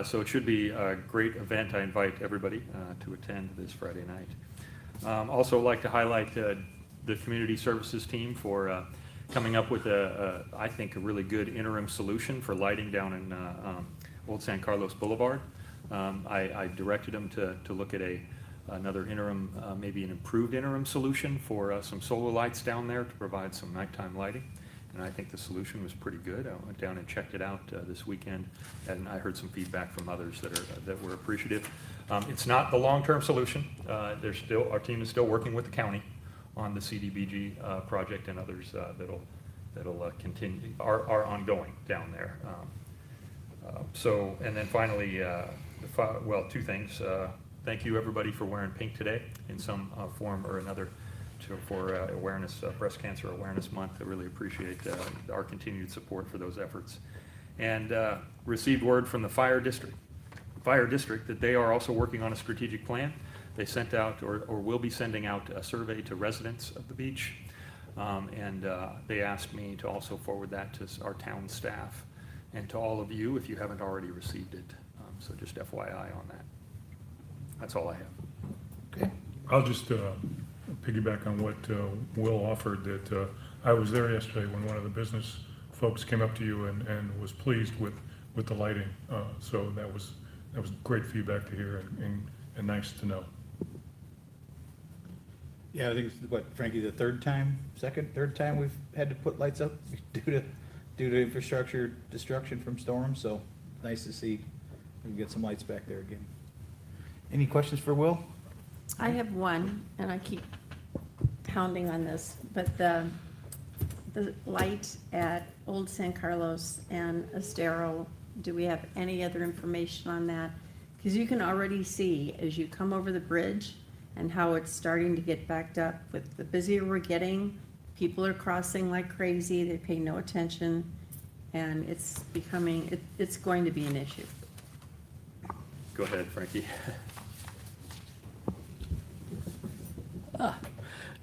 So it should be a great event. I invite everybody to attend this Friday night. Also like to highlight the community services team for coming up with I think, a really good interim solution for lighting down in Old San Carlos Boulevard. I directed them to look at another interim, maybe an improved interim solution for some solar lights down there to provide some nighttime lighting. And I think the solution was pretty good. I went down and checked it out this weekend, and I heard some feedback from others that were appreciative. It's not the long-term solution. Our team is still working with the county on the CDBG project and others that'll continue, are ongoing down there. And then finally, two things. Thank you, everybody, for wearing pink today in some form or another for Breast Cancer Awareness Month. I really appreciate our continued support for those efforts. And received word from the fire district that they are also working on a strategic plan. They sent out or will be sending out a survey to residents of the beach. And they asked me to also forward that to our town staff and to all of you if you haven't already received it. So just FYI on that. That's all I have. Okay. I'll just piggyback on what Will offered, that I was there yesterday when one of the business folks came up to you and was pleased with the lighting. So that was great feedback to hear and nice to know. Yeah, I think it's, Frankie, the third time we've had to put lights up due to infrastructure destruction from storms, so nice to see we can get some lights back there again. Any questions for Will? I have one, and I keep pounding on this, but the light at Old San Carlos and Estero, do we have any other information on that? Because you can already see as you come over the bridge and how it's starting to get backed up. With the busier we're getting, people are crossing like crazy, they pay no attention, and it's going to be an issue. Go ahead, Frankie.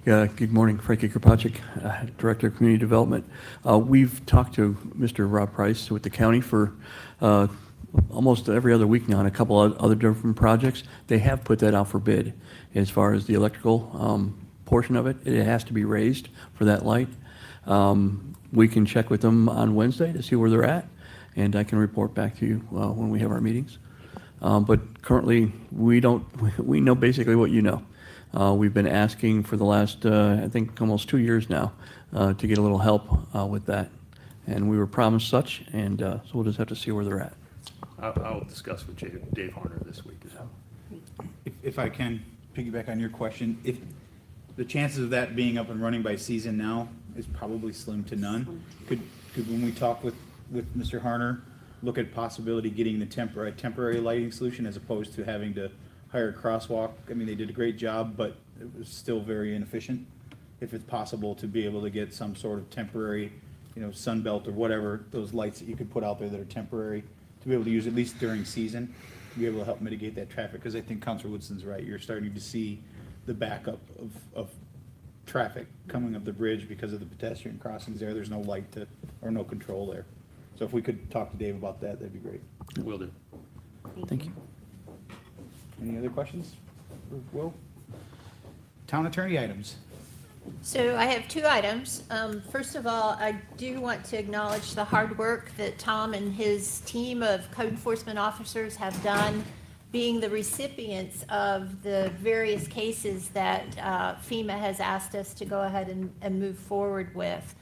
Good morning, Frankie Kropacek, Director of Community Development. We've talked to Mr. Rob Price with the county for almost every other week now on a couple of other different projects. They have put that out for bid. As far as the electrical portion of it, it has to be raised for that light. We can check with them on Wednesday to see where they're at, and I can report back to you when we have our meetings. But currently, we know basically what you know. We've been asking for the last, I think, almost 2 years now to get a little help with that. And we were promised such, and so we'll just have to see where they're at. I'll discuss with Dave Horner this week as well. If I can piggyback on your question, the chances of that being up and running by season now is probably slim to none. Could, when we talk with Mr. Harner, look at possibility getting the temporary lighting solution as opposed to having to hire a crosswalk? I mean, they did a great job, but it was still very inefficient. If it's possible to be able to get some sort of temporary, sunbelt or whatever, those lights that you could put out there that are temporary, to be able to use at least during season, to be able to help mitigate that traffic. Because I think Councilor Woodson's right. You're starting to see the backup of traffic coming up the bridge because of the pedestrian crossings there. There's no light or no control there. So if we could talk to Dave about that, that'd be great. Will do. Thank you. Any other questions for Will? Town attorney items. So I have two items. First of all, I do want to acknowledge the hard work that Tom and his team of code enforcement officers have done, being the recipients of the various cases that FEMA has asked us to go ahead and move forward with.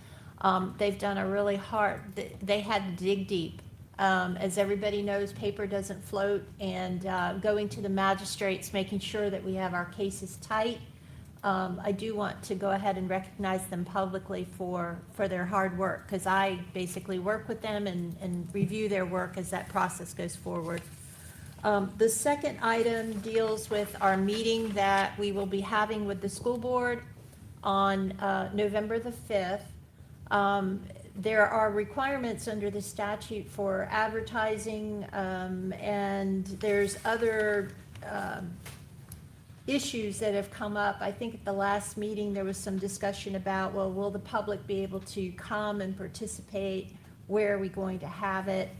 They've done a really hard, they had to dig deep. As everybody knows, paper doesn't float, and going to the magistrates, making sure that we have our cases tight. I do want to go ahead and recognize them publicly for their hard work, because I basically work with them and review their work as that process goes forward. The second item deals with our meeting that we will be having with the school board on November the 5th. There are requirements under the statute for advertising, and there's other issues that have come up. I think at the last meeting, there was some discussion about, well, will the public be able to come and participate? Where are we going to have it?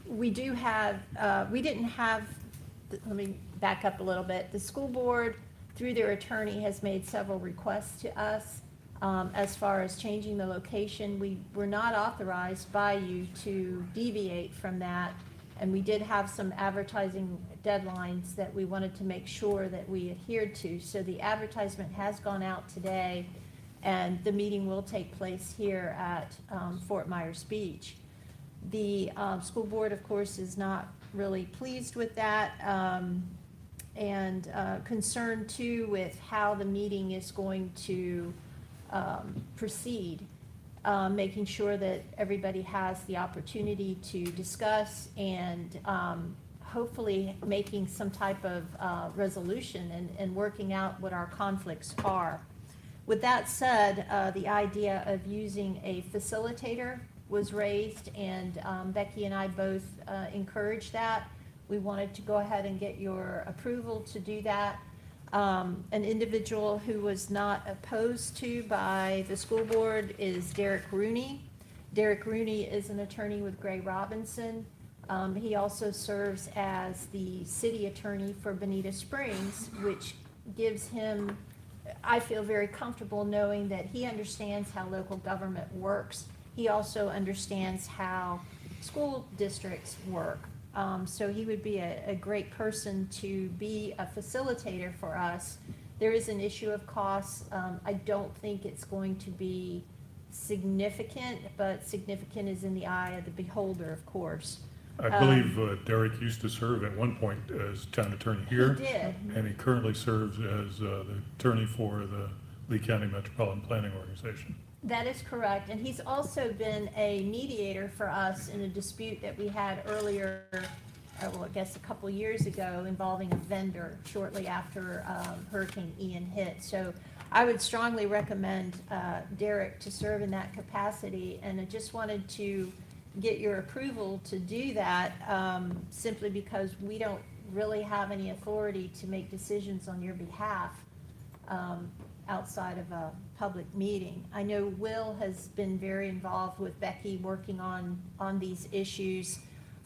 We didn't have, let me back up a little bit. The school board, through their attorney, has made several requests to us as far as changing the location. We were not authorized by you to deviate from that, and we did have some advertising deadlines that we wanted to make sure that we adhered to. So the advertisement has gone out today, and the meeting will take place here at Fort Myers Beach. The school board, of course, is not really pleased with that, and concerned too with how the meeting is going to proceed, making sure that everybody has the opportunity to discuss and hopefully making some type of resolution and working out what our conflicts are. With that said, the idea of using a facilitator was raised, and Becky and I both encouraged that. We wanted to go ahead and get your approval to do that. An individual who was not opposed to by the school board is Derek Rooney. Derek Rooney is an attorney with Gray Robinson. He also serves as the city attorney for Bonita Springs, which gives him, I feel very comfortable knowing that he understands how local government works. He also understands how school districts work. So he would be a great person to be a facilitator for us. There is an issue of costs. I don't think it's going to be significant, but significant is in the eye of the beholder, of course. I believe Derek used to serve at one point as town attorney here. He did. And he currently serves as the attorney for the Lee County Metropolitan Planning Organization. That is correct, and he's also been a mediator for us in a dispute that we had earlier, well, I guess a couple years ago, involving a vendor shortly after Hurricane Ian hit. So I would strongly recommend Derek to serve in that capacity, and I just wanted to get your approval to do that, simply because we don't really have any authority to make decisions on your behalf outside of a public meeting. I know Will has been very involved with Becky working on these issues.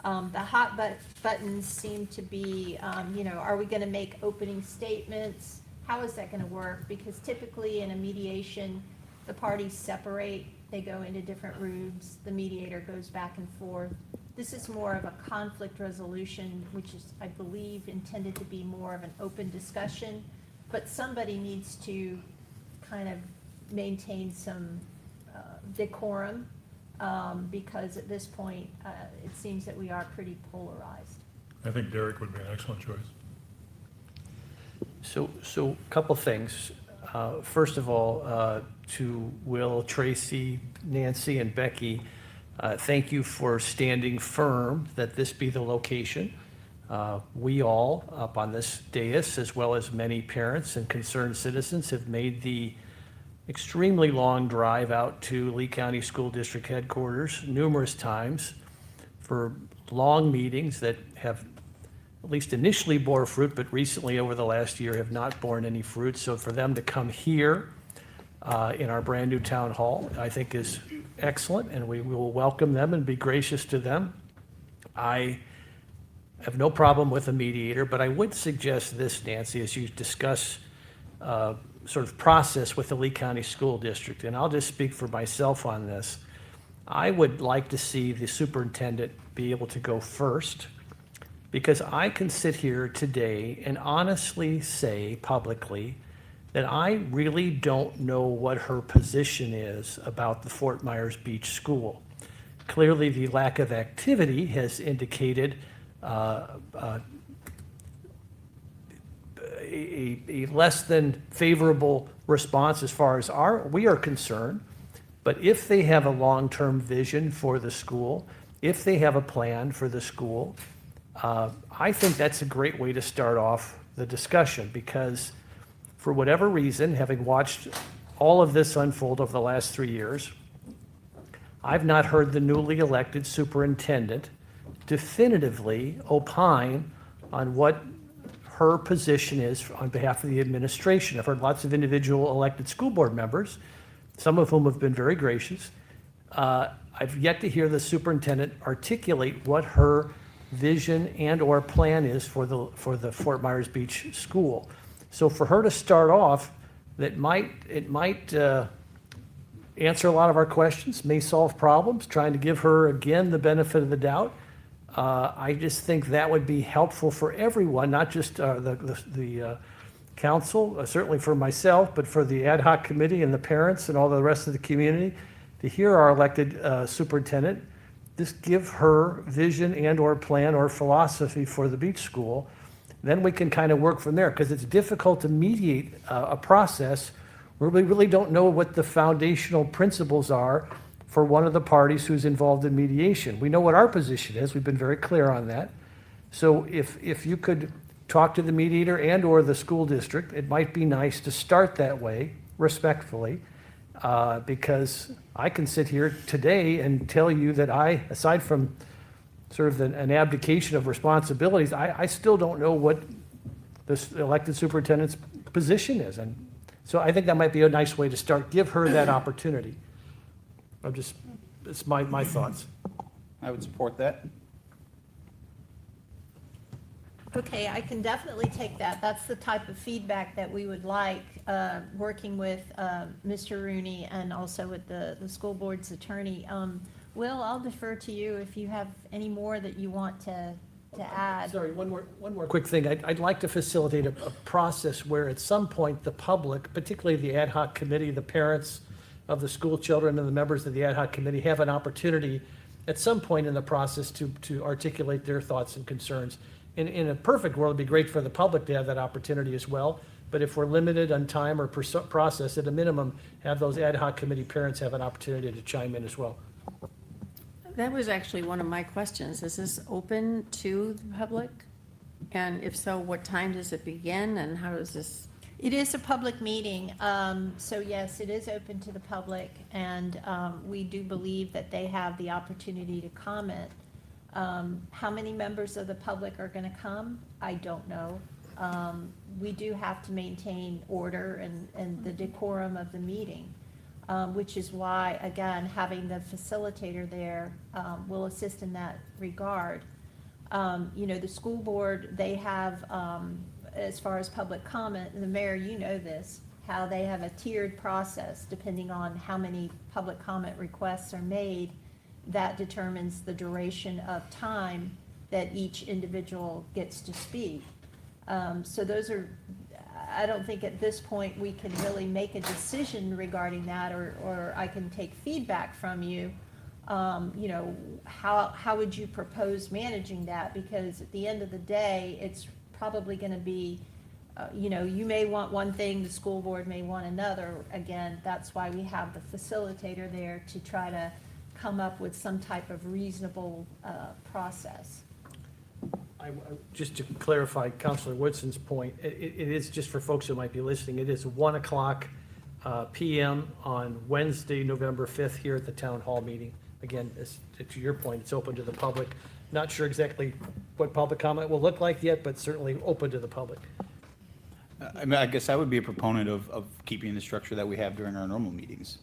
The hot buttons seem to be, are we going to make opening statements? How is that going to work? Because typically in a mediation, the parties separate, they go into different rooms, the mediator goes back and forth. This is more of a conflict resolution, which is, I believe, intended to be more of an open discussion, but somebody needs to kind of maintain some decorum, because at this point, it seems that we are pretty polarized. I think Derek would be an excellent choice. So a couple things. First of all, to Will, Tracy, Nancy, and Becky, thank you for standing firm that this be the location. We all, up on this dais, as well as many parents and concerned citizens, have made the extremely long drive out to Lee County School District headquarters numerous times for long meetings that have at least initially bore fruit, but recently over the last year have not borne any fruit. So for them to come here in our brand-new town hall, I think is excellent, and we will welcome them and be gracious to them. I have no problem with a mediator, but I would suggest this, Nancy, as you discuss sort of process with the Lee County School District, and I'll just speak for myself on this. I would like to see the superintendent be able to go first, because I can sit here today and honestly say publicly that I really don't know what her position is about the Fort Myers Beach School. Clearly, the lack of activity has indicated a less than favorable response as far as we are concerned. But if they have a long-term vision for the school, if they have a plan for the school, I think that's a great way to start off the discussion, because for whatever reason, having watched all of this unfold over the last 3 years, I've not heard the newly elected superintendent definitively opine on what her position is on behalf of the administration. I've heard lots of individual elected school board members, some of whom have been very gracious. I've yet to hear the superintendent articulate what her vision and/or plan is for the Fort Myers Beach School. So for her to start off, it might answer a lot of our questions, may solve problems, trying to give her, again, the benefit of the doubt. I just think that would be helpful for everyone, not just the council, certainly for myself, but for the ad hoc committee and the parents and all the rest of the community, to hear our elected superintendent just give her vision and/or plan or philosophy for the beach school. Then we can kind of work from there, because it's difficult to mediate a process where we really don't know what the foundational principles are for one of the parties who's involved in mediation. We know what our position is. We've been very clear on that. So if you could talk to the mediator and/or the school district, it might be nice to start that way, respectfully, because I can sit here today and tell you that aside from sort of an abdication of responsibilities, I still don't know what this elected superintendent's position is. And so I think that might be a nice way to start. Give her that opportunity. It's my thoughts. I would support that. Okay, I can definitely take that. That's the type of feedback that we would like, working with Mr. Rooney and also with the school board's attorney. Will, I'll defer to you if you have any more that you want to add. Sorry, one more quick thing. I'd like to facilitate a process where at some point the public, particularly the ad hoc committee, the parents of the school children and the members of the ad hoc committee, have an opportunity at some point in the process to articulate their thoughts and concerns. In a perfect world, it'd be great for the public to have that opportunity as well. But if we're limited on time or process, at a minimum, have those ad hoc committee parents have an opportunity to chime in as well. That was actually one of my questions. Is this open to the public? And if so, what time does it begin and how does this? It is a public meeting, so yes, it is open to the public, and we do believe that they have the opportunity to comment. How many members of the public are going to come? I don't know. We do have to maintain order and the decorum of the meeting, which is why, again, having the facilitator there will assist in that regard. The school board, they have, as far as public comment, and the mayor, you know this, how they have a tiered process depending on how many public comment requests are made. That determines the duration of time that each individual gets to speak. So those are, I don't think at this point we can really make a decision regarding that, or I can take feedback from you. How would you propose managing that? Because at the end of the day, it's probably going to be you know, you may want one thing, the school board may want another. Again, that's why we have the facilitator there to try to come up with some type of reasonable process. Just to clarify Counselor Woodson's point, it is, just for folks who might be listening, it is 1:00 PM on Wednesday, November 5th, here at the Town Hall meeting. Again, to your point, it's open to the public. Not sure exactly what public comment will look like yet, but certainly open to the public. I mean, I guess I would be a proponent of keeping the structure that we have during our normal meetings.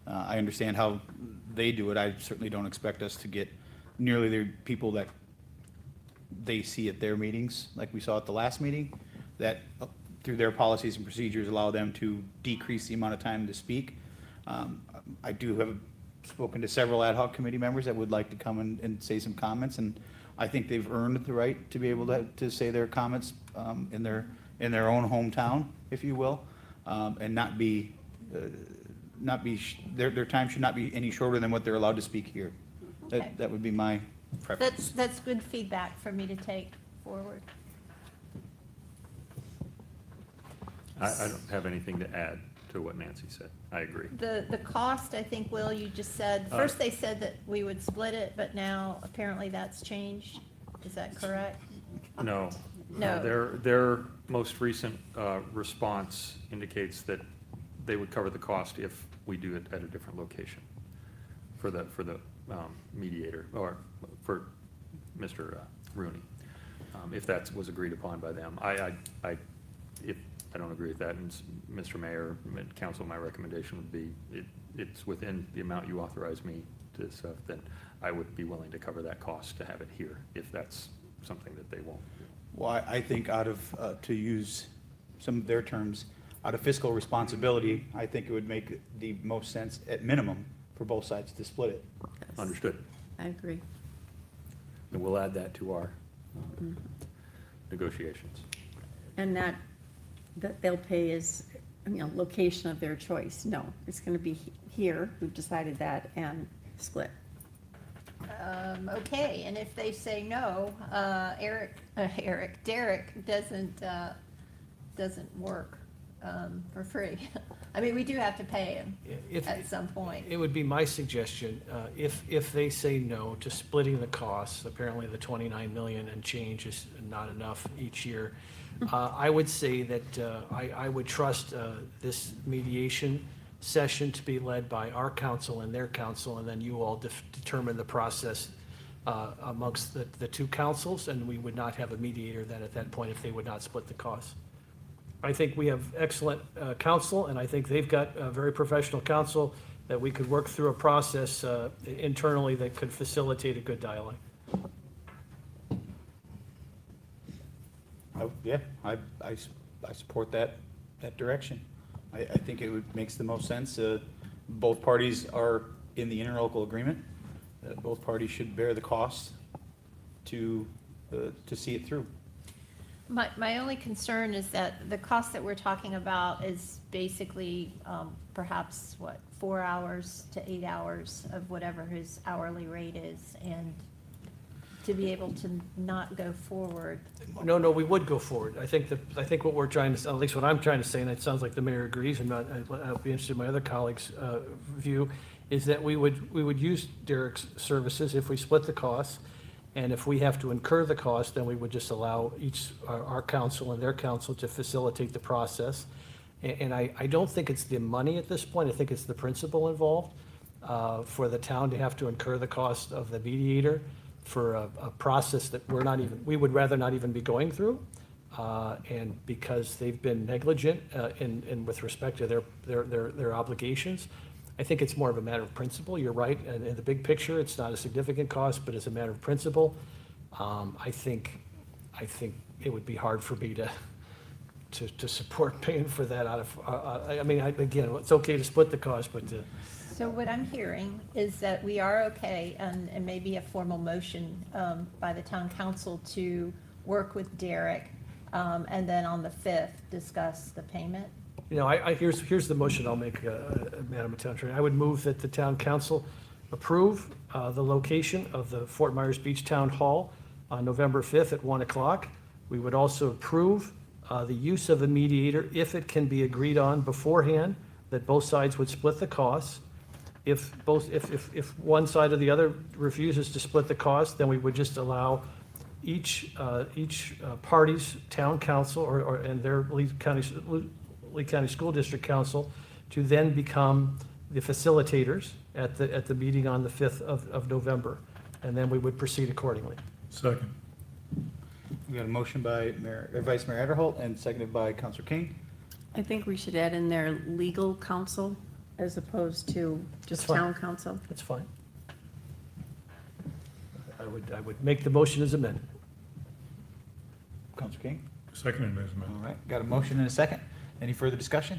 I understand how they do it. I certainly don't expect us to get nearly the people that they see at their meetings, like we saw at the last meeting, that through their policies and procedures allow them to decrease the amount of time to speak. I do have spoken to several ad hoc committee members that would like to come and say some comments, and I think they've earned the right to be able to say their comments in their own hometown, if you will, and not be, their time should not be any shorter than what they're allowed to speak here. Okay. That would be my preference. That's good feedback for me to take forward. I don't have anything to add to what Nancy said. I agree. The cost, I think, Will, you just said, first they said that we would split it, but now apparently that's changed. Is that correct? No. No. Their most recent response indicates that they would cover the cost if we do it at a different location for the mediator, or for Mr. Rooney, if that was agreed upon by them. If I don't agree with that, and Mr. Mayor and Council, my recommendation would be, it's within the amount you authorize me to stuff, then I would be willing to cover that cost to have it here, if that's something that they won't. Well, I think out of, to use some of their terms, out of fiscal responsibility, I think it would make the most sense, at minimum, for both sides to split it. Yes. Understood. I agree. And we'll add that to our negotiations. And that they'll pay is, location of their choice. No, it's going to be here, we've decided that, and split. Okay, and if they say no, Derek doesn't work for free. I mean, we do have to pay him at some point. It would be my suggestion, if they say no to splitting the costs, apparently the 29 million and change is not enough each year, I would say that I would trust this mediation session to be led by our council and their council, and then you all determine the process amongst the two councils, and we would not have a mediator then at that point if they would not split the costs. I think we have excellent counsel, and I think they've got a very professional counsel that we could work through a process internally that could facilitate a good dialogue. Yeah, I support that direction. I think makes the most sense. Both parties are in the interlocal agreement. Both parties should bear the cost to see it through. My only concern is that the cost that we're talking about is basically perhaps, 4 hours to 8 hours of whatever his hourly rate is, and to be able to not go forward. No, we would go forward. I think what we're trying to, at least what I'm trying to say, and it sounds like the mayor agrees, and I'll be interested in my other colleagues' view, is that we would use Derek's services if we split the costs, and if we have to incur the cost, then we would just allow our council and their council to facilitate the process. And I don't think it's the money at this point. I think it's the principle involved for the town to have to incur the cost of the mediator for a process that we would rather not even be going through. And because they've been negligent in with respect to their obligations, I think it's more of a matter of principle. You're right, and in the big picture, it's not a significant cost, but it's a matter of principle. I think it would be hard for me to support paying for that out of. Again, it's okay to split the cost, but. So what I'm hearing is that we are okay, and maybe a formal motion by the town council to work with Derek, and then on the 5th, discuss the payment. Here's the motion I'll make, Madam Town Attorney. I would move that the town council approve the location of the Fort Myers Beach Town Hall on November 5th at 1:00. We would also approve the use of a mediator if it can be agreed on beforehand, that both sides would split the costs. If one side or the other refuses to split the cost, then we would just allow each party's town council and their Lee County School District Council to then become the facilitators at the meeting on the 5th of November. And then we would proceed accordingly. Second. We got a motion by Vice Mayor Adderholt and seconded by Councilor King. I think we should add in there legal counsel as opposed to just That's fine. town council. That's fine. I would make the motion as amended. Councilor King? Second amendment. All right, got a motion and a second. Any further discussion?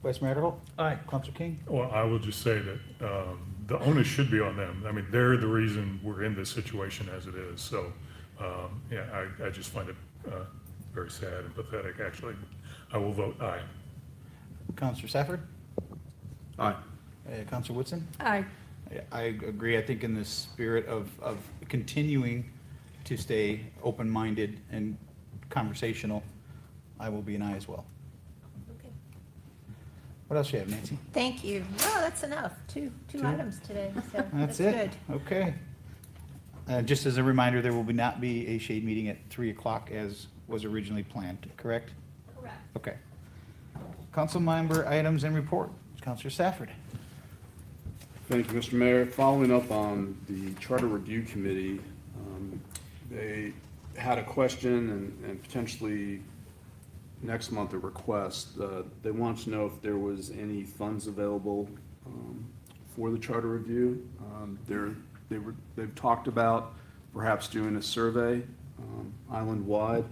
Vice Mayor Adderholt? Aye. Councilor King? Well, I will just say that the onus should be on them. I mean, they're the reason we're in this situation as it is. So, yeah, I just find it very sad and pathetic, actually. I will vote aye. Councilor Safford? Aye. Councilor Woodson? Aye. I agree. I think in the spirit of continuing to stay open-minded and conversational, I will be an aye as well. Okay. What else you have, Nancy? Thank you. No, that's enough. Two items today, so That's that's it? good. Okay. Just as a reminder, there will not be a shade meeting at 3 o'clock as was originally planned, correct? Correct. Okay. Council member items and report. Councilor Safford. Thank you, Mr. Mayor. Following up on the Charter Review Committee, they had a question and potentially next month a request. They want to know if there was any funds available for the Charter Review. They've talked about perhaps doing a survey island-wide.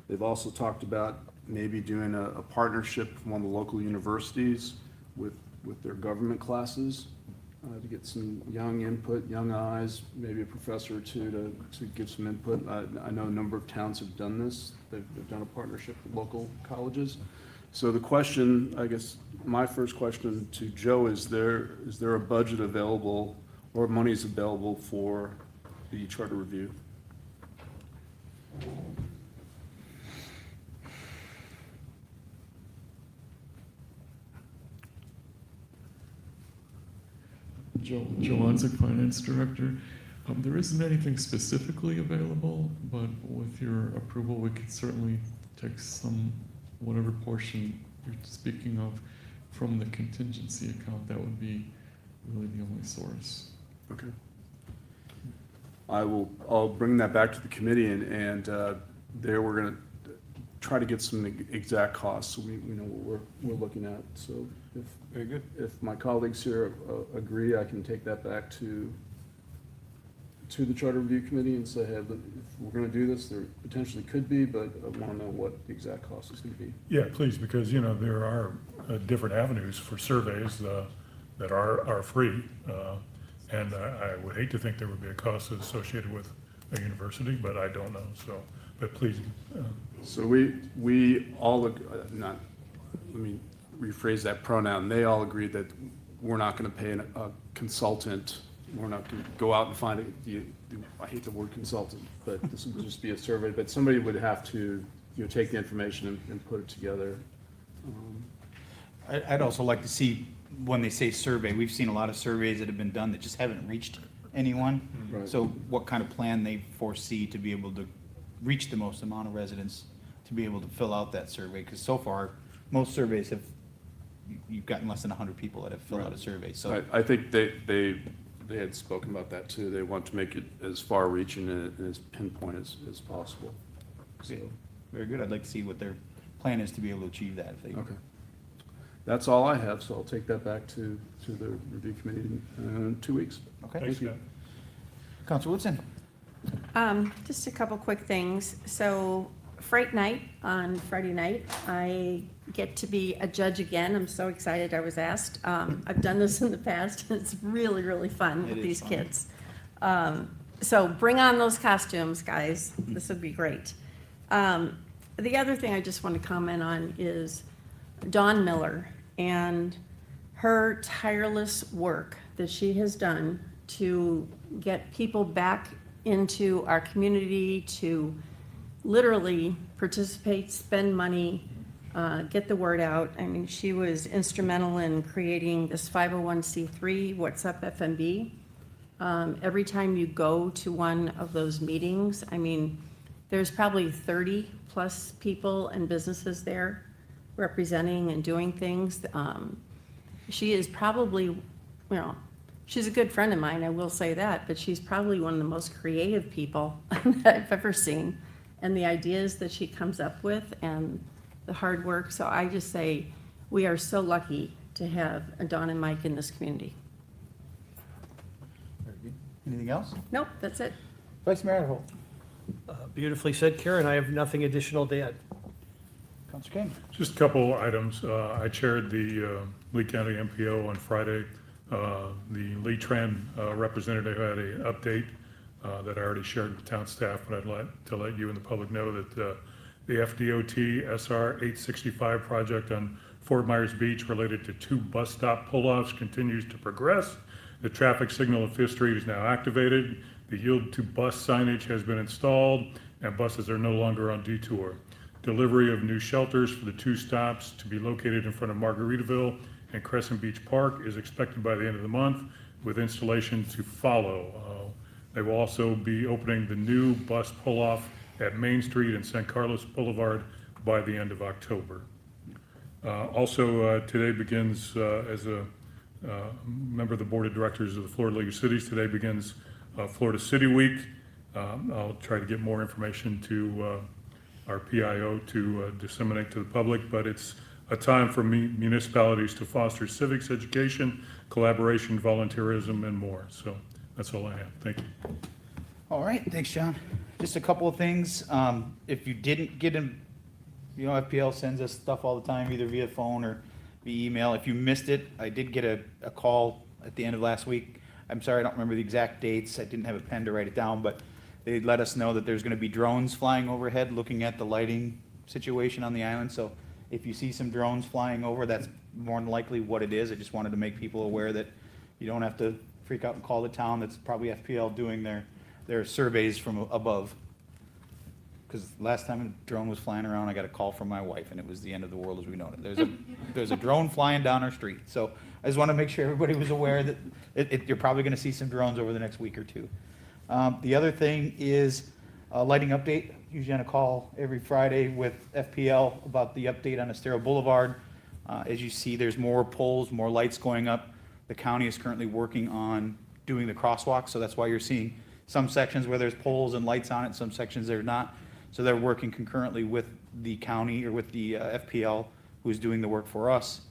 They've also talked about maybe doing a partnership with one of the local universities with their government classes to get some young input, young eyes, maybe a professor or two to give some input. I know a number of towns have done this. They've done a partnership with local colleges. So the question, I guess, my first question to Joe, is there a budget available or monies available for the Charter Review? Joe Onzik, Finance Director. There isn't anything specifically available, but with your approval, we could certainly take whatever portion you're speaking of from the contingency account. That would be really the only source. Okay. I'll bring that back to the committee and there we're gonna try to get some exact costs so we know what we're looking at. So Very good. if my colleagues here agree, I can take that back to the Charter Review Committee and say, hey, if we're gonna do this, there potentially could be, but I wanna know what the exact cost is gonna be. Yeah, please, because, there are different avenues for surveys that are free. And I would hate to think there would be a cost associated with a university, but I don't know, so, but please. So we all, let me rephrase that pronoun, they all agreed that we're not gonna pay a consultant, we're not gonna go out and find I hate the word consultant, but this would just be a survey, but somebody would have to, take the information and put it together. I'd also like to see, when they say survey, we've seen a lot of surveys that have been done that just haven't reached anyone. Right. So what kind of plan they foresee to be able to reach the most amount of residents to be able to fill out that survey? Because so far, most surveys you've gotten less than 100 people that have filled out a survey, so. I think they had spoken about that too. They want to make it as far-reaching and as pinpoint as possible. So, Very good. I'd like to see what their plan is to be able to achieve that. If they, okay. That's all I have, so I'll take that back to the review committee in 2 weeks. Okay. Thanks, Scott. Councilor Woodson. Just a couple quick things. So Fright Night on Friday night, I get to be a judge again. I'm so excited I was asked. I've done this in the past. It's really, really fun with these kids. So bring on those costumes, guys. This would be great. The other thing I just want to comment on is Dawn Miller and her tireless work that she has done to get people back into our community, to literally participate, spend money, get the word out. I mean, she was instrumental in creating this 501c3, What's Up FMB. Every time you go to one of those meetings, I mean, there's probably 30-plus people and businesses there representing and doing things. She is probably, you know, she's a good friend of mine, I will say that, but she's probably one of the most creative people that I've ever seen. And the ideas that she comes up with and the hard work. So I just say, we are so lucky to have Dawn and Mike in this community. Very good. Anything else? Nope, that's it. Vice Mayor Holt. Beautifully said, Karen. I have nothing additional to add. Councilor King. Just a couple items. I chaired the Lee County MPO on Friday. The Lee Tran representative had an update that I already shared with town staff, but I'd like to let you and the public know that the FDOT SR 865 project on Fort Myers Beach related to 2 bus stop pull-offs continues to progress. The traffic signal on Fifth Street is now activated. The yield to bus signage has been installed, and buses are no longer on detour. Delivery of new shelters for the 2 stops to be located in front of Margaritaville and Crescent Beach Park is expected by the end of the month, with installation to follow. They will also be opening the new bus pull-off at Main Street and San Carlos Boulevard by the end of October. Also, today begins, as a member of the Board of Directors of the Florida League of Cities, today begins Florida City Week. I'll try to get more information to our PIO to disseminate to the public, but it's a time for municipalities to foster civics education, collaboration, volunteerism, and more. So that's all I have. Thank you. All right, thanks, John. Just a couple of things. If you didn't get them, you know, FPL sends us stuff all the time, either via phone or via email. If you missed it, I did get a call at the end of last week. I'm sorry, I don't remember the exact dates. I didn't have a pen to write it down, but they let us know that there's going to be drones flying overhead looking at the lighting situation on the island. So if you see some drones flying over, that's more than likely what it is. I just wanted to make people aware that you don't have to freak out and call the town. That's probably FPL doing their surveys from above. Because last time a drone was flying around, I got a call from my wife, and it was the end of the world as we know it. There's a drone flying down our street. So I just want to make sure everybody was aware that you're probably going to see some drones over the next week or two. The other thing is a lighting update. Usually on a call every Friday with FPL about the update on Estero Boulevard. As you see, there's more poles, more lights going up. The county is currently working on doing the crosswalk, so that's why you're seeing some sections where there's poles and lights on it, some sections they're not. So they're working concurrently with the county or with the FPL, who's doing the work for us.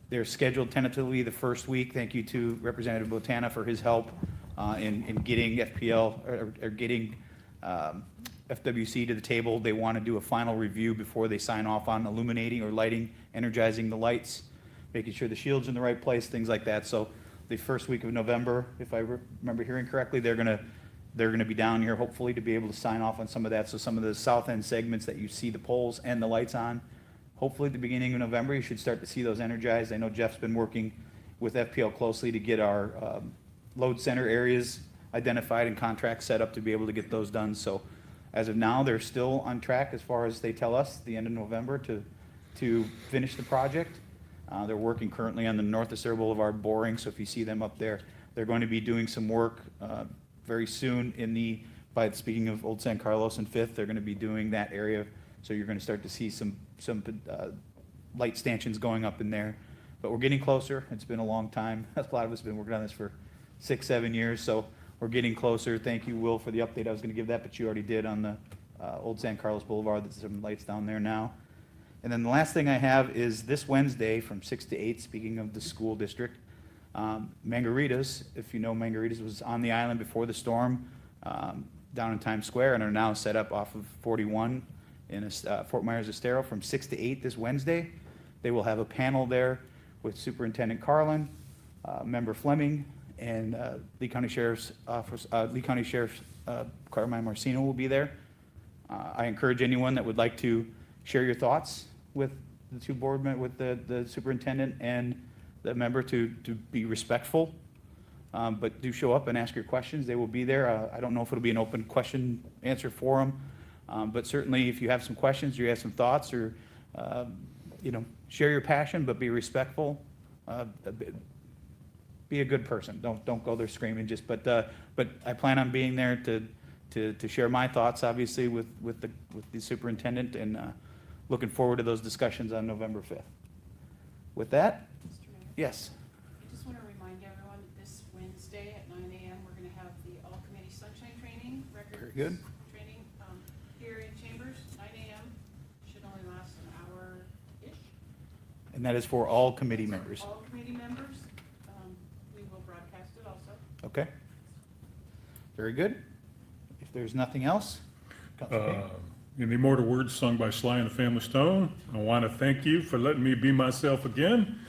They're scheduled tentatively the first week. Thank you to Representative Botana for his help in getting FPL or getting FWC to the table. They want to do a final review before they sign off on illuminating or lighting, energizing the lights, making sure the shield's in the right place, things like that. So the first week of November, if I remember hearing correctly, they're gonna be down here hopefully to be able to sign off on some of that. So some of the south end segments that you see the poles and the lights on, hopefully at the beginning of November, you should start to see those energized. I know Jeff's been working with FPL closely to get our load center areas identified and contracts set up to be able to get those done. So as of now, they're still on track as far as they tell us, the end of November to finish the project. They're working currently on the North Estero Boulevard boring, so if you see them up there, they're going to be doing some work very soon speaking of Old San Carlos and Fifth, they're going to be doing that area. So you're going to start to see some light stanchions going up in there. But we're getting closer. It's been a long time. A lot of us have been working on this for 6-7 years, so we're getting closer. Thank you, Will, for the update. I was going to give that, but you already did on the Old San Carlos Boulevard. There's some lights down there now. And then the last thing I have is this Wednesday from 6 to 8, speaking of the school district, Margaritas, if you know Margaritas, was on the island before the storm down in Times Square and are now set up off of 41 in Fort Myers Estero from 6 to 8 this Wednesday. They will have a panel there with Superintendent Carlin, Member Fleming, and Lee County Sheriff's Office, Carmine Marcino will be there. I encourage anyone that would like to share your thoughts with the two board members, with the superintendent and the member to be respectful, but do show up and ask your questions. They will be there. I don't know if it'll be an open question answer forum, But certainly, if you have some questions, or you have some thoughts, or, share your passion, but be respectful. Be a good person. Don't go there screaming, but I plan on being there to share my thoughts, obviously, with the superintendent, and looking forward to those discussions on November 5th. With that, yes. I just want to remind everyone that this Wednesday at 9 a.m., we're going to have the all-committee sunshine training, records Very good. training, here in Chambers, 9 a.m. Should only last an hour-ish. And that is for all committee members. All committee members. We will broadcast it also. Okay. Very good. If there's nothing else, Councilor King? In the immortal words sung by Sly and the Family Stone, I want to thank you for letting me be myself again.